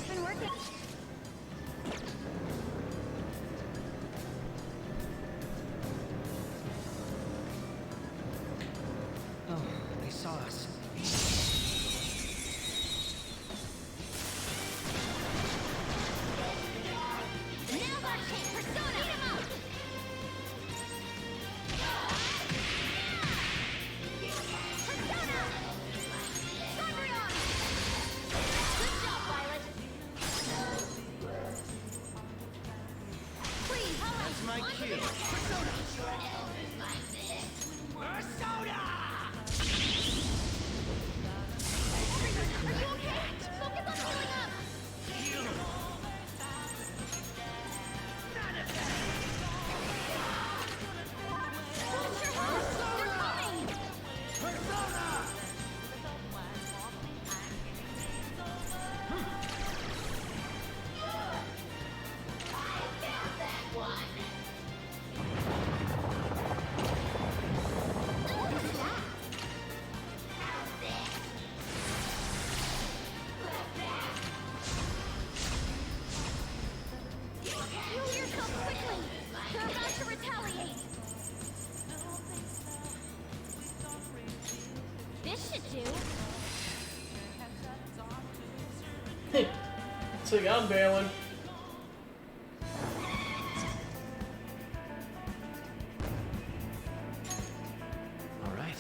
It's been working. Oh, they saw us. Now's our chance. Persona! Eat 'em up! Persona! Thunderdog! Good job, Violet. Please, That's my cue. Persona! Everyone, are you okay? Focus on healing up! Hold your horse! They're coming! Heal yourself quickly! They're about to retaliate! This should do. It's like I'm bailing. All right.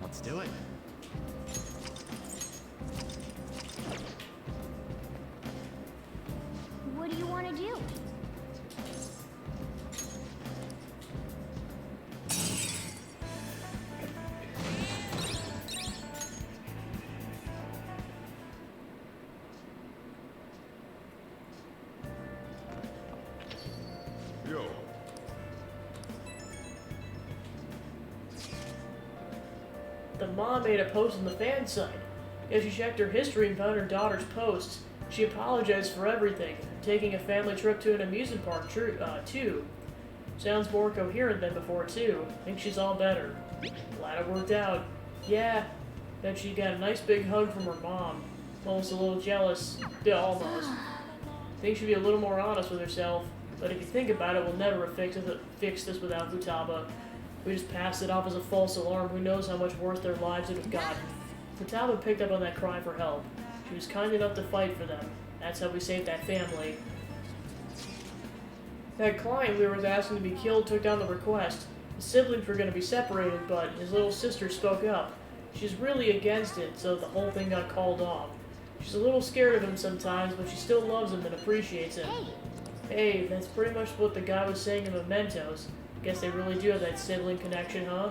Let's do it. What do you want to do? Yo, The mom made a post on the fan site. As she checked her history and found her daughter's posts, she apologized for everything, taking a family trip to an amusement park too. Sounds more coherent than before too. Think she's all better. Glad it worked out. Yeah, bet she got a nice big hug from her mom. Almost a little jealous. Yeah, almost. Think she'd be a little more honest with herself. But if you think about it, we'll never fix this without Futaba. We just passed it off as a false alarm. Who knows how much worse their lives would have gotten. Futaba picked up on that cry for help. She was kind enough to fight for them. That's how we saved that family. That client we were asking to be killed took down the request. His siblings were going to be separated, but his little sister spoke up. She's really against it, so the whole thing got called off. She's a little scared of him sometimes, but she still loves him and appreciates him. Hey, that's pretty much what the guy was saying in Mementos. Guess they really do have that sibling connection, huh?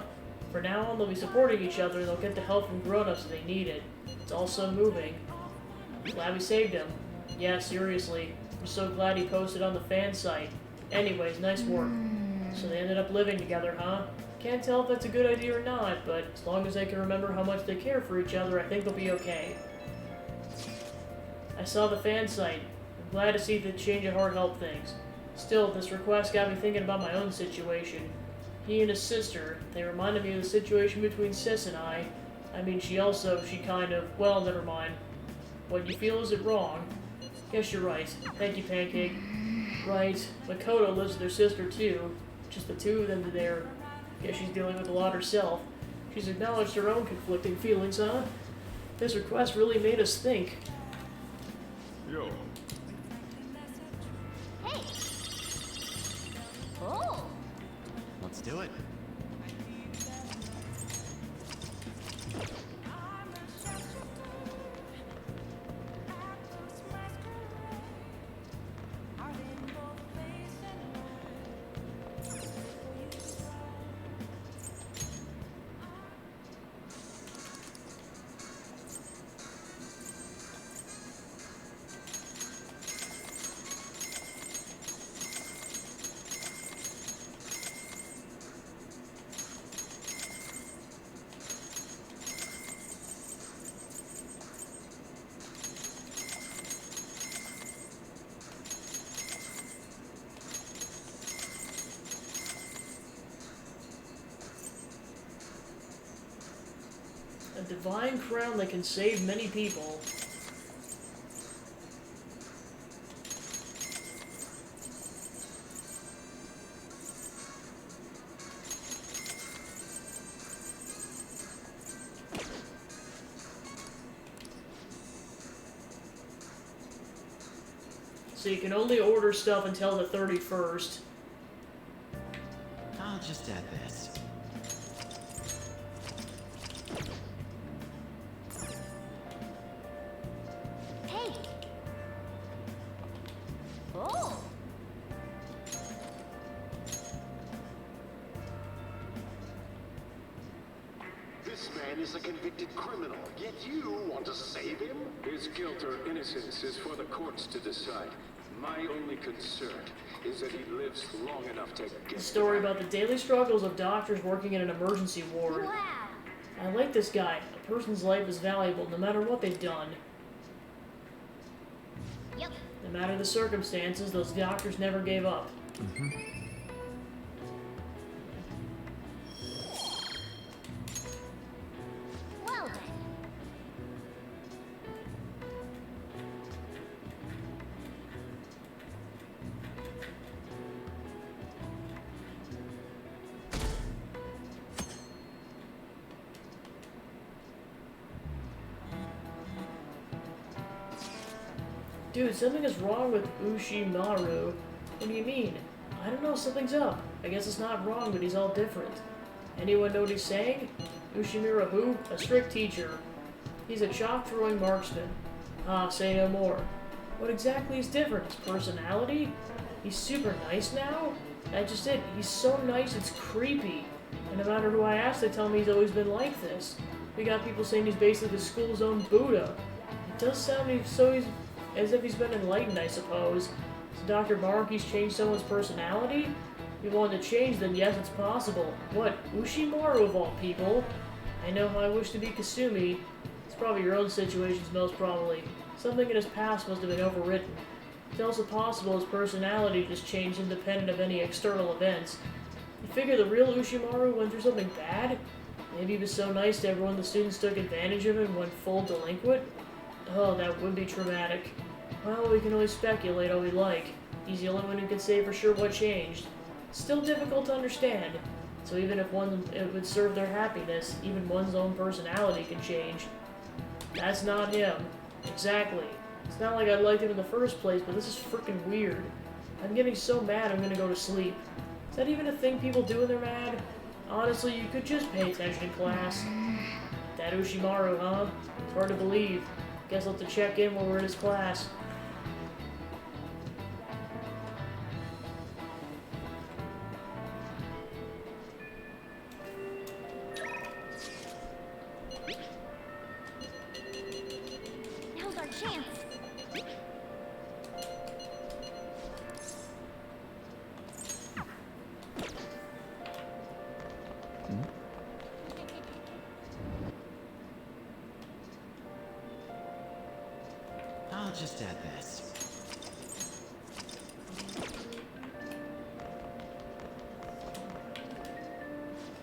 For now on, they'll be supporting each other and they'll get the help from grown-ups if they need it. It's all so moving. Glad we saved him. Yeah, seriously. I'm so glad he posted on the fan site. Anyways, nice work. So they ended up living together, huh? Can't tell if that's a good idea or not, but as long as they can remember how much they care for each other, I think they'll be okay. I saw the fan site. I'm glad to see the change of heart help things. Still, this request got me thinking about my own situation. He and his sister, they reminded me of the situation between Sis and I. I mean, she kind of, well, never mind. What you feel isn't wrong. Guess you're right. Thank you, Pancake. Right, Makoto lives with her sister too. Just the two of them there. Guess she's dealing with a lot herself. She's acknowledged her own conflicting feelings, huh? This request really made us think. yo, Hey! Oh! Let's do it. divine crown that can save many people. So you can only order stuff until the 31st. I'll just add this. Hey! Oh! This man is a convicted criminal, yet you want to save him? His guilt or innocence is for the courts to decide. My only concern is that he lives long enough to get A story about the daily struggles of doctors working in an emergency ward. Wow! I like this guy. A person's life is valuable no matter what they've done. Yep. No matter the circumstances, those doctors never gave up. Well then. Dude, something is wrong with Ushimaru. What do you mean? I don't know, something's up. I guess it's not wrong, but he's all different. Anyone know what he's saying? Ushimaru who? A strict teacher. He's a chalk-throwing marksman. Ah, say no more. What exactly is different? His personality? He's super nice now? That's just it. He's so nice, it's creepy. And no matter who I ask, they tell me he's always been like this. We got people saying he's basically the school's own Buddha. It does sound as if he's been enlightened, I suppose. So Dr. Maruki's changed someone's personality? If you wanted to change, then yes, it's possible. What? Ushimaru of all people? I know how I wish to be Kasumi. It's probably your own situations, most probably. Something in his past must have been overwritten. It's also possible his personality just changed independent of any external events. You figure the real Ushimaru went through something bad? Maybe he was so nice to everyone the students took advantage of him and went full delinquent? Oh, that would be traumatic. Well, we can only speculate all we like. He's the only one who can say for sure what changed. Still difficult to understand. So even if it would serve their happiness, even one's own personality can change. That's not him. Exactly. It's not like I liked him in the first place, but this is freaking weird. I'm getting so mad I'm gonna go to sleep. Is that even a thing people do when they're mad? Honestly, you could just pay attention in class. That Ushimaru, huh? It's hard to believe. Guess I'll have to check in when we're in his class. Now's our chance. I'll just add this.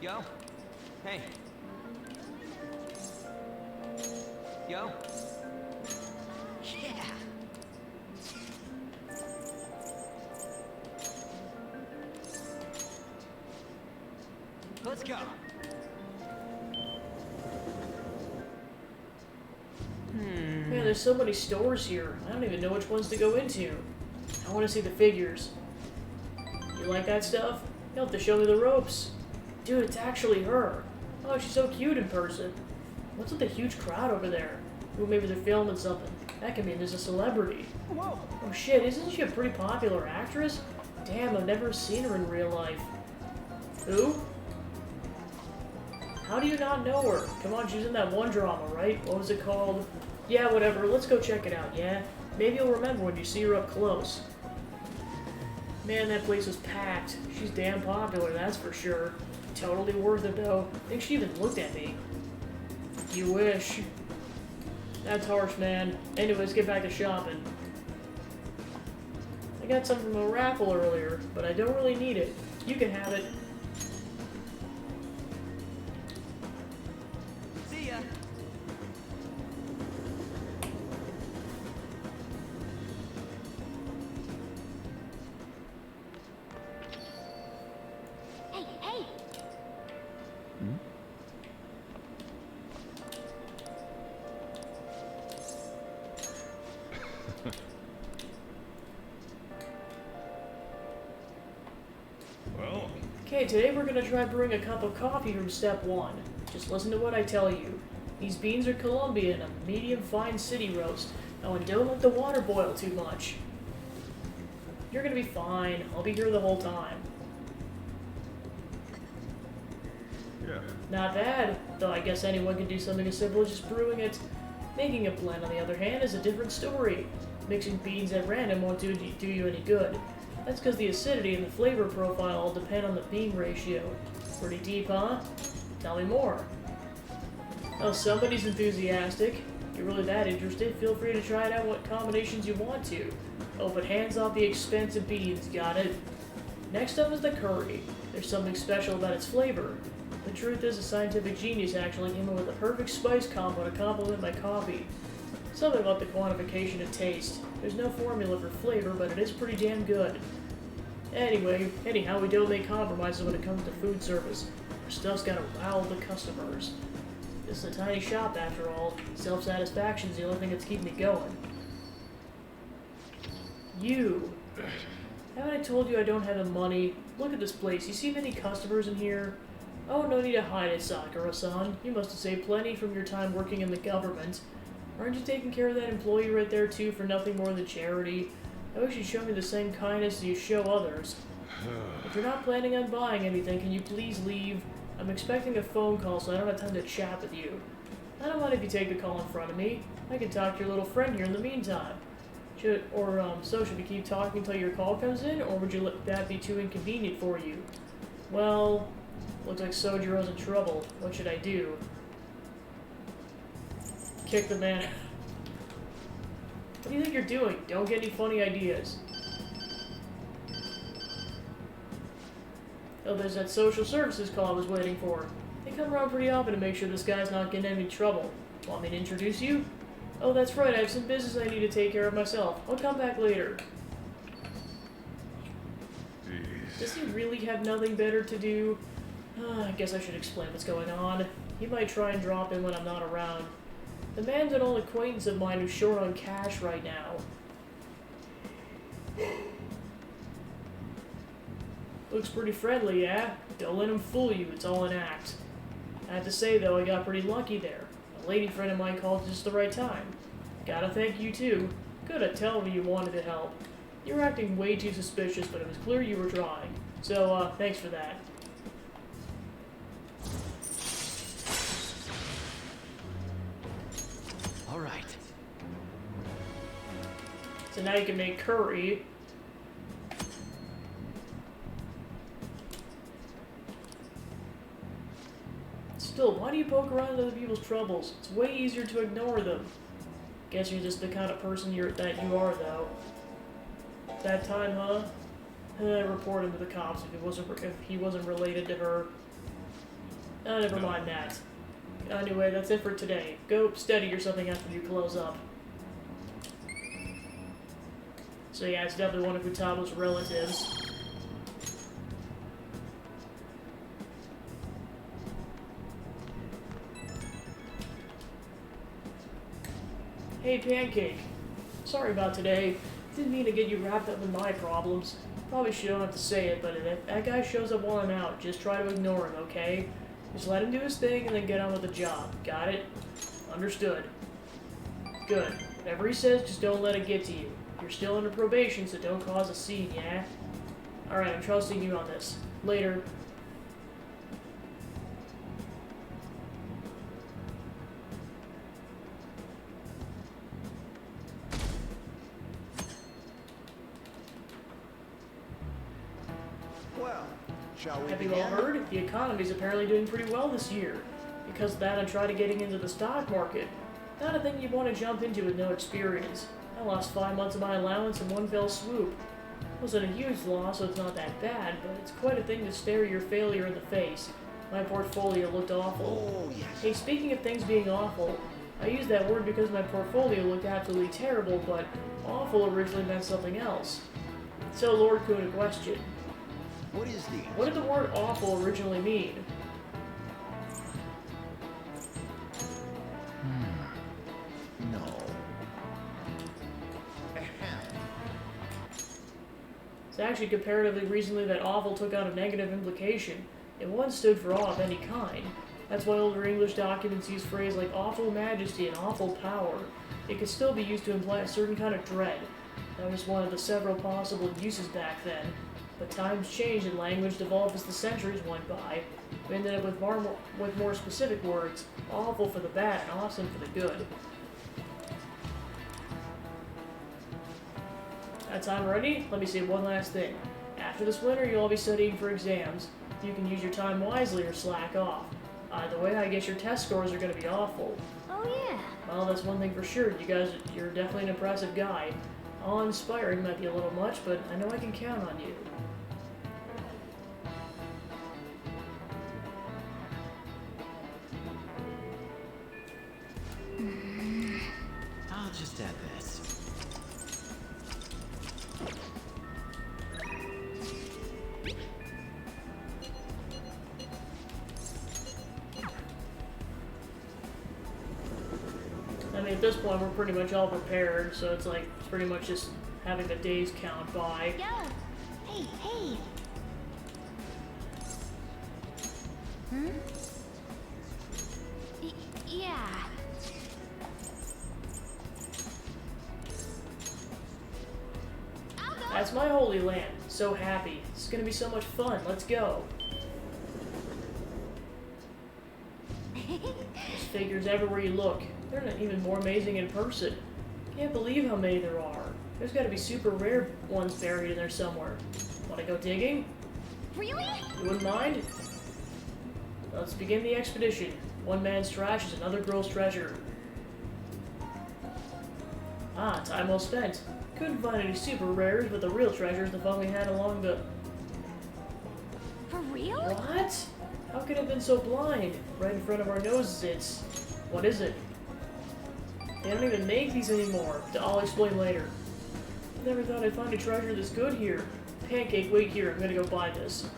Yo. Hey. Yo. Yeah. Let's go. Man, there's so many stores here. I don't even know which ones to go into. I want to see the figures. You like that stuff? You'll have to show me the ropes. Dude, it's actually her. Oh, she's so cute in person. What's with the huge crowd over there? Ooh, maybe they're filming something. That could mean there's a celebrity. Whoa. Oh shit, isn't she a pretty popular actress? Damn, I've never seen her in real life. Who? How do you not know her? Come on, she's in that one drama, right? What was it called? Yeah, whatever, let's go check it out, yeah? Maybe you'll remember when you see her up close. Man, that place was packed. She's damn popular, that's for sure. Totally worth it, though. I think she even looked at me. You wish. That's harsh, man. Anyways, get back to shopping. I got some from a raffle earlier, but I don't really need it. You can have it. See ya. Well, Okay, today we're gonna try brewing a cup of coffee from step 1. Just listen to what I tell you. These beans are Colombian, a medium fine city roast. Oh, and don't let the water boil too much. You're gonna be fine. I'll be here the whole time. yeah. Not bad, though I guess anyone can do something as simple as just brewing it. Making a blend, on the other hand, is a different story. Mixing beans at random won't do you any good. That's because the acidity and the flavor profile all depend on the bean ratio. Pretty deep, huh? Tell me more. Oh, somebody's enthusiastic. If you're really that interested, feel free to try it out what combinations you want to. Oh, but hands off the expensive beans, got it? Next up is the curry. There's something special about its flavor. The truth is, a scientific genius actually came up with a perfect spice combo to complement my coffee. Something about the quantification of taste. There's no formula for flavor, but it is pretty damn good. Anyhow, we don't make compromises when it comes to food service. Our stuff's gotta wow the customers. This is a tiny shop, after all. Self-satisfaction's the only thing that's keeping me going. You. Haven't I told you I don't have the money? Look at this place. You see many customers in here? Oh, no need to hide it, Sakura-san. You must have saved plenty from your time working in the government. Aren't you taking care of that employee right there, too, for nothing more than charity? I wish you'd show me the same kindness as you show others. If you're not planning on buying anything, can you please leave? I'm expecting a phone call, so I don't have time to chat with you. I don't mind if you take the call in front of me. I can talk to your little friend here in the meantime. Should we keep talking until your call comes in, or would you let that be too inconvenient for you? Well, looks like Sojiro's in trouble. What should I do? Kick the man. What do you think you're doing? Don't get any funny ideas. Oh, there's that social services call I was waiting for. They come around pretty often to make sure this guy's not getting in any trouble. Want me to introduce you? Oh, that's right, I have some business I need to take care of myself. I'll come back later. Jeez. Does he really have nothing better to do? I guess I should explain what's going on. He might try and drop in when I'm not around. The man's an old acquaintance of mine who's short on cash right now. Looks pretty friendly, yeah? Don't let him fool you, it's all an act. I have to say, though, I got pretty lucky there. A lady friend of mine called just the right time. Gotta thank you, too. Coulda tell me you wanted to help. You were acting way too suspicious, but it was clear you were trying. So, thanks for that. All right. So now you can make curry. Still, why do you poke around at other people's troubles? It's way easier to ignore them. Guess you're just the kind of person that you are, though. That time, huh? Report him to the cops if he wasn't related to her. Never mind that. Anyway, that's it for today. Go steady or something after you close up. So yeah, it's definitely one of Futaba's relatives. Hey, Pancake. Sorry about today. Didn't mean to get you wrapped up in my problems. Probably shouldn't have to say it, but if that guy shows up while I'm out, just try to ignore him, okay? Just let him do his thing and then get on with the job. Got it? Understood. Good. Whatever he says, just don't let it get to you. You're still under probation, so don't cause a scene, yeah? Alright, I'm trusting you on this. Later. Well, shall we Have you all heard? The economy's apparently doing pretty well this year. Because of that, I tried to getting into the stock market. Not a thing you'd want to jump into with no experience. I lost 5 months of my allowance in one fell swoop. It wasn't a huge loss, so it's not that bad, but it's quite a thing to stare your failure in the face. My portfolio looked awful. Oh, yes. Hey, speaking of things being awful, I use that word because my portfolio looked absolutely terrible, but awful originally meant something else. So, Lord Kuna, question. What is the... What did the word awful originally mean? No. It's actually comparatively recently that awful took on a negative implication. It once stood for awe of any kind. That's why older English documents use phrases like awful majesty and awful power. It could still be used to imply a certain kind of dread. That was one of the several possible uses back then. But times changed and language developed as the centuries went by. We ended up with more specific words, awful for the bad and awesome for the good. That time ready? Let me say one last thing. After this winter, you'll all be studying for exams. You can use your time wisely or slack off. Either way, I guess your test scores are going to be awful. Oh yeah. Well, that's one thing for sure. You're definitely an impressive guy. Awe-inspiring might be a little much, but I know I can count on you. I'll just add this. I mean, at this point, we're pretty much all prepared, so it's pretty much just having the days count by. Yo! Hey, hey! Hmm? Yeah. That's my holy land. So happy. It's gonna be so much fun. Let's go. There's figures everywhere you look. They're not even more amazing in person. Can't believe how many there are. There's gotta be super rare ones buried in there somewhere. Wanna go digging? Really? You wouldn't mind? Let's begin the expedition. One man's trash is another girl's treasure. Ah, time well spent. Couldn't find any super rares, but the real treasure's the fun we had along the... For real? What? How could I have been so blind? Right in front of our noses, it's... What is it? They don't even make these anymore. I'll explain later. Never thought I'd find a treasure this good here. Pancake, wait here. I'm gonna go buy this.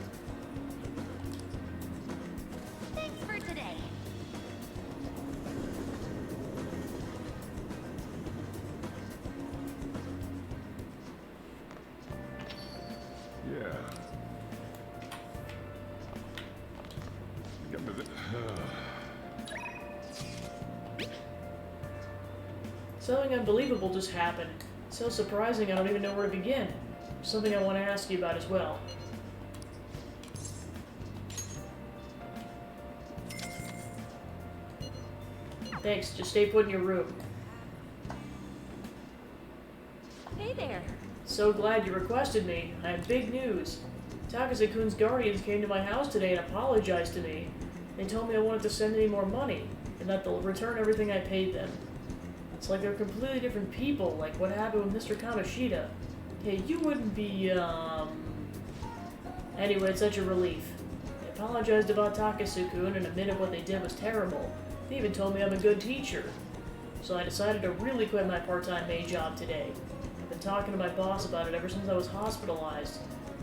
Thanks for today. Yeah. Get to the... Something unbelievable just happened. So surprising I don't even know where to begin. Something I want to ask you about as well. Thanks, just stay put in your room. Hey there. So glad you requested me. I have big news. Takase-kun's guardians came to my house today and apologized to me. They told me I wanted to send me more money, and that they'll return everything I paid them. It's like they're completely different people, like what happened with Mr. Kamoshida. Hey, you wouldn't be, Anyway, it's such a relief. They apologized about Takase-kun and admitted what they did was terrible. They even told me I'm a good teacher. So I decided to really quit my part-time maid job today. I've been talking to my boss about it ever since I was hospitalized.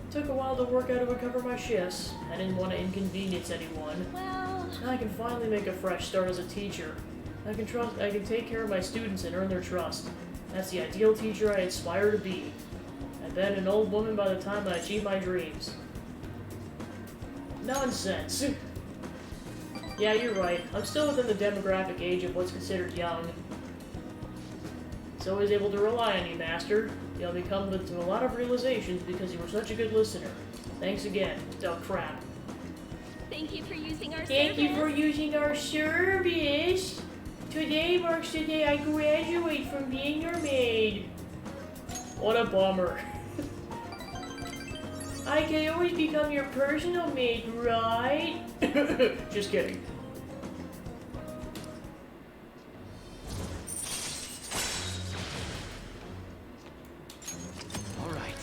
It took a while to work out who would cover my shifts. I didn't want to inconvenience anyone. Well... Now I can finally make a fresh start as a teacher. I can take care of my students and earn their trust. That's the ideal teacher I aspire to be. I've been an old woman by the time I achieve my dreams. Nonsense. Yeah, you're right. I'm still within the demographic age of what's considered young. So I was able to rely on you, Master. You'll be coming to a lot of realizations because you were such a good listener. Thanks again. Oh, crap. Thank you for using our Thank service. you for using our service. Today marks the day I graduate from being your maid. What a bummer. I can always become your personal maid, right? Just kidding. All right.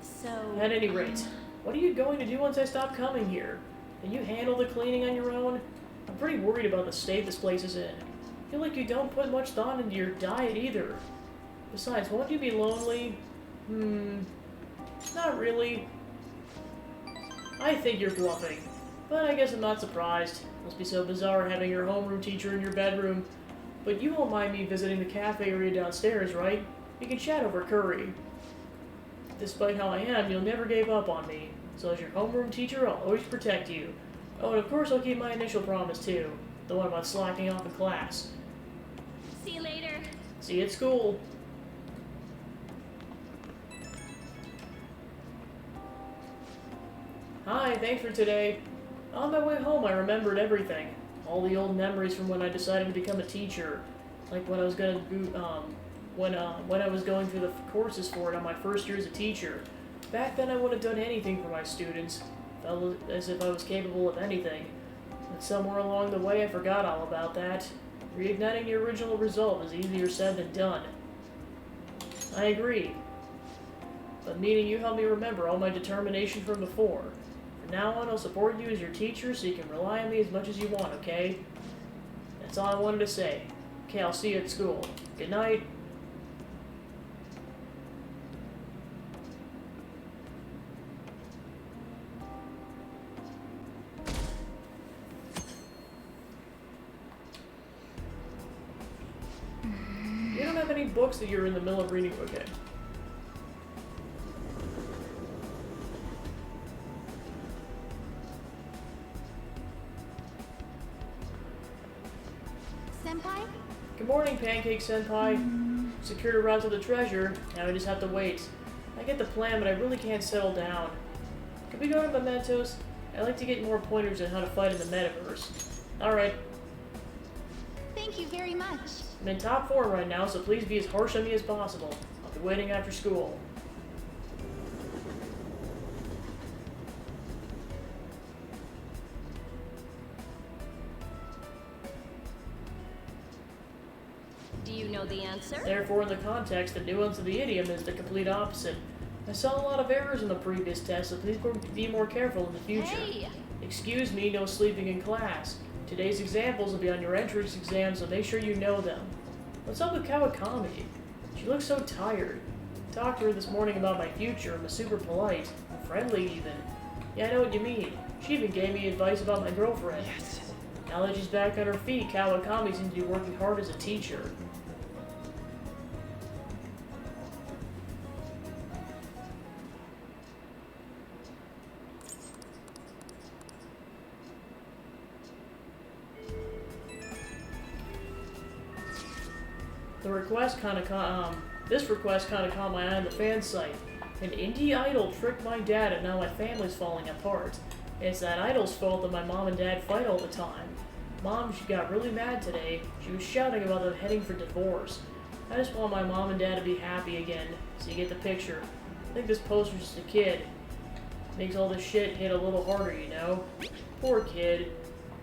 So... At any rate, what are you going to do once I stop coming here? Can you handle the cleaning on your own? I'm pretty worried about the state this place is in. I feel like you don't put much thought into your diet either. Besides, won't you be lonely? Not really. I think you're bluffing. But I guess I'm not surprised. Must be so bizarre having your homeroom teacher in your bedroom. But you won't mind me visiting the cafe area downstairs, right? We can chat over curry. Despite how I am, you'll never give up on me. So as your homeroom teacher, I'll always protect you. Oh, and of course I'll keep my initial promise too. The one about slacking off in class. See you later. See you at school. Hi, thanks for today. On my way home, I remembered everything. All the old memories from when I decided to become a teacher. Like when I was gonna do, when I was going through the courses for it on my first year as a teacher. Back then I would have done anything for my students. Felt as if I was capable of anything. But somewhere along the way I forgot all about that. Reigniting the original resolve is easier said than done. I agree. But meeting you helped me remember all my determination from before. From now on I'll support you as your teacher so you can rely on me as much as you want, okay? That's all I wanted to say. Okay, I'll see you at school. Good night. You don't have any books that you're in the middle of reading, okay? Senpai? Good morning, Pancake Senpai. Secured a route to the treasure, now we just have to wait. I get the plan, but I really can't settle down. Could we go to Mementos? I'd like to get more pointers on how to fight in the metaverse. Alright, Thank you very much. I'm in top form right now, so please be as harsh on me as possible. I'll be waiting after school. Do you know the answer? Therefore, in the context, the nuance of the idiom is the complete opposite. I saw a lot of errors in the previous test, so please be more careful in the future. Hey! Excuse me, no sleeping in class. Today's examples will be on your entrance exam, so make sure you know them. What's up with Kawakami? She looks so tired. Talked to her this morning about my future and was super polite. And friendly, even. Yeah, I know what you mean. She even gave me advice about my girlfriend. Yes. Now that she's back on her feet, Kawakami seems to be working hard as a teacher. This request kind of caught my eye on the fan site. An indie idol tricked my dad and now my family's falling apart. It's that idol's fault that my mom and dad fight all the time. Mom, she got really mad today. She was shouting about them heading for divorce. I just want my mom and dad to be happy again, so you get the picture. I think this poster's just a kid. Makes all this shit hit a little harder, you know? Poor kid.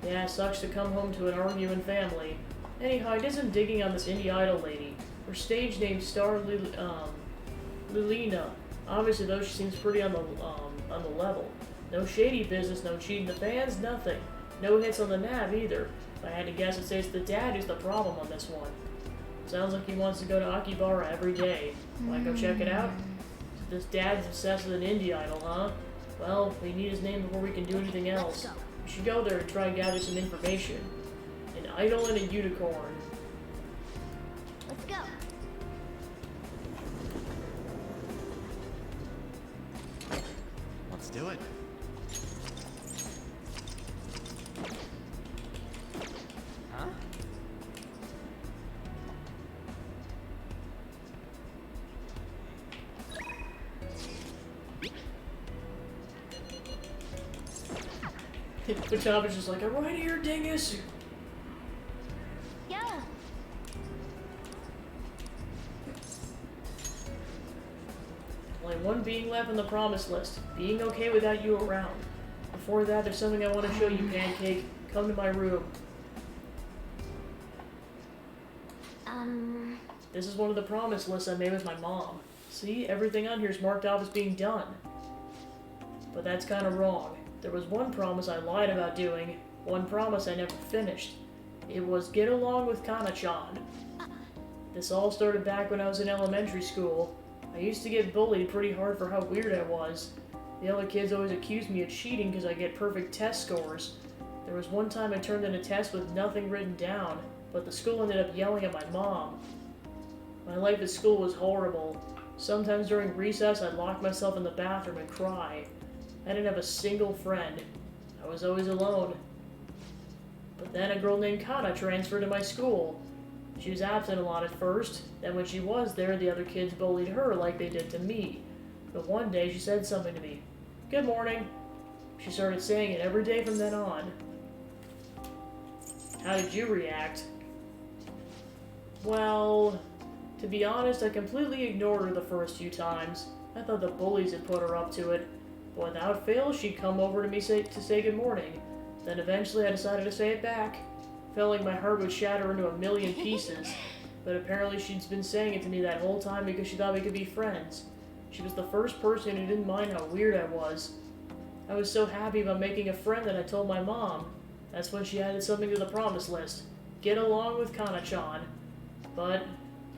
Yeah, sucks to come home to an arguing family. Anyhow, I did some digging on this indie idol lady. Her stage name's Star Lilina. Obviously, though, she seems pretty on the level. No shady business, no cheating the fans, nothing. No hits on the nav either. If I had to guess, I'd say it's the dad who's the problem on this one. Sounds like he wants to go to Akibara every day. Wanna go check it out? This dad's obsessed with an indie idol, huh? Well, we need his name before we can do anything else. We should go there and try and gather some information. An idol and a unicorn. Let's go. Let's do it. Huh? The job is just like, I'm right here, dingus! Yo! Only one being left on the promise list. Being okay without you around. Before that, there's something I want to show you, Pancake. Come to my room. This is one of the promise lists I made with my mom. See, everything on here is marked off as being done. But that's kind of wrong. There was one promise I lied about doing, one promise I never finished. It was get along with Kana-chan. This all started back when I was in elementary school. I used to get bullied pretty hard for how weird I was. The other kids always accused me of cheating because I get perfect test scores. There was one time I turned in a test with nothing written down, but the school ended up yelling at my mom. My life at school was horrible. Sometimes during recess, I'd lock myself in the bathroom and cry. I didn't have a single friend. I was always alone. But then a girl named Kana transferred to my school. She was absent a lot at first, then when she was there, the other kids bullied her like they did to me. But one day she said something to me. "Good morning." She started saying it every day from then on. How did you react? Well, to be honest, I completely ignored her the first few times. I thought the bullies had put her up to it. But without fail, she'd come over to me to say good morning. Then eventually I decided to say it back. Felt like my heart would shatter into a million pieces. But apparently she'd been saying it to me that whole time because she thought we could be friends. She was the first person who didn't mind how weird I was. I was so happy about making a friend that I told my mom. That's when she added something to the promise list. Get along with Kana-chan. But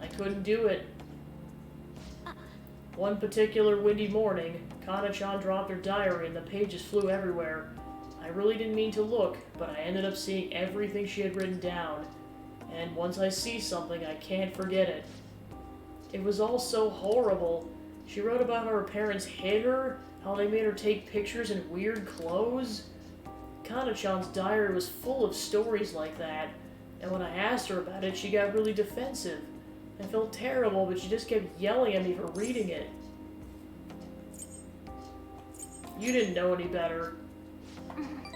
I couldn't do it. One particular windy morning, Kana-chan dropped her diary and the pages flew everywhere. I really didn't mean to look, but I ended up seeing everything she had written down. And once I see something, I can't forget it. It was all so horrible. She wrote about how her parents hid her, how they made her take pictures in weird clothes. Kana-chan's diary was full of stories like that, and when I asked her about it, she got really defensive. I felt terrible, but she just kept yelling at me for reading it. You didn't know any better.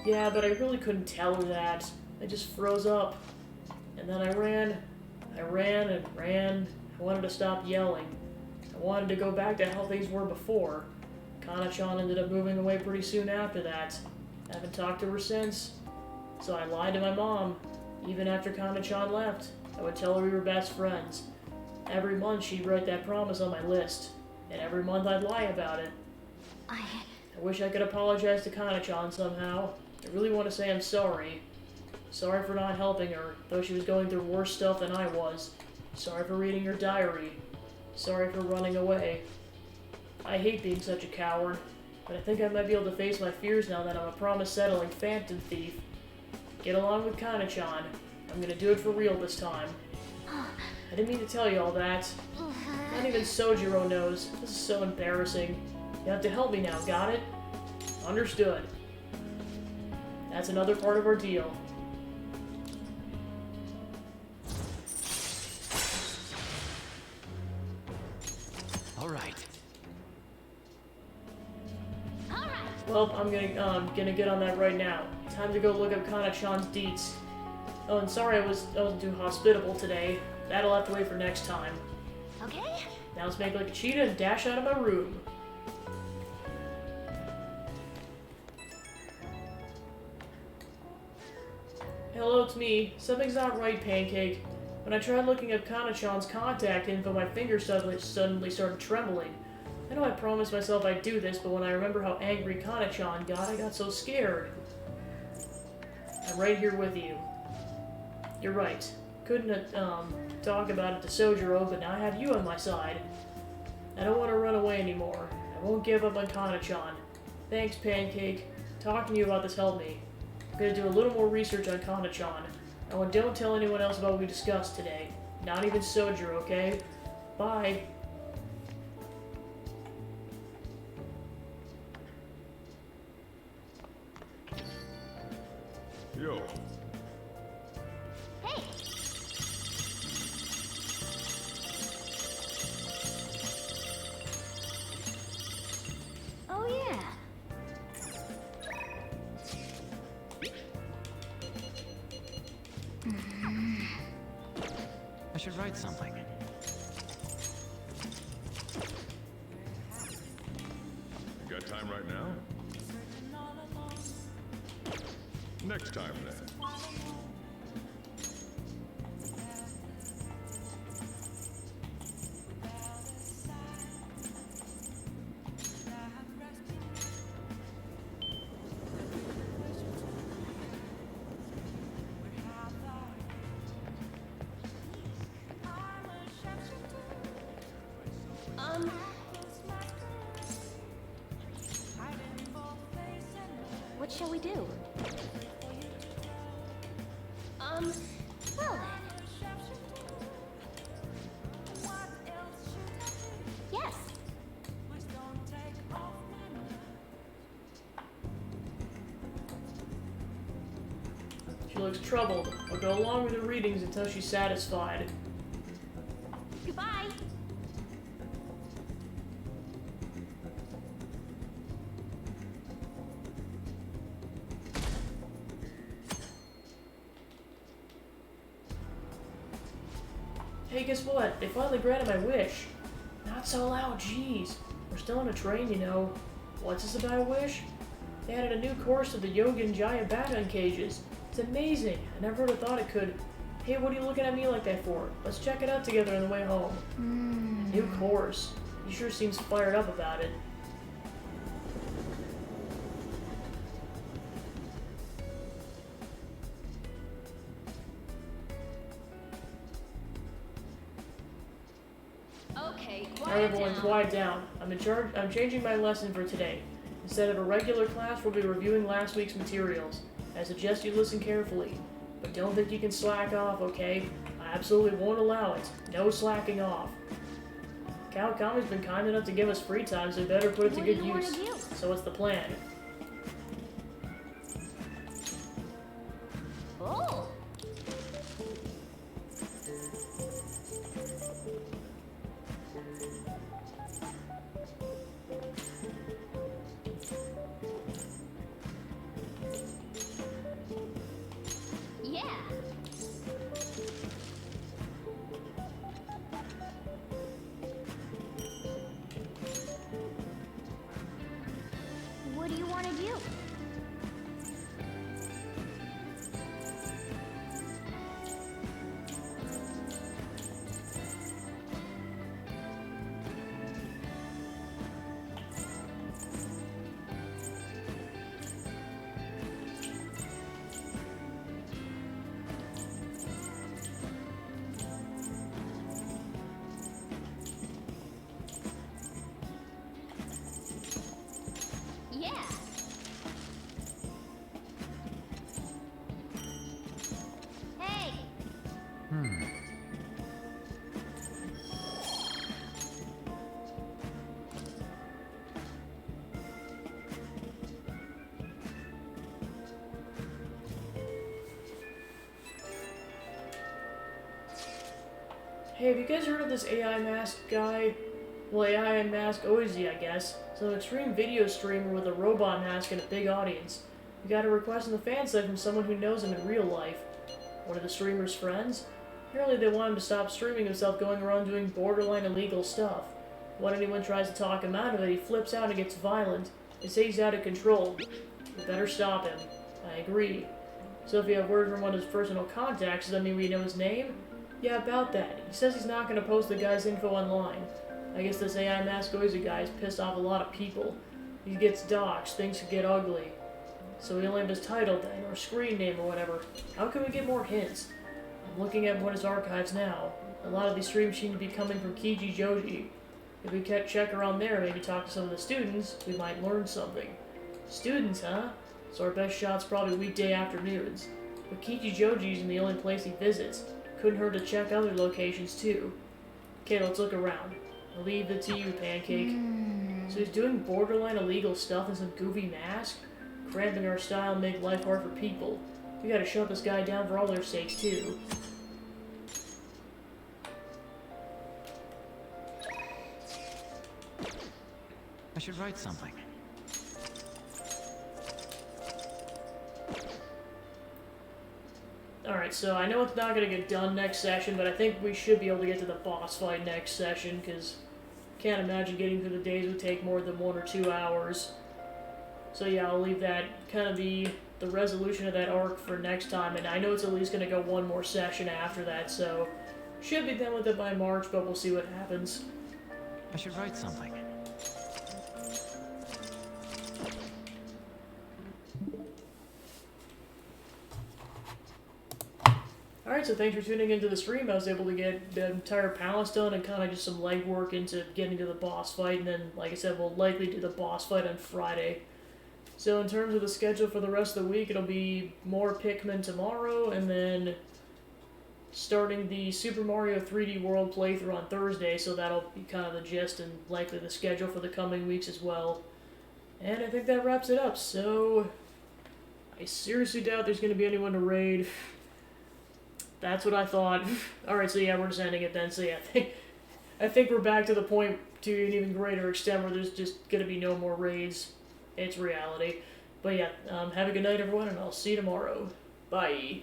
Yeah, but I really couldn't tell her that. I just froze up. And then I ran and ran. I wanted to stop yelling. I wanted to go back to how things were before. Kana-chan ended up moving away pretty soon after that. I haven't talked to her since. So I lied to my mom. Even after Kana-chan left, I would tell her we were best friends. Every month she'd write that promise on my list. And every month I'd lie about it. I wish I could apologize to Kana-chan somehow. I really want to say I'm sorry. Sorry for not helping her, though she was going through worse stuff than I was. Sorry for reading her diary. Sorry for running away. I hate being such a coward, but I think I might be able to face my fears now that I'm a promise-settling phantom thief. Get along with Kana-chan. I'm gonna do it for real this time. I didn't mean to tell you all that. Not even Sojiro knows. This is so embarrassing. You have to help me now, got it? Understood. That's another part of our deal. All right. Well, I'm gonna get on that right now. Time to go look up Kana-chan's deets. Oh, and sorry I wasn't too hospitable today. That'll have to wait for next time. Okay. Now let's make like a cheetah and dash out of my room. Hello, it's me. Something's not right, Pancake. When I tried looking up Kana-chan's contact info, my fingers suddenly started trembling. I know I promised myself I'd do this, but when I remember how angry Kana-chan got, I got so scared. I'm right here with you. You're right. Couldn't talk about it to Sojiro, but now I have you on my side. I don't want to run away anymore. I won't give up on Kana-chan. Thanks, Pancake. Talking to you about this helped me. I'm gonna do a little more research on Kana-chan. Oh, and don't tell anyone else about what we discussed today. Not even Sojiro, okay? Bye. Yo. Hey. Oh yeah. I should write something. You got time right now? Next time, then. What shall we do? Well then. looks troubled. I'll go along with her readings until she's satisfied. Goodbye. Hey, guess what? They finally granted my wish. Not so loud, jeez. We're still on a train, you know. What's this about a wish? They added a new course to the Yogan Jaya Batman cages. It's amazing. I never would have thought it could. Hey, what are you looking at me like that for? Let's check it out together on the way home. A new course. He sure seems fired up about it. Okay, Alright, everyone, quiet down. I'm changing my lesson for today. Instead of a regular class, we'll be reviewing last week's materials. I suggest you listen carefully. But don't think you can slack off, okay? I absolutely won't allow it. No slacking off. Cal Kami's been kind enough to give us free time, so we better put it to good use. So what's the plan? Oh. Yeah. What do you want to do? Yeah. Hey. Hey, have you guys heard of this AI mask guy? Well, AI mask Ozy, I guess. It's an extreme video streamer with a robot mask and a big audience. We got a request on the fan site from someone who knows him in real life. One of the streamer's friends? Apparently they want him to stop streaming himself going around doing borderline illegal stuff. When anyone tries to talk him out of it, he flips out and gets violent. They say he's out of control. We better stop him. I agree. So if you have word from one of his personal contacts, does that mean we know his name? Yeah, about that. He says he's not going to post the guy's info online. I guess this AI mask Ozy guy has pissed off a lot of people. He gets doxxed, things could get ugly. So he'll name his title then, or screen name or whatever. How can we get more hints? I'm looking at one of his archives now. A lot of these streams seem to be coming from Kijijoji. If we can check around there, maybe talk to some of the students, we might learn something. Students, huh? So our best shot's probably weekday afternoons. But Kijijoji isn't the only place he visits. Couldn't hurt to check other locations too. Okay, let's look around. I'll leave it to you, Pancake. So he's doing borderline illegal stuff in some goofy mask? Cramping our style and make life hard for people. We gotta shut this guy down for all their sakes, too. I should write something. Alright, so I know it's not gonna get done next session, but I think we should be able to get to the boss fight next session, because can't imagine getting through the days would take more than 1 or 2 hours. So yeah, I'll leave that kind of the resolution of that arc for next time, and I know it's at least gonna go one more session after that, so should be done with it by March, but we'll see what happens. I should write something. Alright, so thanks for tuning into the stream. I was able to get the entire palace done and kind of just some legwork into getting to the boss fight, and then, like I said, we'll likely do the boss fight on Friday. So in terms of the schedule for the rest of the week, it'll be more Pikmin tomorrow, and then starting the Super Mario 3D World playthrough on Thursday, so that'll be kind of the gist and likely the schedule for the coming weeks as well. And I think that wraps it up, so I seriously doubt there's going to be anyone to raid. That's what I thought. Alright, so yeah, we're just ending it then. So yeah, I think we're back to the point to an even greater extent where there's just going to be no more raids. It's reality. But yeah, have a good night, everyone, and I'll see you tomorrow. Bye.